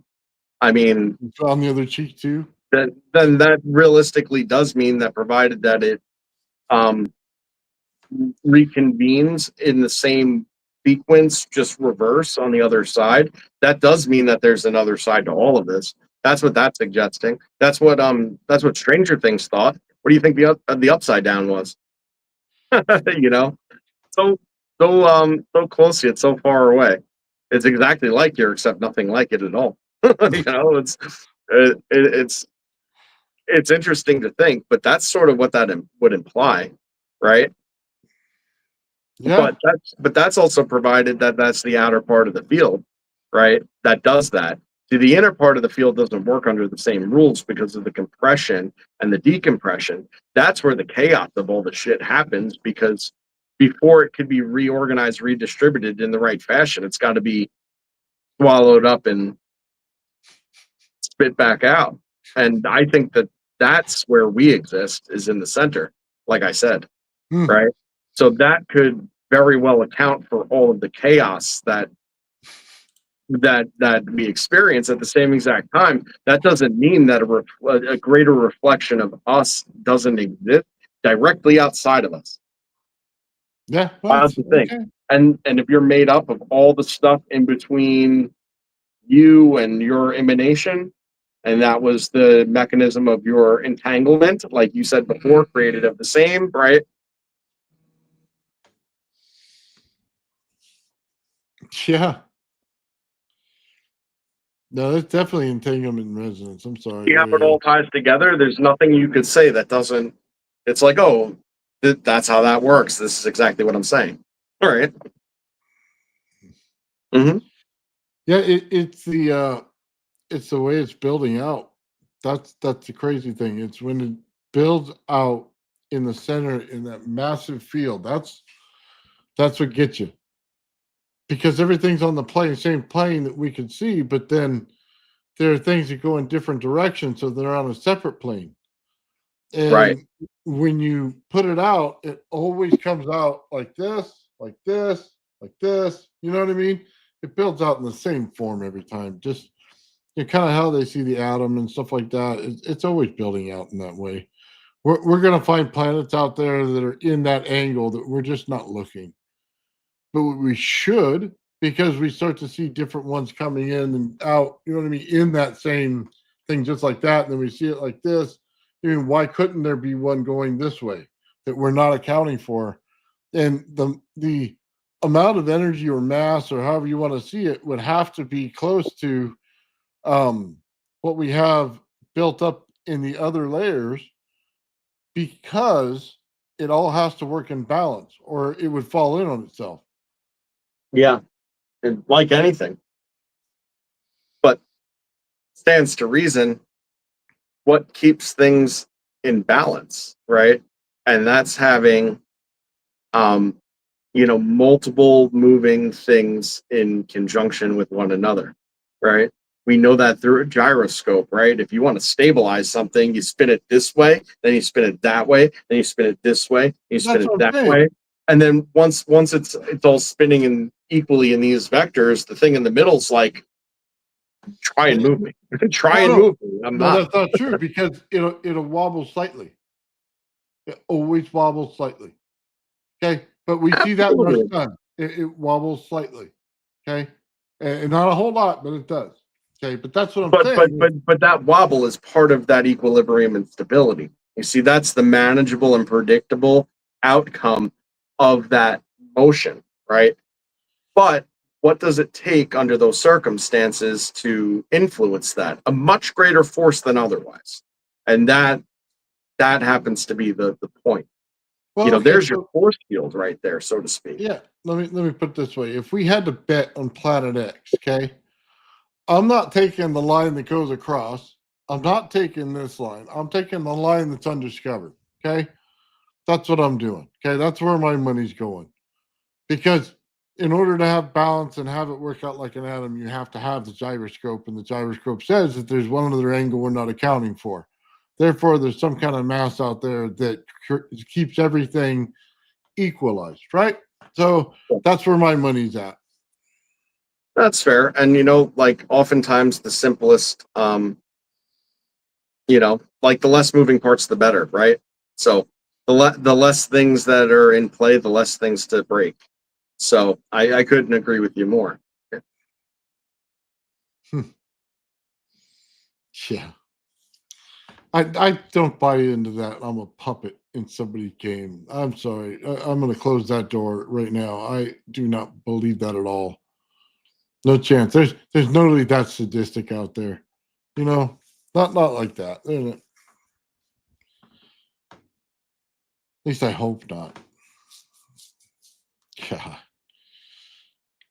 I mean,
on the other cheek too,
then that realistically does mean that, provided that it reconvenes in the same sequence, just reverse on the other side, that does mean that there's another side to all of this. That's what that's suggesting. That's what Stranger Things thought. What do you think the upside down was? You know, so close yet so far away. It's exactly like here, except nothing like it at all. You know, it's interesting to think, but that's sort of what that would imply. right?
Yeah.
But that's also provided that that's the outer part of the field, right? That does that. See, the inner part of the field doesn't work under the same rules because of the compression and the decompression. That's where the chaos of all the shit happens, because before it could be reorganized, redistributed in the right fashion, it's got to be swallowed up and spit back out. And I think that that's where we exist, is in the center, like I said,
Hmm.
right? So that could very well account for all of the chaos that we experience at the same exact time. That doesn't mean that a greater reflection of us doesn't exist directly outside of us.
Yeah. Well,
That's the thing.
okay.
And if you're made up of all the stuff in between you and your emanation, and that was the mechanism of your entanglement, like you said before, created of the same, right?
Yeah. No, that's definitely entanglement resonance. I'm sorry.
You have it
Yeah.
all ties together. There's nothing you could say that doesn't. It's like, oh, that's how that works. This is exactly what I'm saying. All right. Mm-hmm.
Yeah. It's the way it's building out. That's the crazy thing. It's when it builds out in the center in that massive field. That's what gets you, because everything's on the same plane that we can see, but then there are things that go in different directions, so they're on a separate plane.
Right.
And when you put it out, it always comes out like this, like this, like this. You know what I mean? It builds out in the same form every time. Just kind of how they see the atom and stuff like that. It's always building out in that way. We're going to find planets out there that are in that angle that we're just not looking. But we should, because we start to see different ones coming in and out, you know what I mean, in that same thing, just like that. And then we see it like this. I mean, why couldn't there be one going this way that we're not accounting for? And the amount of energy or mass or however you want to see it would have to be close to what we have built up in the other layers, because it all has to work in balance or it would fall in on itself.
Yeah. And like anything, but stands to reason what keeps things in balance, right? And that's having, um, multiple moving things in conjunction with one another, right? We know that through a gyroscope, right? If you want to stabilize something, you spin it this way, then you spin it that way, then you spin it this way, you spin
That's
it
what I'm
that
saying.
way, and then once it's all spinning in equally in these vectors, the thing in the middle's like, try and move me, try
No,
and
no,
move me. I'm
no,
not.
that's not true, because it'll wobble slightly. It always wobbles slightly. Okay, but we see that in our
Absolutely.
sun. It wobbles slightly. Okay, and not a whole lot, but it does. Okay, but that's what I'm
but but
saying.
but but that wobble is part of that equilibrium and stability. You see, that's the manageable and predictable outcome of that motion, right? But what does it take under those circumstances to influence that? A much greater force than otherwise. And that happens to be the point.
Well, okay,
There's your
so
force field right there, so to speak.
yeah, let me put it this way: if we had to bet on Planet X, okay, I'm not taking the line that goes across. I'm not taking this line. I'm taking the line that's undiscovered. Okay, that's what I'm doing. Okay, that's where my money's going. Because in order to have balance and have it work out like an atom, you have to have the gyroscope, and the gyroscope says that there's one other angle we're not accounting for. Therefore, there's some kind of mass out there that keeps everything equalized, right? So that's where my money's at.
That's fair. And like oftentimes the simplest, like the less moving parts, the better, right? So the less things that are in play, the less things to break. So I couldn't agree with you more.
Yeah. I don't buy into that. I'm a puppet in somebody's game. I'm sorry. I'm going to close that door right now. I do not believe that at all. No chance. There's nobody that sadistic out there. You know, not like that. There's least I hope not. Yeah.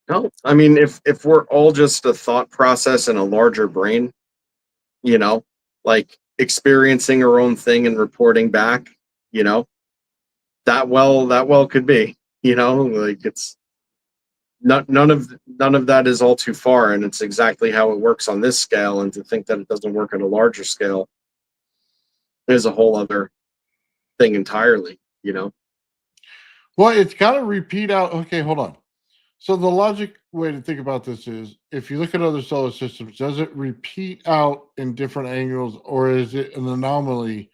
No, I mean, if we're all just a thought process in a larger brain, you know, like experiencing our own thing and reporting back, you know, that well could be, like it's not none of that is all too far, and it's exactly how it works on this scale. And to think that it doesn't work at a larger scale is a whole other thing entirely.
Well, it's got to repeat out. Okay, hold on. So the logic way to think about this is if you look at other solar systems, does it repeat out in different angles or is it an anomaly?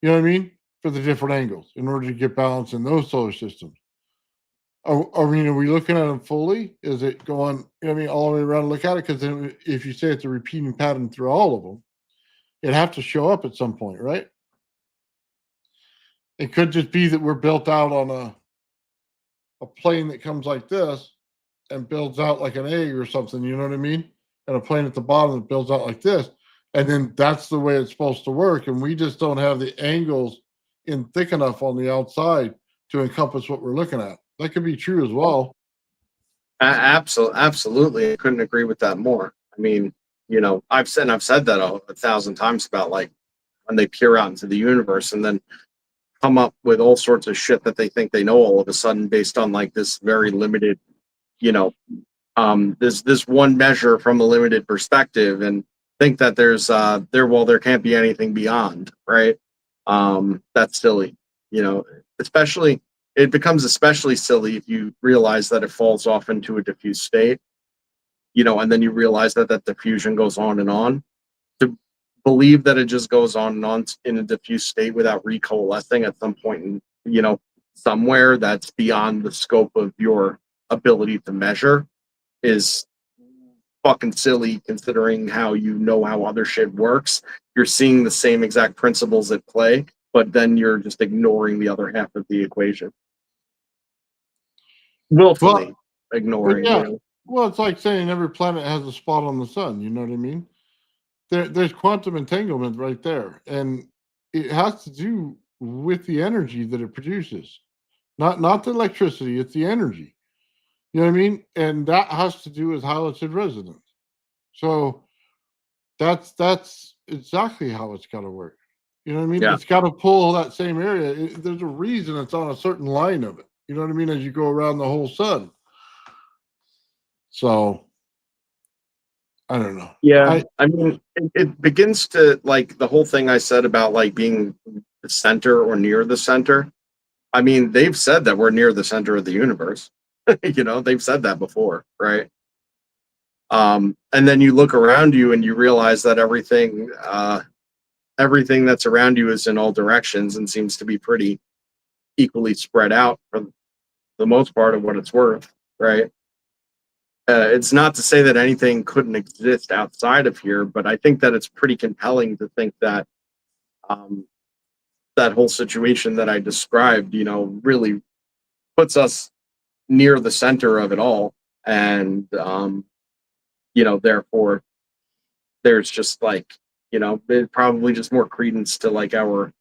You know what I mean? For the different angles in order to get balance in those solar systems. I mean, are we looking at them fully? Is it going, you know what I mean, all the way around to look at it? Because then if you say it's a repeating pattern through all of them, it'd have to show up at some point, right? It could just be that we're built out on a plane that comes like this and builds out like an egg or something, you know what I mean? And a plane at the bottom that builds out like this. And then that's the way it's supposed to work. And we just don't have the angles in thick enough on the outside to encompass what we're looking at. That could be true as well.
Absolutely, I couldn't agree with that more. I mean, I've said that a thousand times about like when they peer out into the universe and then come up with all sorts of shit that they think they know all of a sudden based on like this very limited, you know, this one measure from a limited perspective, and think that there can't be anything beyond, right? That's silly, especially it becomes especially silly if you realize that it falls off into a diffuse state, and then you realize that that diffusion goes on and on. To believe that it just goes on and on in a diffuse state without recoalescing at some point somewhere that's beyond the scope of your ability to measure is fucking silly, considering how other shit works. You're seeing the same exact principles at play, but then you're just ignoring the other half of the equation. Willfully
Well, but
ignoring,
yeah, well, it's like saying every planet has a spot on the sun. You know what I mean? There's quantum entanglement right there, and it has to do with the energy that it produces, not the electricity. It's the energy. You know what I mean? And that has to do with how it's in resonance. So that's exactly how it's got to work. You know what I mean?
Yeah.
It's got to pull that same area. There's a reason it's on a certain line of it. You know what I mean? As you go around the whole sun. So I don't know.
Yeah, I mean, it begins to like the whole thing I said about like being the center or near the center. I mean, they've said that we're near the center of the universe. They've said that before, right? And then you look around you and you realize that everything that's around you is in all directions and seems to be pretty equally spread out for the most part of what it's worth, right? It's not to say that anything couldn't exist outside of here, but I think that it's pretty compelling to think that that whole situation that I described, really puts us near the center of it all, and therefore, there's just like probably just more credence to like our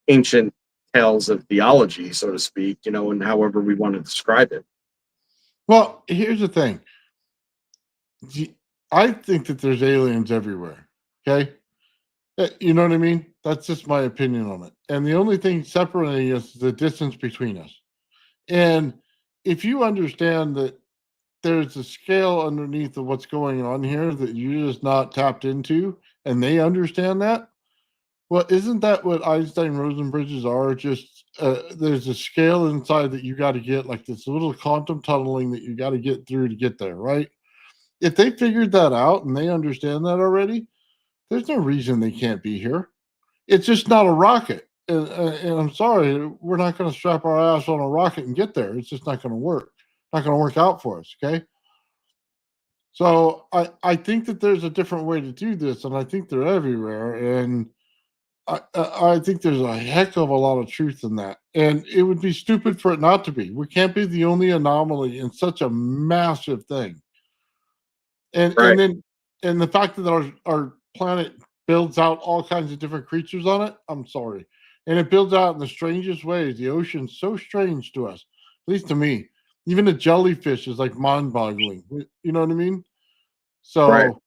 ancient tales of theology, so to speak, and however we want to describe it.
Well, here's the thing. I think that there's aliens everywhere. Okay. You know what I mean? That's just my opinion on it. And the only thing separating us is the distance between us. And if you understand that there's a scale underneath of what's going on here that you're just not tapped into, and they understand that, well, isn't that what Einstein-Rosen bridges are? Just there's a scale inside that you got to get, like this little quantum tunneling that you got to get through to get there, right? If they figured that out and they understand that already, there's no reason they can't be here. It's just not a rocket. And I'm sorry, we're not going to strap our ass on a rocket and get there. It's just not going to work. Not going to work out for us. Okay. So I think that there's a different way to do this, and I think they're everywhere. And I think there's a heck of a lot of truth in that. And it would be stupid for it not to be. We can't be the only anomaly in such a massive thing. And
Right.
and the fact that our planet builds out all kinds of different creatures on it, I'm sorry. and it builds out in the strangest ways. The ocean's so strange to us, at least to me. Even a jellyfish is like mind-boggling. You know what I mean?
Right.
So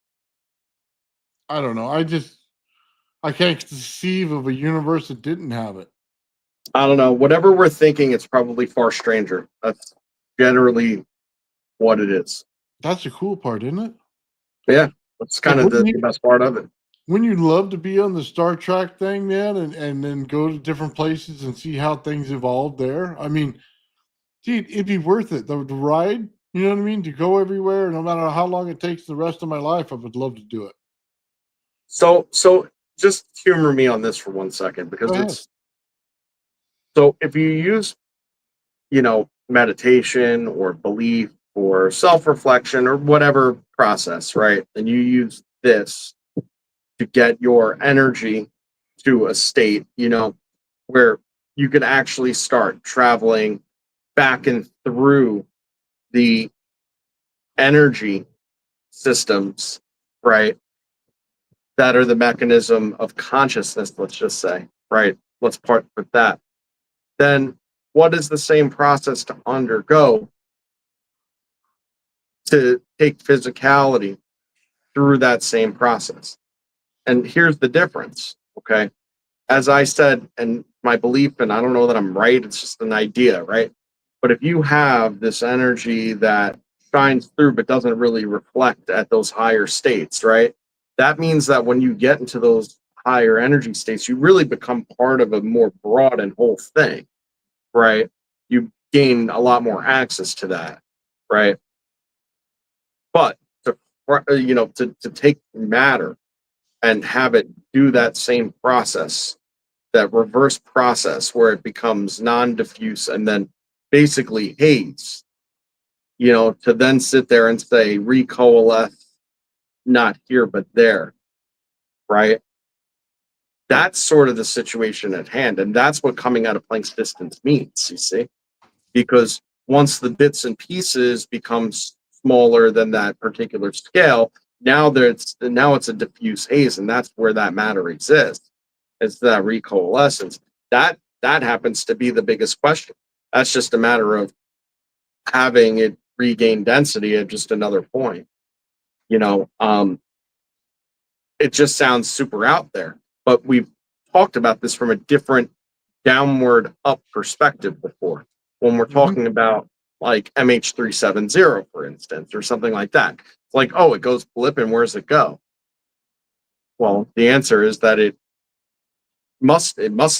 I don't know. I can't conceive of a universe that didn't have it.
I don't know. Whatever we're thinking, it's probably far stranger. That's generally what it is.
That's the cool part, isn't it?
Yeah, that's
Like
kind of the best part of it.
wouldn't you love to be on the Star Trek thing, man, and then go to different places and see how things evolve there? I mean, dude, it'd be worth it. The ride, you know what I mean? To go everywhere, no matter how long it takes the rest of my life, I would love to do it.
So just humor me on this for 1 second,
Go
because
ahead.
it's so if you use, meditation or belief or self-reflection or whatever process, right? And you use this to get your energy to a state, where you can actually start traveling back and through the energy systems, right? That are the mechanism of consciousness, let's just say, right? Let's part with that. Then what is the same process to undergo to take physicality through that same process? And here's the difference, okay? As I said, and my belief, and I don't know that I'm right, it's just an idea, right? But if you have this energy that shines through but doesn't really reflect at those higher states, right? That means that when you get into those higher energy states, you really become part of a more broad and whole thing, right? You gain a lot more access to that, right? But to take matter and have it do that same process, that reverse process where it becomes non-diffuse and then basically haze, to then sit there and say recoalesce, not here but there, right? That's sort of the situation at hand, and that's what coming out of Planck's distance means, you see, because once the bits and pieces become smaller than that particular scale, now it's a diffuse haze, and that's where that matter exists. It's that recoalescence. That happens to be the biggest question. That's just a matter of having it regain density at just another point. You know, um, it just sounds super out there, but we've talked about this from a different downward up perspective before. When we're
Mhm.
talking about like MH370, for instance, or something like that, it's like, oh, it goes blip, and where's it go? Well, the answer is that it must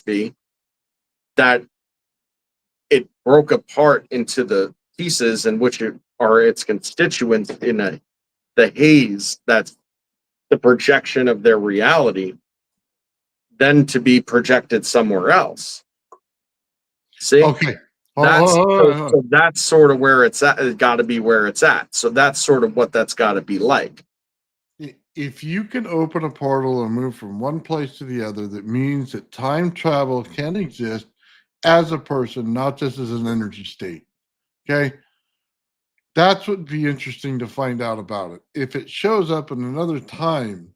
be that it broke apart into the pieces in which it are its constituents in the haze that's the projection of their reality, then to be projected somewhere else. See,
Okay.
that's
Oh,
so that's sort of where it's at. It's got to be where it's at. So that's sort of what that's got to be like.
if you can open a portal and move from one place to the other, that means that time travel can exist as a person, not just as an energy state. Okay. That's what would be interesting to find out about it. If it shows up in another time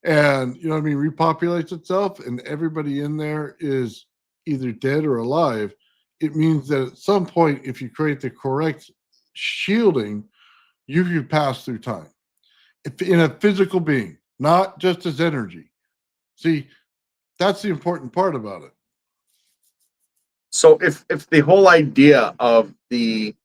and, you know what I mean, repopulates itself and everybody in there is either dead or alive, it means that at some point, if you create the correct shielding, you can pass through time in a physical being, not just as energy. See, that's the important part about it.
So if the whole idea of the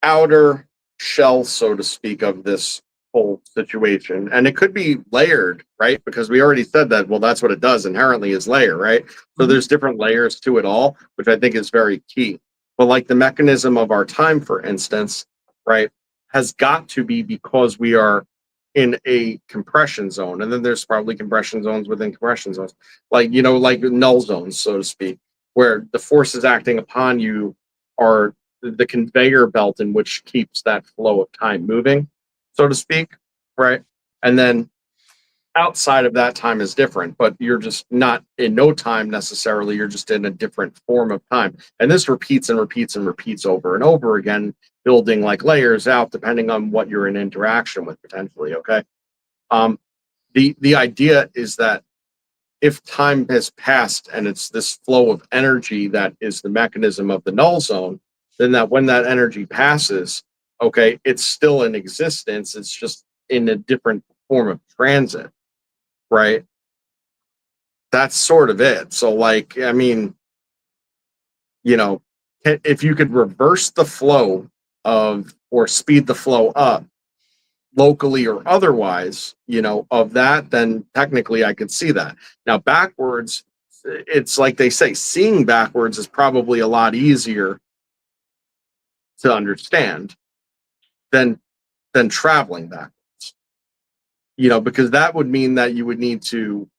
outer shell, so to speak, of this whole situation, and it could be layered, right? Because we already said that, well, that's what it does inherently, is layer, right? So
Mhm.
there's different layers to it all, which I think is very key. But like the mechanism of our time, for instance, right, has got to be because we are in a compression zone, and then there's probably compression zones within compression zones, like null zones, so to speak, where the forces acting upon you are the conveyor belt in which keeps that flow of time moving, so to speak, right? And then outside of that, time is different, but you're just not in no time necessarily. You're just in a different form of time. And this repeats and repeats and repeats over and over again, building like layers out depending on what you're in interaction with potentially. Okay. Um, the idea is that if time has passed and it's this flow of energy that is the mechanism of the null zone, then that when that energy passes, okay, it's still in existence. It's just in a different form of transit, right? That's sort of it. So, like, I mean, you know, if you could reverse the flow of or speed the flow up locally or otherwise, of that, then technically I could see that. Now, backwards, it's like they say, seeing backwards is probably a lot easier to understand than traveling backwards. Because that would mean that you would need to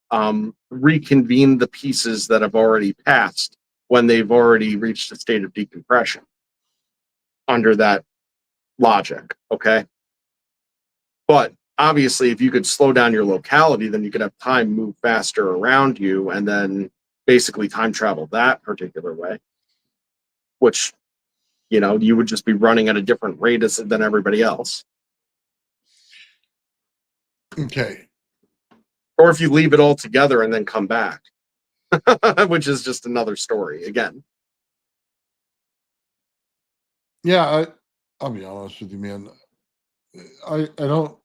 reconvene the pieces that have already passed when they've already reached a state of decompression under that logic. Okay. But obviously, if you could slow down your locality, then you could have time move faster around you and then basically time travel that particular way, which, you would just be running at a different rate than everybody else.
Okay.
Or if you leave it all together and then come back, which is just another story again.
Yeah, I'll be honest with you, man. I don't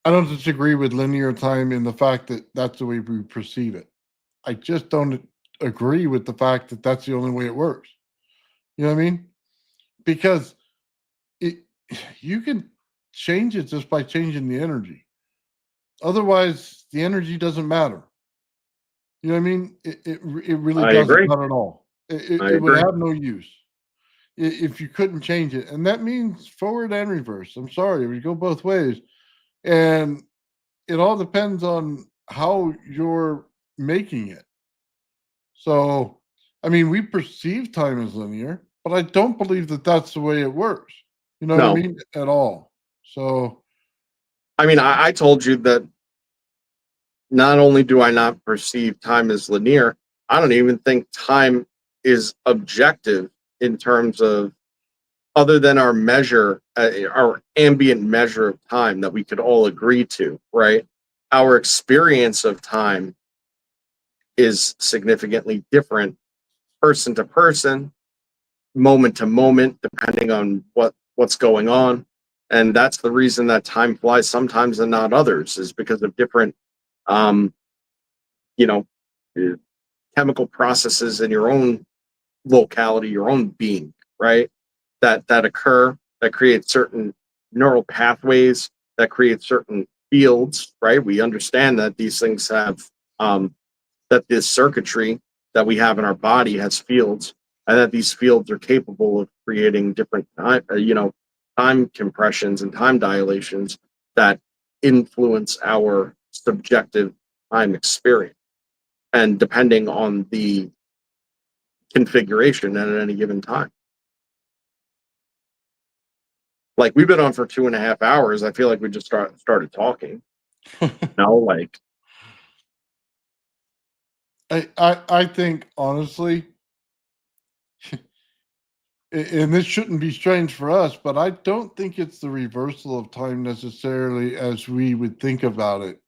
disagree with linear time in the fact that that's the way we perceive it. I just don't agree with the fact that that's the only way it works. You know what I mean? Because you can change it just by changing the energy. Otherwise, the energy doesn't matter. You know what I mean? It really
I
doesn't
agree.
matter at all.
I
It would
agree.
have no use if you couldn't change it, and that means forward and reverse. I'm sorry, we go both ways, and it all depends on how you're making it. So, I mean, we perceive time as linear, but I don't believe that that's the way it works. You know what I
No,
mean? At all. So,
I mean, I told you that not only do I not perceive time as linear, I don't even think time is objective in terms of other than our measure, our ambient measure of time that we could all agree to, right? Our experience of time is significantly different person to person, moment to moment, depending on what's going on. And that's the reason that time flies sometimes and not others, is because of different um, you know, uh, chemical processes in your own locality, your own being, right? That occur, that create certain neural pathways, that create certain fields, right? We understand that these things have that this circuitry that we have in our body has fields, and that these fields are capable of creating different time, time compressions and time dilations that influence our subjective time experience. And depending on the configuration at any given time. Like, we've been on for 2.5 hours. I feel like we just started talking. Like,
I think honestly, and this shouldn't be strange for us, but I don't think it's the reversal of time necessarily as we would think about it.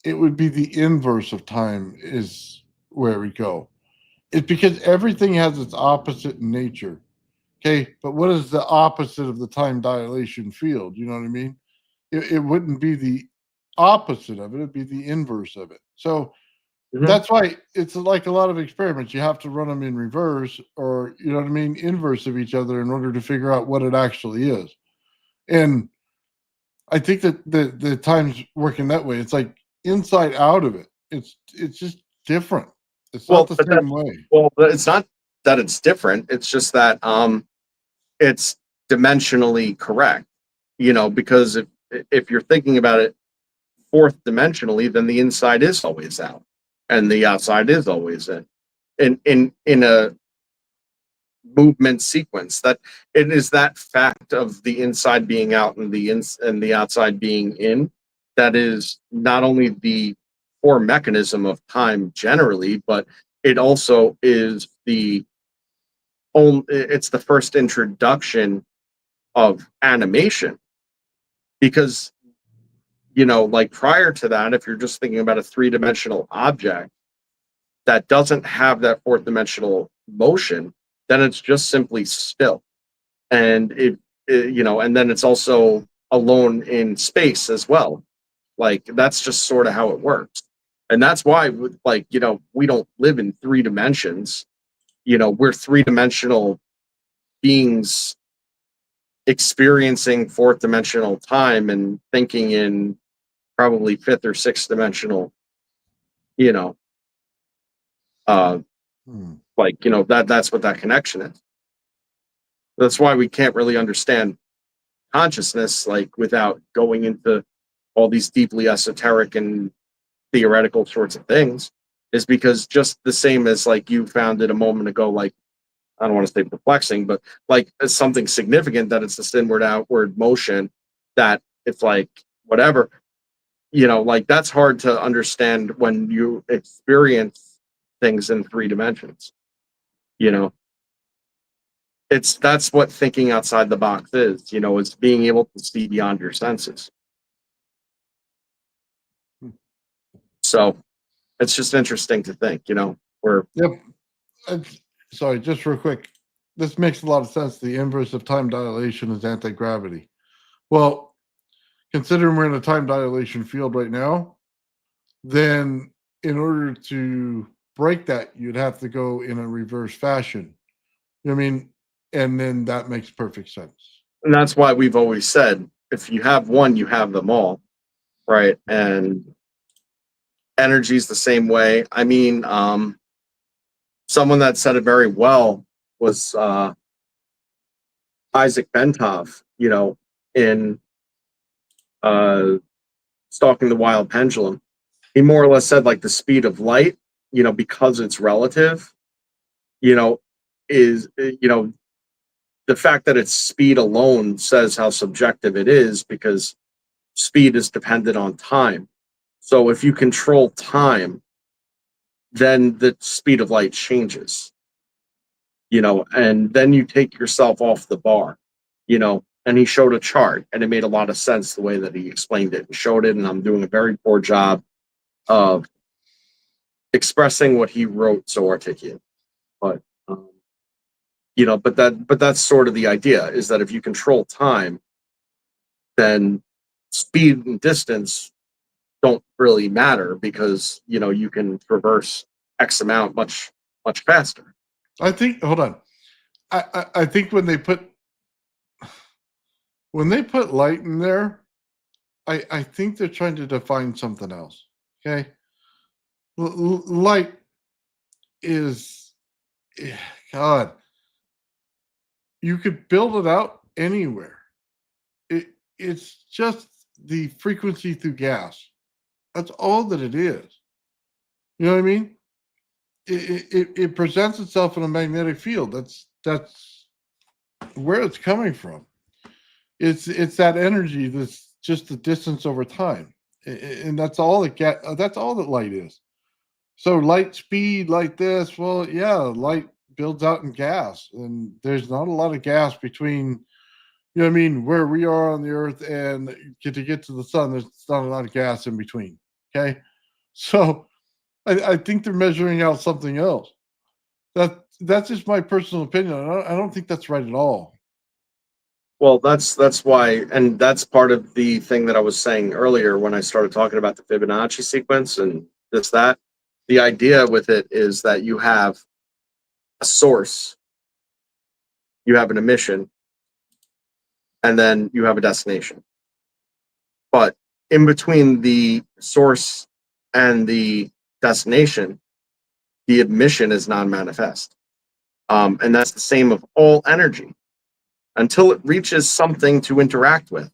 It would be the inverse of time is where we go. It's because everything has its opposite in nature. Okay, but what is the opposite of the time dilation field? You know what I mean? It wouldn't be the opposite of it, it'd be the inverse of it. So that's why it's like a lot of experiments. You have to run them in reverse or, you know what I mean, inverse of each other in order to figure out what it actually is. And I think that the time's working that way. It's like inside out of it. It's just different. It's not
well,
the
but
same way.
but it's not that it's different. It's just that it's dimensionally correct. Because if you're thinking about it fourth dimensionally, then the inside is always out, and the outside is always in. In a movement sequence, that it is that fact of the inside being out and the outside being in, that is not only the core mechanism of time generally, but it also is it's the first introduction of animation, because like prior to that, if you're just thinking about a three-dimensional object that doesn't have that fourth dimensional motion, then it's just simply still. And and then it's also alone in space as well. Like that's just sort of how it works. And that's why, we don't live in three dimensions. We're three-dimensional beings experiencing fourth dimensional time and thinking in probably fifth or sixth dimensional, you know, uh, that's what that connection is. That's why we can't really understand consciousness, like without going into all these deeply esoteric and theoretical sorts of things, is because just the same as like you found it a moment ago, like I don't want to say perplexing, but like as something significant that it's this inward outward motion that it's like whatever, like that's hard to understand when you experience things in three dimensions. You know, that's what thinking outside the box is, it's being able to see beyond your senses. So it's just interesting to think, where
Yep. Sorry, just real quick. This makes a lot of sense. The inverse of time dilation is anti-gravity. Well, considering we're in a time dilation field right now, then in order to break that, you'd have to go in a reverse fashion. You know what I mean? And then that makes perfect sense.
and that's why we've always said if you have one, you have them all, right? And energy's the same way. I mean, someone that said it very well was Isaac Bentov, in Stalking the Wild Pendulum. He more or less said like the speed of light, because it's relative, is the fact that it's speed alone says how subjective it is, because speed is dependent on time. So if you control time, then the speed of light changes, and then you take yourself off the bar, and he showed a chart and it made a lot of sense the way that he explained it and showed it. And I'm doing a very poor job of expressing what he wrote so articulate. But, but that's sort of the idea, is that if you control time, then speed and distance don't really matter, because, you can traverse X amount much, much faster.
I think, hold on. I think when they put light in there, I think they're trying to define something else. Okay. Light is, God, you could build it out anywhere. It's just the frequency through gas. That's all that it is. You know what I mean? It presents itself in a magnetic field. That's where it's coming from. It's that energy that's just the distance over time, and that's all that's all that light is. So light speed like this, well, yeah, light builds out in gas, and there's not a lot of gas between, what I mean, where we are on the Earth and to get to the sun. There's not a lot of gas in between. Okay, so I think they're measuring out something else. That's just my personal opinion. I don't think that's right at all.
Well, that's why, and that's part of the thing that I was saying earlier when I started talking about the Fibonacci sequence and that. The idea with it is that you have a source, you have an emission, and then you have a destination. But in between the source and the destination, the emission is non-manifest. And that's the same of all energy. Until it reaches something to interact with,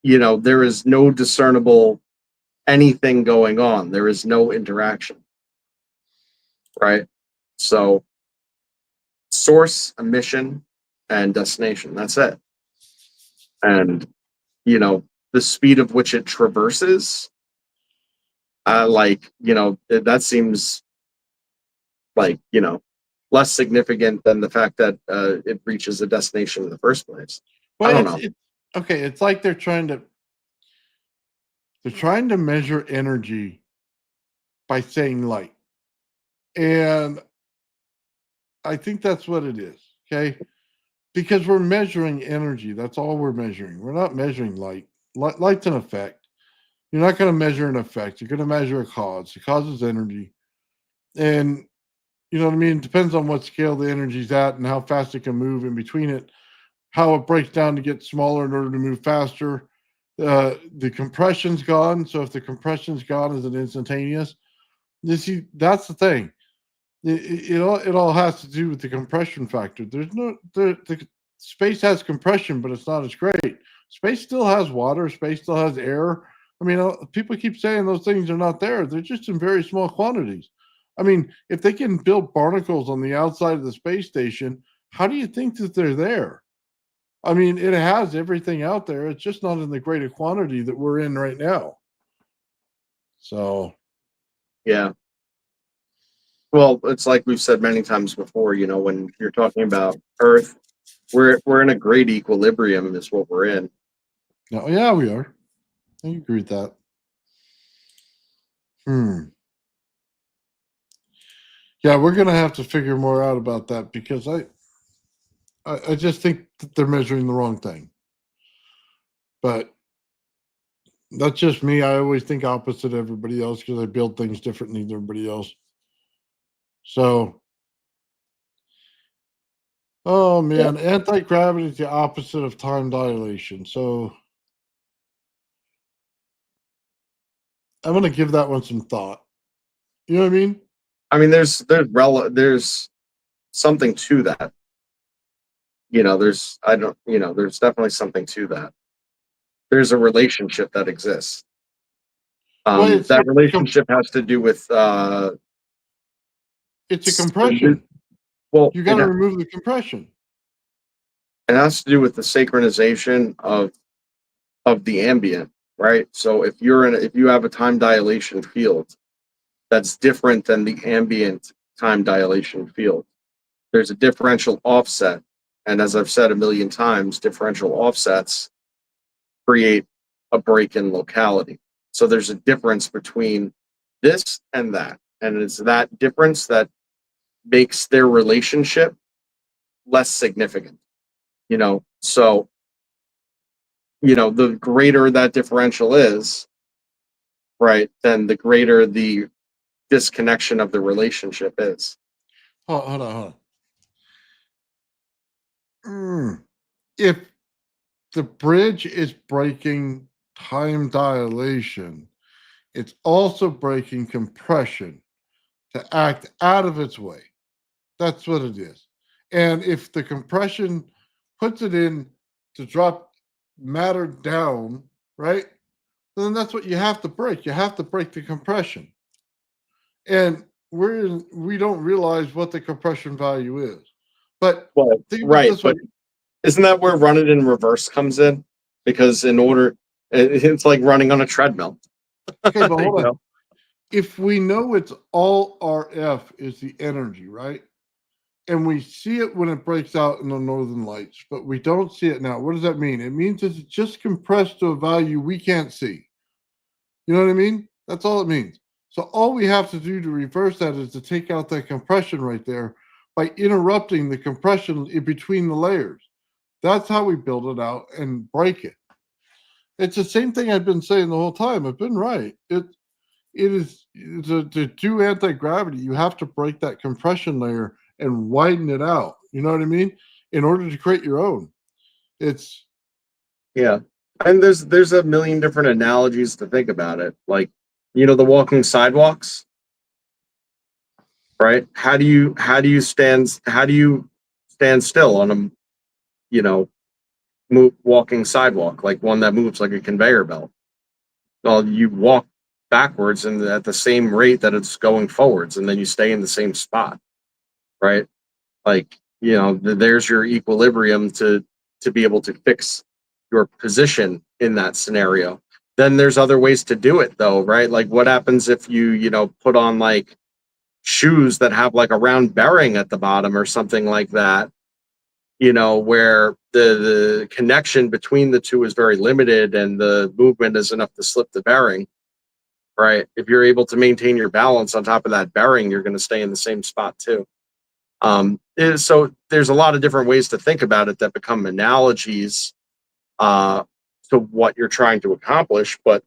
there is no discernible anything going on. There is no interaction, right? So source, emission, and destination, that's it. And, the speed of which it traverses, that seems like, less significant than the fact that it reaches a destination in the first place.
Well,
I don't know.
okay. It's like they're trying to. They're trying to measure energy by saying light. And I think that's what it is. Okay. Because we're measuring energy. That's all we're measuring. We're not measuring light. Light's an effect. You're not going to measure an effect. You're going to measure a cause. The cause is energy. And you know what I mean? It depends on what scale the energy's at and how fast it can move in between it, how it breaks down to get smaller in order to move faster. The compression's gone. So if the compression's gone, is it instantaneous? You see, that's the thing. It all has to do with the compression factor. There's no the space has compression, but it's not as great. Space still has water. Space still has air. I mean, people keep saying those things are not there. They're just in very small quantities. I mean, if they can build barnacles on the outside of the space station, how do you think that they're there? I mean, it has everything out there. It's just not in the greater quantity that we're in right now. So,
Yeah. Well, it's like we've said many times before, when you're talking about Earth, we're in a great equilibrium is what we're in.
no, yeah, we are. I agree with that. Yeah, we're gonna have to figure more out about that because I just think that they're measuring the wrong thing. But that's just me. I always think opposite everybody else because I build things differently than everybody else. So, oh man, anti-gravity is the opposite of time dilation. So I'm gonna give that one some thought. You know what I mean?
I mean, there's something to that. There's definitely something to that. There's a relationship that exists.
Well,
That relationship has to do with
it's a compression.
well,
You got to remove the compression.
it has to do with the synchronization of the ambient, right? So if you have a time dilation field that's different than the ambient time dilation field, there's a differential offset. And as I've said a million times, differential offsets create a break in locality. So there's a difference between this and that. And it's that difference that makes their relationship less significant. So the greater that differential is, right, then the greater the disconnection of the relationship is.
Hold on. If the bridge is breaking time dilation, it's also breaking compression to act out of its way. That's what it is. And if the compression puts it in to drop matter down, right? Then that's what you have to break. You have to break the compression. And we don't realize what the compression value is. But
Well,
think about
right,
this way.
but isn't that where running in reverse comes in? Because it's like running on a treadmill.
Okay, but
You
hold on.
know?
If we know it's all RF is the energy, right? And we see it when it breaks out in the northern lights, but we don't see it now. What does that mean? It means it's just compressed to a value we can't see. You know what I mean? That's all it means. So all we have to do to reverse that is to take out that compression right there by interrupting the compression in between the layers. That's how we build it out and break it. It's the same thing I've been saying the whole time. I've been right. It is to do anti-gravity, you have to break that compression layer and widen it out. You know what I mean? In order to create your own. It's
Yeah. And there's a million different analogies to think about it. Like, the walking sidewalks, right? How do you stand still on a walking sidewalk, like one that moves like a conveyor belt? Well, you walk backwards and at the same rate that it's going forwards, and then you stay in the same spot, right? Like, there's your equilibrium to be able to fix your position in that scenario. Then there's other ways to do it though, right? Like what happens if you put on like shoes that have like a round bearing at the bottom or something like that, where the connection between the two is very limited and the movement is enough to slip the bearing, right? If you're able to maintain your balance on top of that bearing, you're going to stay in the same spot too. So there's a lot of different ways to think about it that become analogies to what you're trying to accomplish. But,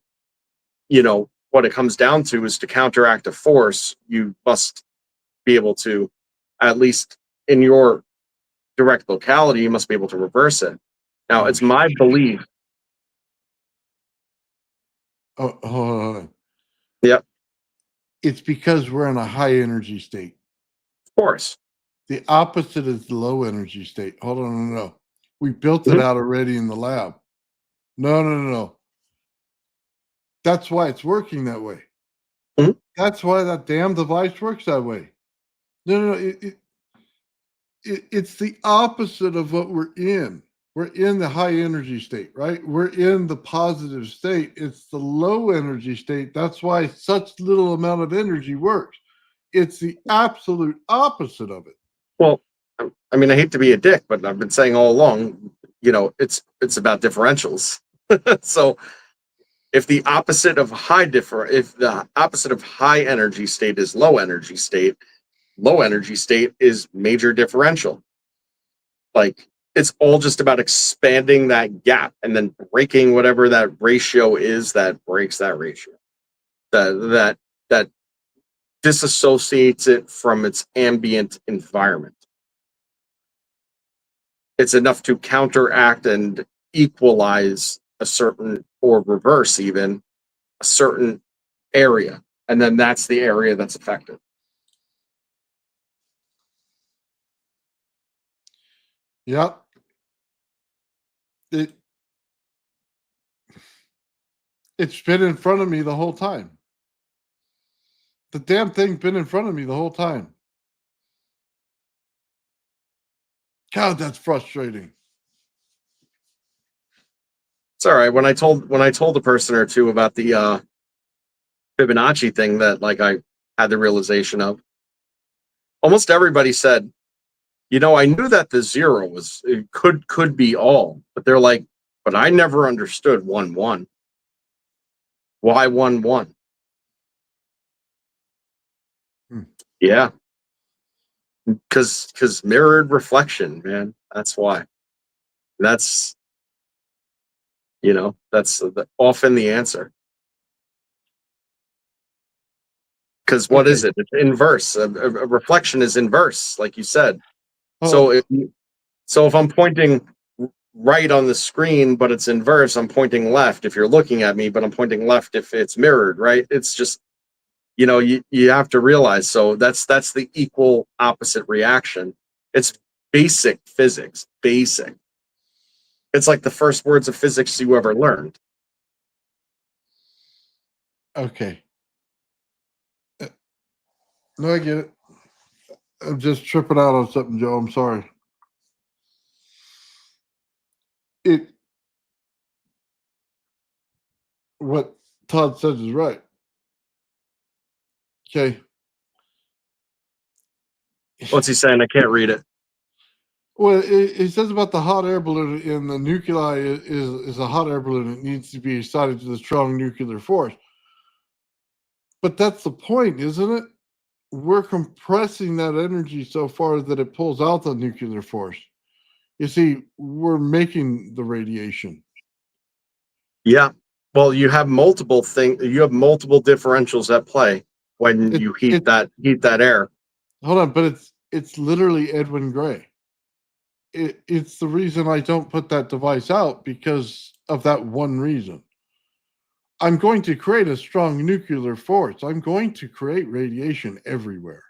what it comes down to is to counteract a force, you must be able to, at least in your direct locality, you must be able to reverse it. Now,
Oh,
it's my belief.
hold on.
Yep,
It's because we're in a high energy state.
of course.
The opposite is the low energy state. Hold on, no. We built it
Mhm.
out already in the lab. No. That's why it's working that way.
Mhm.
That's why that damn device works that way. No. It's the opposite of what we're in. We're in the high energy state, right? We're in the positive state. It's the low energy state. That's why such little amount of energy works. It's the absolute opposite of it.
Well, I mean, I hate to be a dick, but I've been saying all along, it's about differentials. So if the opposite of if the opposite of high energy state is low energy state is major differential. Like, it's all just about expanding that gap and then breaking whatever that ratio is that breaks that ratio. That disassociates it from its ambient environment. It's enough to counteract and equalize a certain, or reverse even, a certain area. And then that's the area that's affected.
Yep. It it's been in front of me the whole time. The damn thing's been in front of me the whole time. God, that's frustrating.
It's all right. When I told a person or two about the Fibonacci thing that, like, I had the realization of, almost everybody said, I knew that the zero was, it could be all, but they're like, but I never understood 1 1. Why 1 1?
Hmm.
Yeah, because mirrored reflection, man. That's why. That's that's often the answer. Because what
Okay.
is it? It's inverse. A reflection is inverse, like you said. So
Oh,
if I'm pointing right on the screen, but it's inverse, I'm pointing left if you're looking at me, but I'm pointing left if it's mirrored, right? It's just, you have to realize. So that's the equal opposite reaction. It's basic physics, basic. It's like the first words of physics you ever learned.
okay. No, I get it. I'm just tripping out on something, Joe. I'm sorry. It What Todd says is right. Okay.
What's he saying? I can't read it.
Well, it says about the hot air balloon, and the nuclei is a hot air balloon. It needs to be excited to the strong nuclear force. But that's the point, isn't it? We're compressing that energy so far that it pulls out the nuclear force. You see, we're making the radiation.
Yeah. Well, you have multiple differentials at play when
It
you heat
it
that air.
Hold on, but it's literally Edwin Gray. It's the reason I don't put that device out, because of that one reason. I'm going to create a strong nuclear force. I'm going to create radiation everywhere.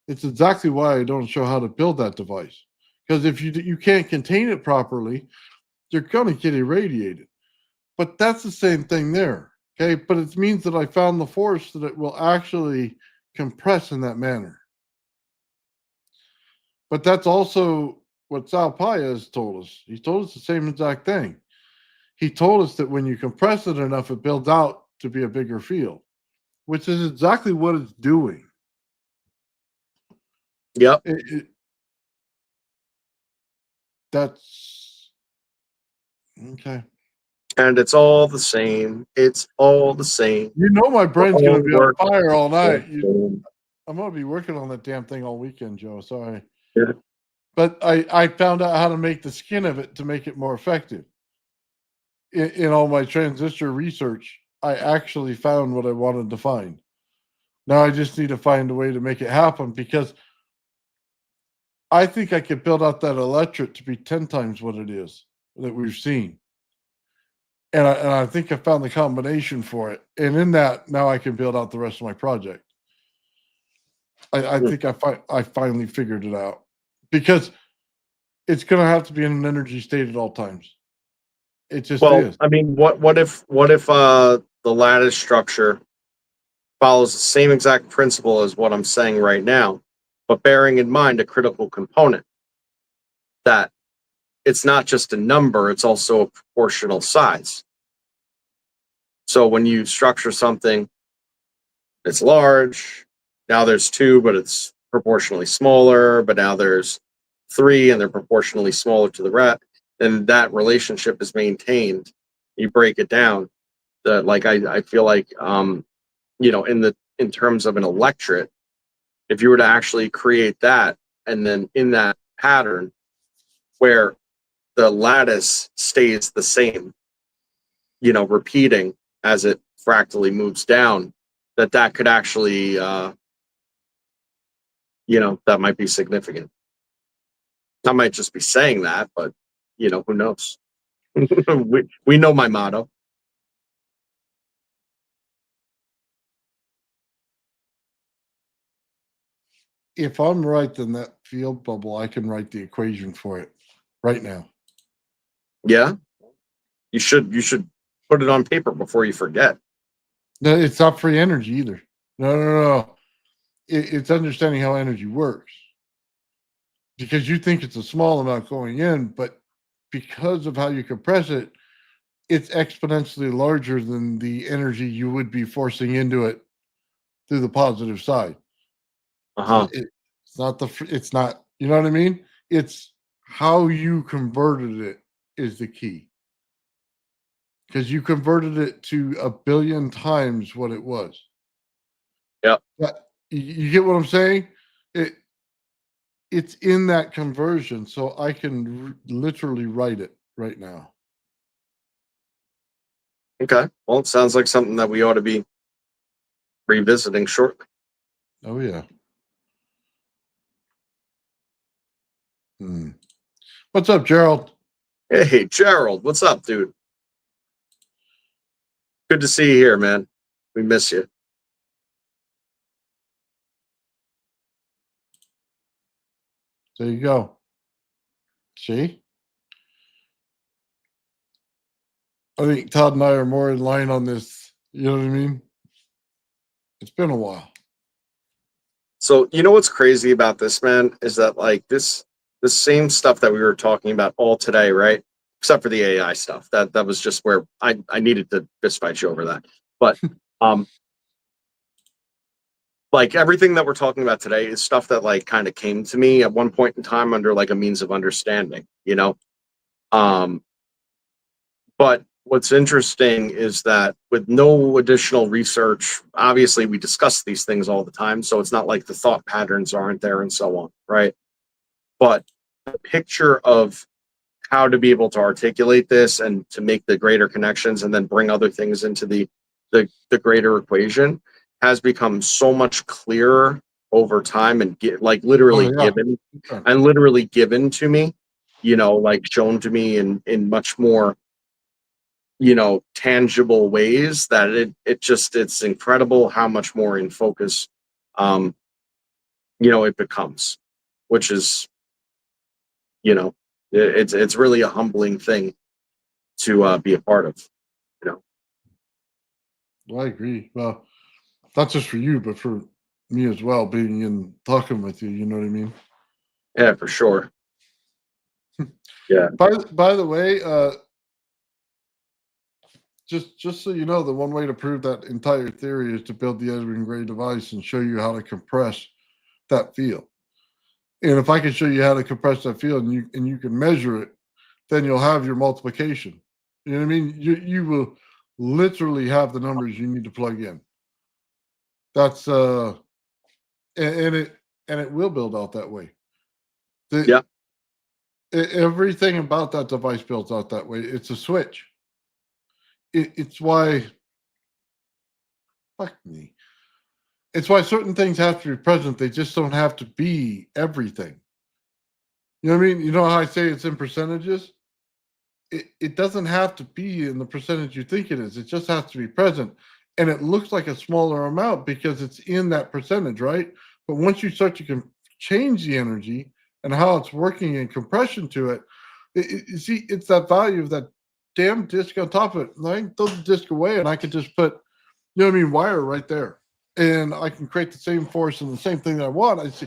It's exactly why I don't show how to build that device. Because if you can't contain it properly, you're going to get irradiated. But that's the same thing there. Okay, but it means that I found the force that it will actually compress in that manner. But that's also what Sal Paya has told us. He told us the same exact thing. He told us that when you compress it enough, it builds out to be a bigger field, which is exactly what it's doing.
Yep.
That's okay.
And it's all the same. It's all the same.
You know my
We're
brain's
all
gonna be on
working
fire all night.
the same.
I'm gonna be working on that damn thing all weekend, Joe. Sorry.
Yeah.
But I found out how to make the skin of it to make it more effective. In all my transistor research, I actually found what I wanted to find. Now I just need to find a way to make it happen because I think I could build out that electret to be 10 times what it is that we've seen. And I think I found the combination for it. And in that, now I can build out the rest of my project. I think I finally figured it out because it's going to have to be in an energy state at all times. It just
Well,
is.
I mean, what if the lattice structure follows the same exact principle as what I'm saying right now, but bearing in mind a critical component that it's not just a number, it's also a proportional size. So when you structure something that's large, now there's two, but it's proportionally smaller, but now there's three and they're proportionally smaller to the rest, and that relationship is maintained. You break it down. I feel like in terms of an electret, if you were to actually create that and then in that pattern where the lattice stays the same, repeating as it fractally moves down, that could actually that might be significant. I might just be saying that, but who knows? we know my motto.
If I'm right, then that field bubble, I can write the equation for it right now.
Yeah, you should put it on paper before you forget.
No, it's not free energy either. No. It's understanding how energy works because you think it's a small amount going in, but because of how you compress it, it's exponentially larger than the energy you would be forcing into it through the positive side. So
Uh-huh.
it's not it's not, you know what I mean? It's how you converted it is the key. Because you converted it to a billion times what it was.
Yeah.
You get what I'm saying? It's in that conversion, so I can literally write it right now.
Okay. Well, it sounds like something that we ought to be revisiting shortly.
Oh yeah. Hmm. What's up, Gerald?
Hey, Gerald, what's up, dude? Good to see you here, man. We miss you.
There you go. See? I think Todd and I are more in line on this. You know what I mean? It's been a while.
So, what's crazy about this, man, is that like the same stuff that we were talking about all today, right? Except for the AI stuff. That was just where I needed to fist fight you over that. But um like everything that we're talking about today is stuff that like kind of came to me at one point in time under like a means of understanding. Um But what's interesting is that with no additional research, obviously we discuss these things all the time. So it's not like the thought patterns aren't there and so on, right? But the picture of how to be able to articulate this and to make the greater connections and then bring other things into the greater equation has become so much clearer over time and like
Oh
literally
yeah.
given to me, like shown to me in much more tangible ways that it's incredible how much more in focus um it becomes, which is you know it's really a humbling thing to be a part of you know
Well, I agree. Well, not just for you, but for me as well, being in talking with you, you know what I mean?
yeah, for sure. Yeah.
By the way, just so you know, the one way to prove that entire theory is to build the Edwin Gray device and show you how to compress that field. And if I can show you how to compress that field and you can measure it, then you'll have your multiplication. You know what I mean? You will literally have the numbers you need to plug in. That's and it will build out that way.
Yeah.
Everything about that device builds out that way. It's a switch. It's why fuck me. It's why certain things have to be present. They just don't have to be everything. You know what I mean? You know how I say it's in percentages? It doesn't have to be in the percentage you think it is. It just has to be present. And it looks like a smaller amount because it's in that percentage, right? But once you start to change the energy and how it's working in compression to it, you see, it's that value of that damn disc on top of it. And I can throw the disc away and I can just put, you know what I mean, wire right there. And I can create the same force and the same thing that I want. I see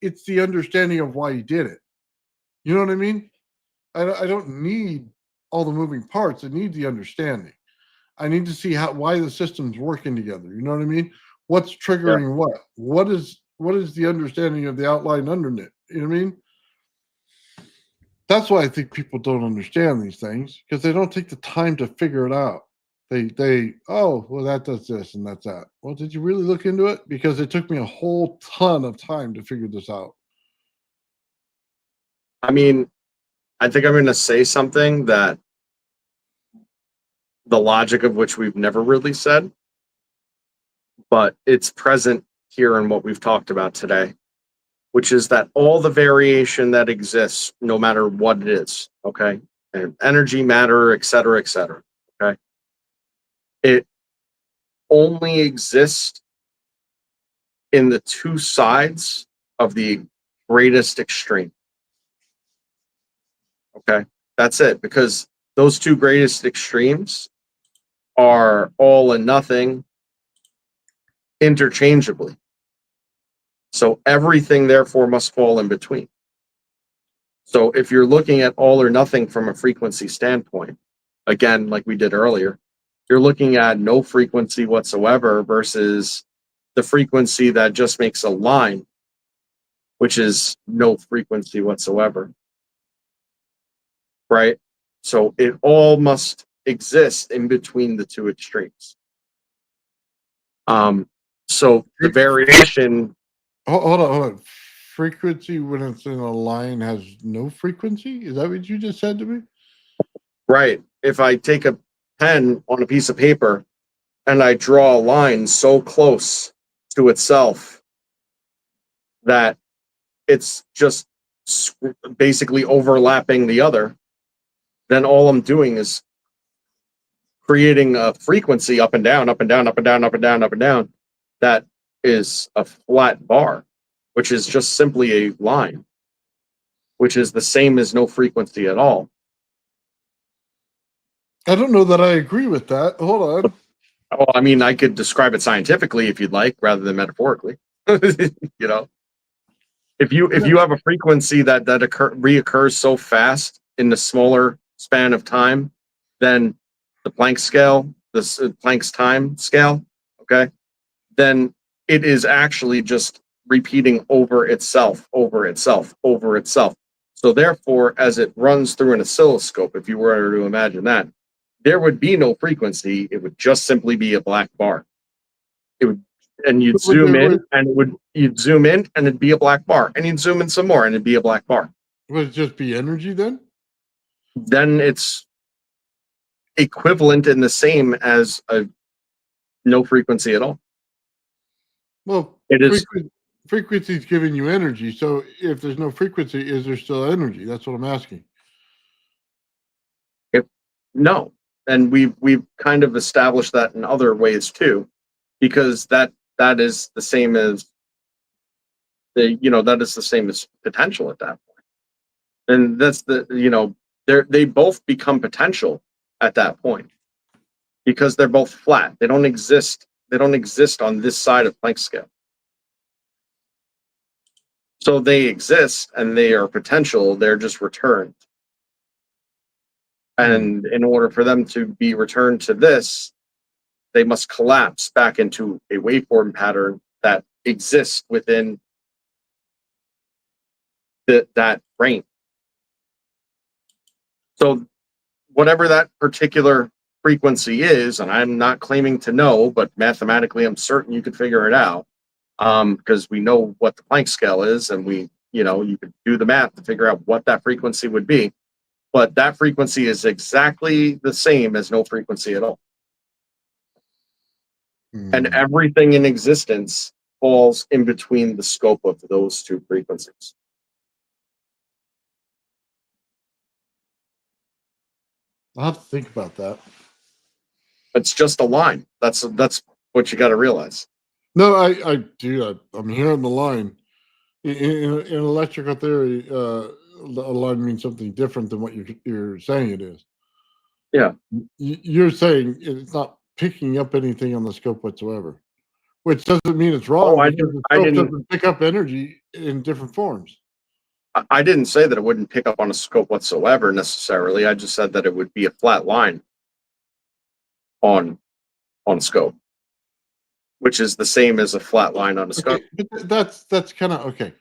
it's the understanding of why you did it. You know what I mean? I don't need all the moving parts. I need the understanding. I need to see why the system's working together. You know what I mean? What's triggering what? What is the understanding of the outline underneath? You know what I mean? That's why I think people don't understand these things because they don't take the time to figure it out. They oh well that does this and that's that. Well, did you really look into it? Because it took me a whole ton of time to figure this out.
I mean, I think I'm going to say something that the logic of which we've never really said, but it's present here in what we've talked about today, which is that all the variation that exists, no matter what it is, okay, and energy, matter, et cetera, okay, it only exists in the two sides of the greatest extreme. Okay, that's it, because those two greatest extremes are all and nothing interchangeably. So everything, therefore, must fall in between. So if you're looking at all or nothing from a frequency standpoint, again, like we did earlier, you're looking at no frequency whatsoever versus the frequency that just makes a line, which is no frequency whatsoever. Right? So it all must exist in between the two extremes. So the variation.
Hold on. Frequency when it's in a line has no frequency? Is that what you just said to me?
Right. If I take a pen on a piece of paper and I draw a line so close to itself that it's just basically overlapping the other, then all I'm doing is creating a frequency up and down, up and down, up and down, up and down, up and down. That is a flat bar, which is just simply a line, which is the same as no frequency at all.
I don't know that I agree with that. Hold on.
Well, I mean, I could describe it scientifically if you'd like, rather than metaphorically. You know, if you have a frequency that reoccurs so fast in the smaller span of time, then the Planck scale, Planck's time scale, okay, then it is actually just repeating over itself, over itself, over itself. So therefore, as it runs through an oscilloscope, if you were to imagine that, there would be no frequency. It would just simply be a black bar. It would, and you'd zoom in, and you'd zoom in, and it'd be a black bar, and you'd zoom in some more, and it'd be a black bar.
Would it just be energy then?
Then it's equivalent and the same as a no frequency at all.
Well,
it is.
Frequency is giving you energy. So if there's no frequency, is there still energy? That's what I'm asking.
No. And we've kind of established that in other ways too, because that is the same as that is the same as potential at that point. And that's they both become potential at that point because they're both flat. They don't exist on this side of Planck scale. So they exist and they are potential, they're just returned. And in order for them to be returned to this, they must collapse back into a waveform pattern that exists within that range. So whatever that particular frequency is, and I'm not claiming to know, but mathematically I'm certain you could figure it out, because we know what the Planck scale is, and you could do the math to figure out what that frequency would be. But that frequency is exactly the same as no frequency at all. And everything in existence falls in between the scope of those two frequencies.
I'll have to think about that.
It's just a line. That's what you got to realize.
No, I do. I'm hearing the line. In electrical theory, a line means something different than what you're saying it is.
Yeah.
You're saying it's not picking up anything on the scope whatsoever, which doesn't mean it's wrong.
I
because the scope doesn't pick up energy in different forms.
I didn't say that it wouldn't pick up on a scope whatsoever necessarily. I just said that it would be a flat line on scope, which is the same as a flat line on a scope.
But that's kind of okay.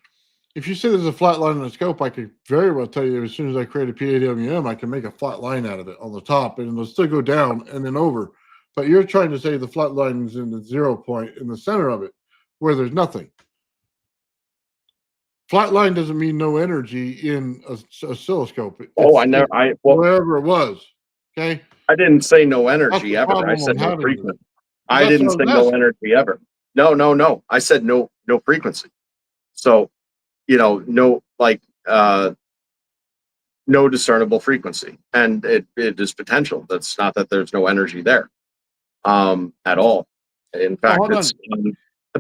If you say there's a flat line on a scope, I could very well tell you as soon as I create a PAWM, I can make a flat line out of it on the top, and it'll still go down and then over. But you're trying to say the flat line is in the 0 point in the center of it, where there's nothing. Flat line doesn't mean no energy in a oscilloscope. Wherever it was. Okay.
I didn't say no energy ever. I said no frequency. I didn't say no energy ever. No. I said no frequency. So, no discernible frequency, and it is potential. That's not that there's no energy there, at all. In fact,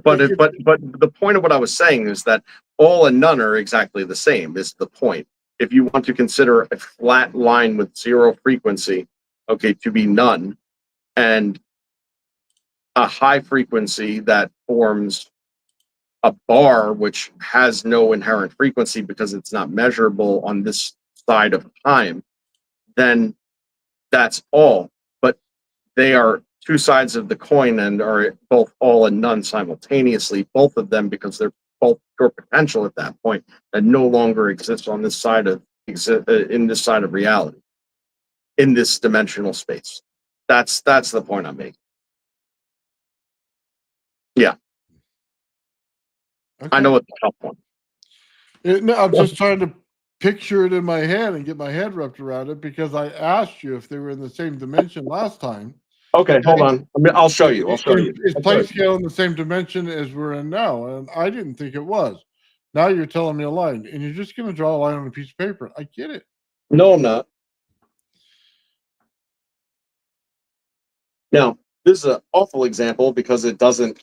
but the point of what I was saying is that all and none are exactly the same. Is the point? If you want to consider a flat line with 0 frequency, okay, to be none, and a high frequency that forms a bar which has no inherent frequency because it's not measurable on this side of time, then that's all. But they are two sides of the coin and are both all and none simultaneously, both of them, because they're both pure potential at that point that no longer exists on this side of in this side of reality, in this dimensional space. That's the point I'm making. Yeah. Okay. I know it's a tough one.
No, I'm just trying to picture it in my head and get my head wrapped around it, because I asked you if they were in the same dimension last time.
Okay, hold on. I'll show you.
Is Planck scale in the same dimension as we're in now? And I didn't think it was. Now you're telling me a line, and you're just going to draw a line on a piece of paper. I get it.
No, I'm not. Now, this is an awful example because it doesn't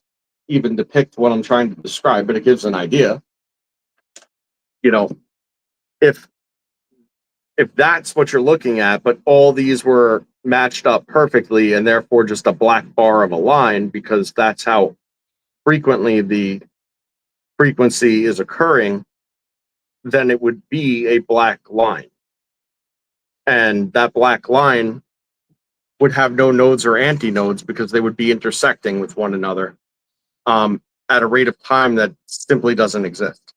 even depict what I'm trying to describe, but it gives an idea. If that's what you're looking at, but all these were matched up perfectly and therefore just a black bar of a line, because that's how frequently the frequency is occurring, then it would be a black line. And that black line would have no nodes or antinodes because they would be intersecting with one another at a rate of time that simply doesn't exist.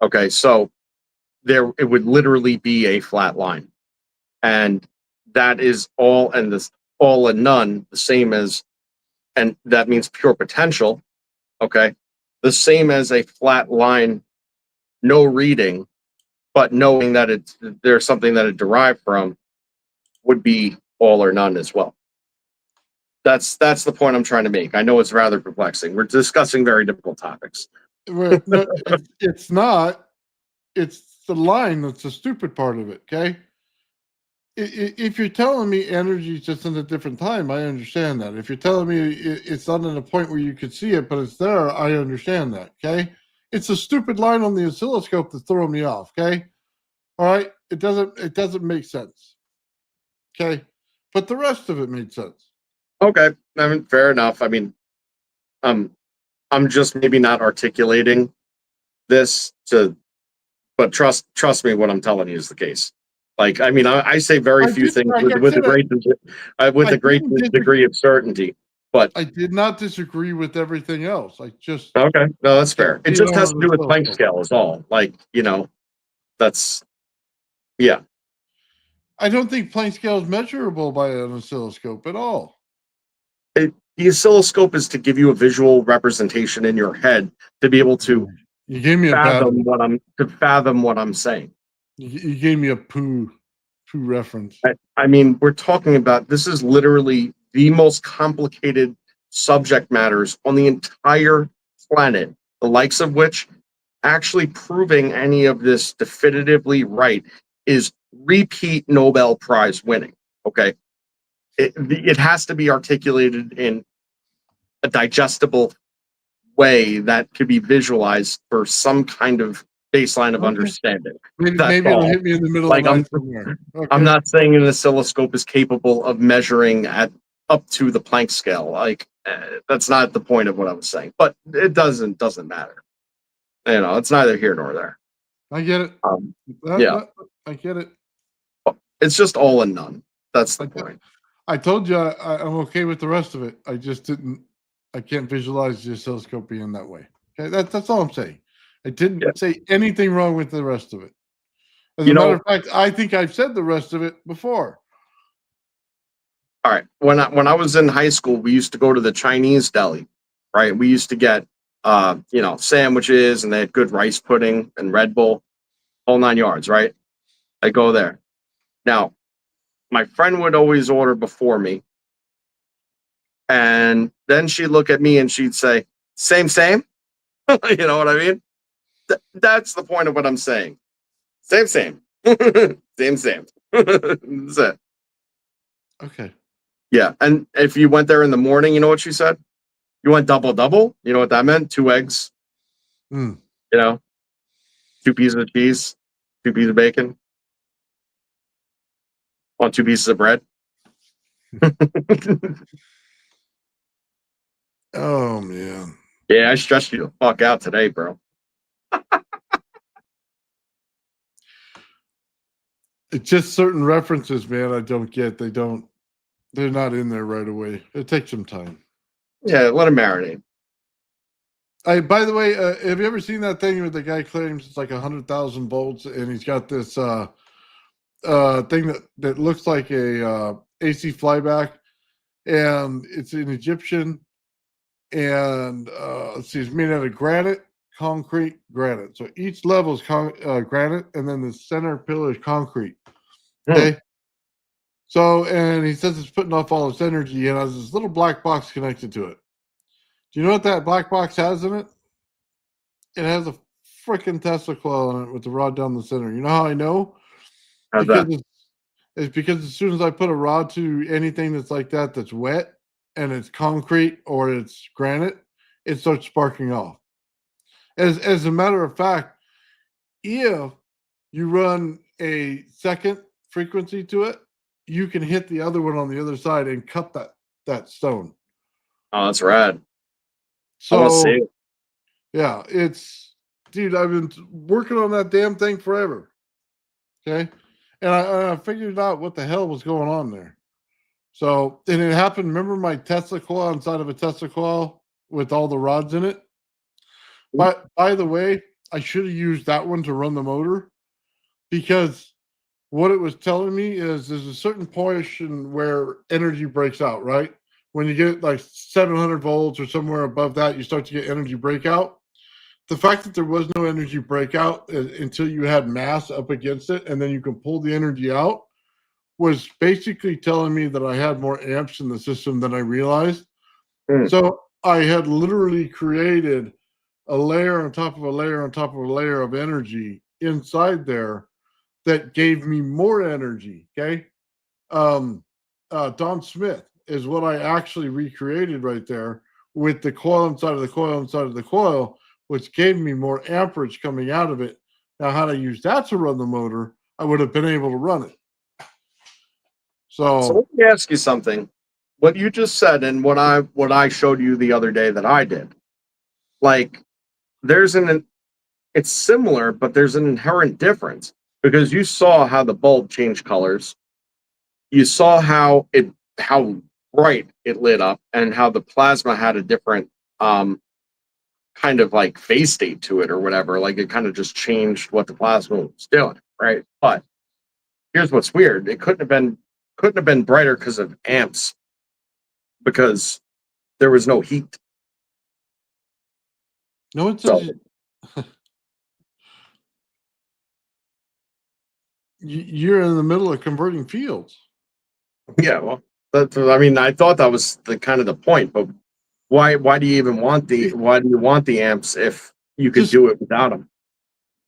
Okay, so it would literally be a flat line, and that is all and none, the same as, and that means pure potential. Okay, the same as a flat line, no reading, but knowing that there's something that it derived from, would be all or none as well. That's the point I'm trying to make. I know it's rather perplexing. We're discussing very difficult topics.
Well, no, it's not. It's the line that's the stupid part of it, okay? If you're telling me energy is just in a different time, I understand that. If you're telling me it's not in a point where you could see it, but it's there, I understand that, okay? It's a stupid line on the oscilloscope that's throwing me off, okay? All right? It doesn't make sense, okay? But the rest of it made sense.
Okay, I mean, fair enough. I mean, I'm just maybe not articulating this but trust me, what I'm telling you is the case. Like, I mean, I say very few things with a great degree of certainty. But
I did not disagree with everything else. I just
okay, no, that's fair. It
you
just
don't
has
have
to
the
do with Planck
oscilloscope.
scale, is all. Like, that's yeah.
I don't think Planck scale is measurable by an oscilloscope at all.
The oscilloscope is to give you a visual representation in your head to be able to
You gave me a bad
fathom
one.
what I'm saying.
You gave me a poo reference.
I mean, we're talking about this is literally the most complicated subject matters on the entire planet, the likes of which actually proving any of this definitively right is repeat Nobel Prize winning. Okay. It has to be articulated in a digestible way that could be visualized for some kind of baseline of
Okay.
understanding.
Maybe,
That's
it'll
all.
hit me in the middle
Like
of the night somewhere.
I'm
Okay.
not saying an oscilloscope is capable of measuring at up to the Planck scale. Like that's not the point of what I was saying. But it doesn't matter. It's neither here nor there.
I get it.
Yeah,
I get it.
it's just all and none. That's the
I,
point.
I told you I'm okay with the rest of it. I just didn't. I can't visualize the oscilloscope being that way. Okay, that's all I'm saying. I didn't
Yeah.
say anything wrong with the rest of it. As
You
a matter
know,
of fact, I think I've said the rest of it before.
all right. When I was in high school, we used to go to the Chinese deli, right? We used to get sandwiches, and they had good rice pudding and Red Bull, whole 9 yards, right? I go there. Now, my friend would always order before me, and then she'd look at me and she'd say, "Same, same." You know what I mean? That's the point of what I'm saying. Same, same, same, same. That's it.
Okay.
Yeah, and if you went there in the morning, you know what she said? You went double double. You know what that meant? 2 eggs.
Mm.
You know, 2 pieces of cheese, 2 pieces of bacon on 2 pieces of bread.
Oh man.
Yeah, I stressed you the fuck out today, bro.
It's just certain references, man. I don't get. They're not in there right away. It takes some time.
Yeah, let him marinate.
By the way, have you ever seen that thing where the guy claims it's like 100,000 volts, and he's got this thing that looks like a AC flyback, and it's in Egyptian, and let's see, it's made out of granite, concrete, granite. So each level is granite, and then the center pillar is concrete. Okay. So, and he says it's putting off all its energy, and has this little black box connected to it. Do you know what that black box has in it? It has a freaking Tesla coil in it with the rod down the center. You know how I know?
How's
Because
that?
it's because as soon as I put a rod to anything that's like that, that's wet and it's concrete or it's granite, it starts sparking off. As a matter of fact, if you run a second frequency to it, you can hit the other one on the other side and cut that stone.
Oh, that's rad. I want to see
So
it.
yeah, dude, I've been working on that damn thing forever. Okay. And I figured out what the hell was going on there. So, and it happened. Remember my Tesla coil inside of a Tesla coil with all the rods in it? But by the way, I should have used that one to run the motor, because what it was telling me is there's a certain portion where energy breaks out, right? When you get like 700 volts or somewhere above that, you start to get energy breakout. The fact that there was no energy breakout until you had mass up against it, and then you can pull the energy out, was basically telling me that I had more amps in the system than I realized.
Mm.
So I had literally created a layer on top of a layer on top of a layer of energy inside there that gave me more energy. Okay. Don Smith is what I actually recreated right there with the coil inside of the coil inside of the coil, which gave me more amperage coming out of it. Now, had I used that to run the motor, I would have been able to run it.
So
So,
let me ask you something. What you just said and what I showed you the other day that I did, like there's it's similar, but there's an inherent difference because you saw how the bulb changed colors. You saw how bright it lit up and how the plasma had a different kind of like phase state to it or whatever. Like it kind of just changed what the plasma was doing, right? But here's what's weird: it couldn't have been brighter because of amps, because there was no heat.
No, it's
So
you're in the middle of converting fields.
yeah, well, I mean, I thought that was the kind of the point, but why do you even want the amps if you could
Just
do it without them?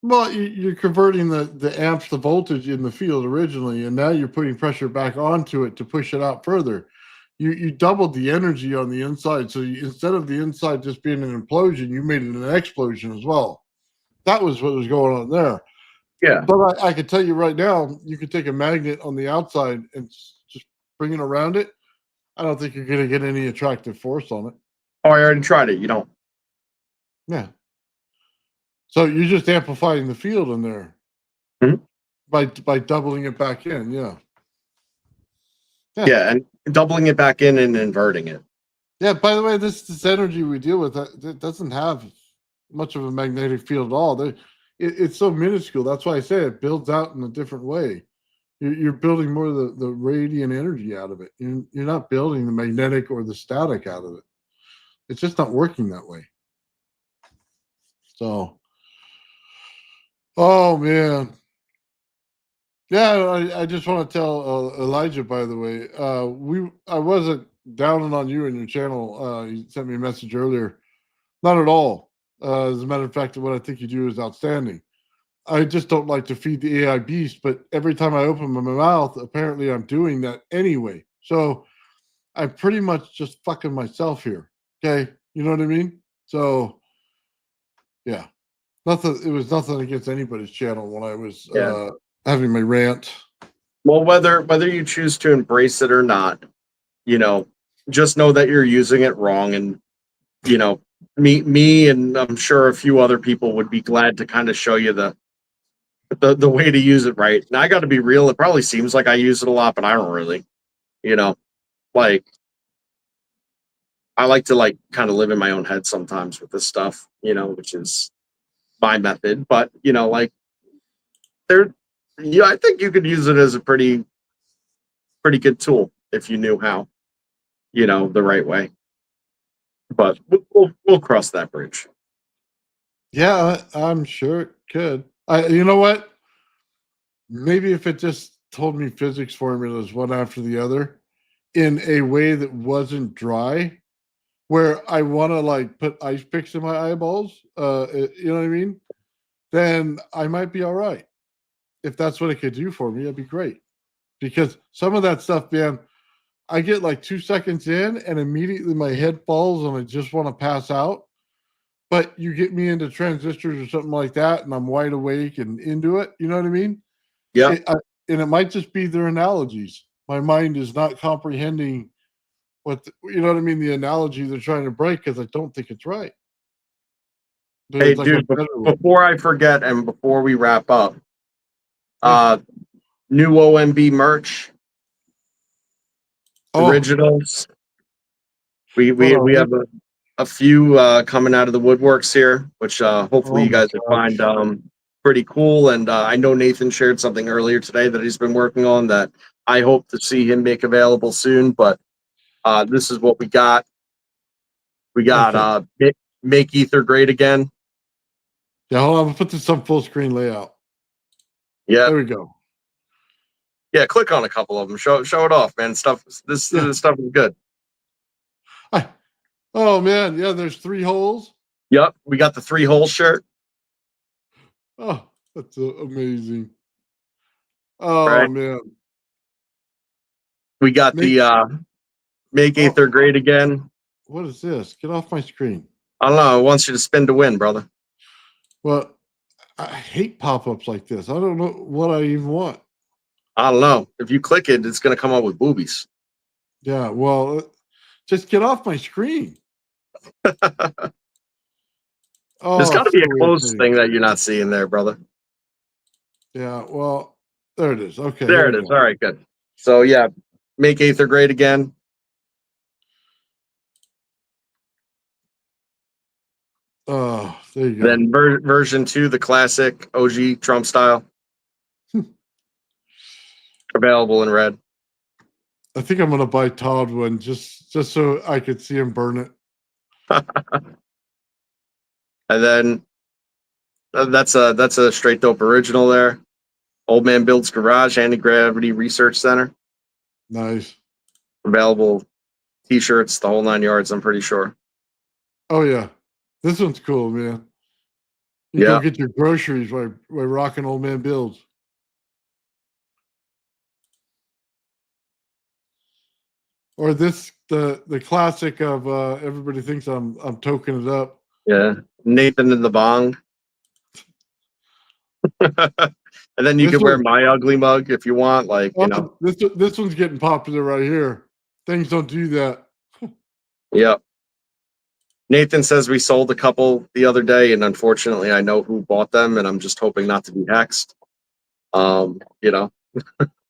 well, you're converting the amps to voltage in the field originally, and now you're putting pressure back onto it to push it out further. You doubled the energy on the inside, so instead of the inside just being an implosion, you made it an explosion as well. That was what was going on there.
Yeah.
But I can tell you right now, you could take a magnet on the outside and just bring it around it. I don't think you're going to get any attractive force on it.
Oh, I already tried it. You don't.
Yeah. So you're just amplifying the field in there
Mhm.
by doubling it back in. Yeah.
Yeah, and doubling it back in and inverting it.
Yeah. By the way, this energy we deal with it doesn't have much of a magnetic field at all. It's so minuscule. That's why I say it builds out in a different way. You're building more of the radiant energy out of it. You're not building the magnetic or the static out of it. It's just not working that way. So, oh man, yeah. I just want to tell Elijah. By the way, I wasn't downing on you and your channel. You sent me a message earlier. Not at all. As a matter of fact, what I think you do is outstanding. I just don't like to feed the AI beast, but every time I open my mouth, apparently I'm doing that anyway. So I'm pretty much just fucking myself here. Okay. You know what I mean? So yeah. Nothing, it was nothing against anybody's channel when I was
Yeah.
having my rant.
Well, whether you choose to embrace it or not, you know, just know that you're using it wrong, and you know, me, and I'm sure a few other people would be glad to kind of show you the way to use it right. And I got to be real; it probably seems like I use it a lot, but I don't really. You know, like I like to like kind of live in my own head sometimes with this stuff. You know, which is my method. But you know, like there, yeah, I think you could use it as a pretty good tool if you knew how. You know, the right way. But we'll cross that bridge.
Yeah, I'm sure it could. You know what? Maybe if it just told me physics formulas one after the other in a way that wasn't dry, where I want to like put ice picks in my eyeballs, you know what I mean? Then I might be all right. If that's what it could do for me, it'd be great. Because some of that stuff, man, I get like 2 seconds in and immediately my head falls and I just want to pass out. But you get me into transistors or something like that, and I'm wide awake and into it. You know what I mean?
Yeah.
And it might just be their analogies. My mind is not comprehending you know what I mean, the analogy they're trying to break because I don't think it's right.
Hey,
There's like a
dude,
better one.
before I forget and before we wrap up,
Yeah.
uh, new OMB merch,
Oh,
originals. We
hold
we
on.
we have a few coming out of the woodworks here, which hopefully
Oh
you
my
guys will find
gosh.
pretty cool. And I know Nathan shared something earlier today that he's been working on that I hope to see him make available soon. But this is what we got. We got
Okay.
make ether great again.
Yeah, hold on. I'm gonna put this on full screen layout.
Yeah,
There we go.
yeah. Click on a couple of them. Show it off, man. Stuff.
Yeah.
This stuff is good.
I, oh man, yeah, there's 3 holes.
Yep, we got the 3-hole shirt.
Oh, that's amazing. Oh
Right.
man.
We got
Make
the make
oh
ether great again.
what is this? Get off my screen.
I don't know. It wants you to spin to win, brother.
Well, I hate pop-ups like this. I don't know what I even want.
I don't know. If you click it, it's going to come up with boobies.
Yeah, well, just get off my screen.
There's
Oh,
got to
it's
be
so
a close
irritating.
thing that you're not seeing there, brother.
Yeah, well, there it is. Okay, here
There
we
it is.
go.
All right, good. So yeah, make ether great again.
Oh, there you go.
Then version 2, the classic OG Trump style. Available in red.
I think I'm gonna buy Todd one just so I could see him burn it.
And then that's a straight dope original there. Old Man Builds Garage, Anti-Gravity Research Center.
Nice.
Available t-shirts, the whole 9 yards, I'm pretty sure.
Oh yeah, this one's cool, man. You go get your groceries while rocking Old Man Builds. Or this the classic of everybody thinks I'm toking it up.
Yeah, Nathan in the bong. And then you can wear my ugly mug if you want, like, you know.
This one's getting popular right here. Things don't do that.
Yep. Nathan says we sold a couple the other day, and unfortunately, I know who bought them, and I'm just hoping not to be hexed. You know,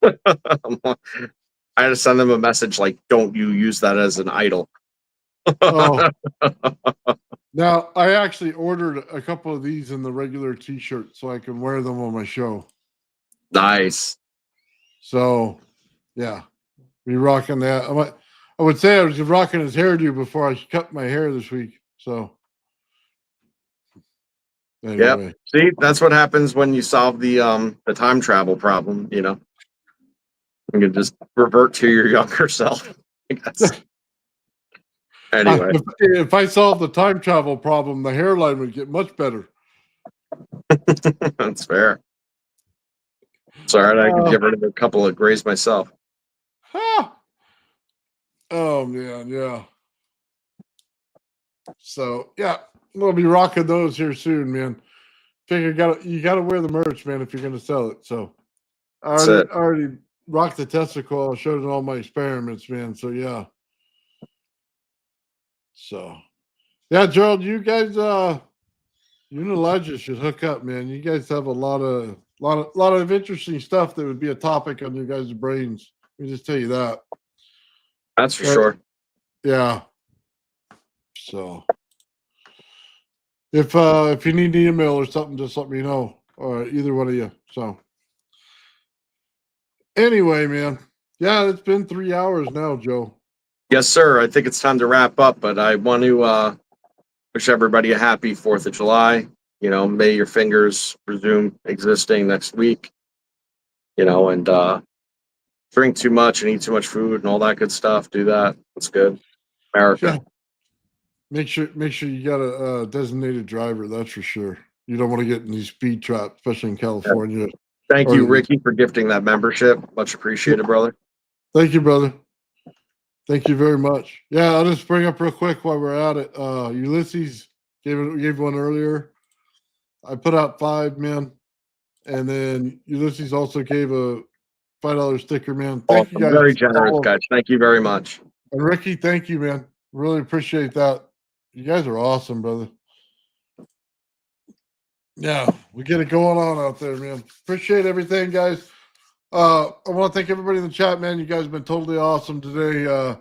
I had to send them a message like, "Don't you use that as an idol."
Oh. Now, I actually ordered a couple of these in the regular t-shirt so I can wear them on my show.
Nice.
So, yeah, be rocking that. I would say I was rocking his hairdo before I cut my hair this week. So, anyway.
Yep. See, that's what happens when you solve the time travel problem. You know, you can just revert to your younger self, I guess. Anyway,
if I solve the time travel problem, the hairline would get much better.
That's fair. Sorry, I could get rid of a couple of grays myself.
Oh man, yeah. So yeah, we'll be rocking those here soon, man. Figure you gotta wear the merch, man, if you're gonna sell it. So I already rocked the testicle. I showed it in all my experiments, man. So yeah. So yeah, Gerald, you guys you and Elijah should hook up, man. You guys have a lot of interesting stuff that would be a topic on your guys' brains. Let me just tell you that.
That's for sure.
Yeah. So if you need an email or something, just let me know. Or either one of you. So anyway, man. Yeah, it's been 3 hours now, Joe.
Yes, sir. I think it's time to wrap up, but I want to wish everybody a happy 4th of July. You know, may your fingers resume existing next week. You know, and drink too much and eat too much food and all that good stuff. Do that. That's good. America.
Yeah. Make sure you got a designated driver. That's for sure. You don't want to get in these speed traps, especially in California.
Yeah. Thank you, Ricky, for gifting that membership. Much appreciated, brother.
Thank you, brother. Thank you very much. Yeah, I'll just bring up real quick while we're at it. Ulysses gave one earlier. I put out 5, man. And then Ulysses also gave a $5 sticker, man. Thank you guys.
Very generous, guys. Thank you very much.
And Ricky, thank you, man. Really appreciate that. You guys are awesome, brother. Yeah, we get it going on out there, man. Appreciate everything, guys. I want to thank everybody in the chat, man. You guys have been totally awesome today.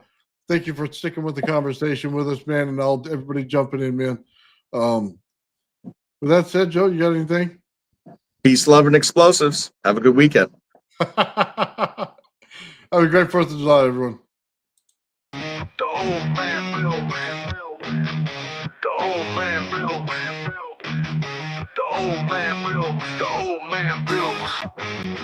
Thank you for sticking with the conversation with us, man, and everybody jumping in, man. With that said, Joe, you got anything?
Peace, love, and explosives. Have a good weekend.
Have a great 4th of July, everyone.
The old man Bill. The old man Bill. The old man Bill. The old man Bill.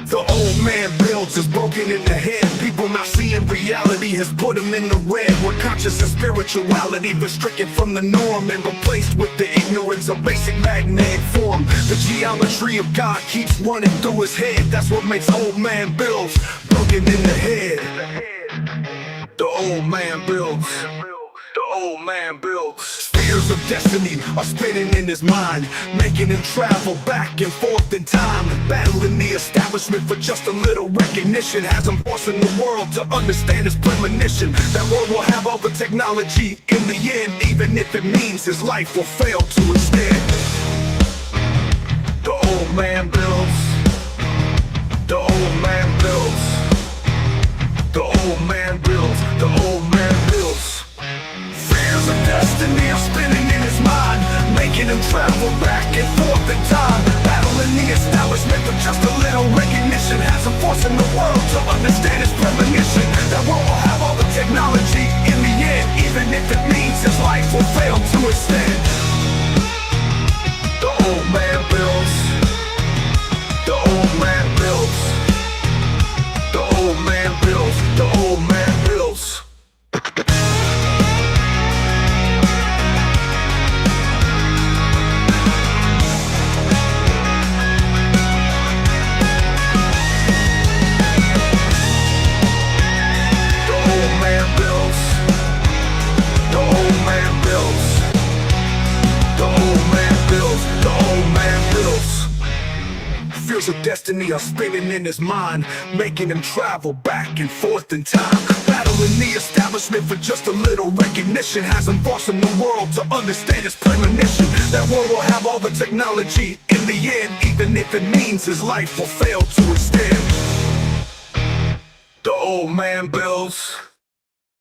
The old man builds is broken in the head. People not seeing reality has put them in the red. Where conscious and spirituality been stricken from the norm and replaced with the ignorance of basic magnetic form. The geometry of God keeps running through his head. That's what makes old man builds broken in the head. The old man builds. The old man builds. Spheres of destiny are spinning in his mind, making him travel back and forth in time, battling the establishment for just a little recognition. Has him forcing the world to understand his premonition. That world will have all the technology in the end, even if it means his life will fail to instead. The old man builds. The old man builds. The old man builds. The old man builds. Fears of destiny are spinning in his mind, making him forcing the world to understand his premonition. That world will have all the technology in the end, even if it means his life will fail to extend. The old man builds. The old man builds. The old man builds. The old man builds. Fears of destiny are spinning in his mind, making him travel back and forth in time. Battling the establishment for just a little recognition has him forcing the world to understand his premonition. That world will have all the technology in the end, even if it means his life will fail to extend. The old man builds.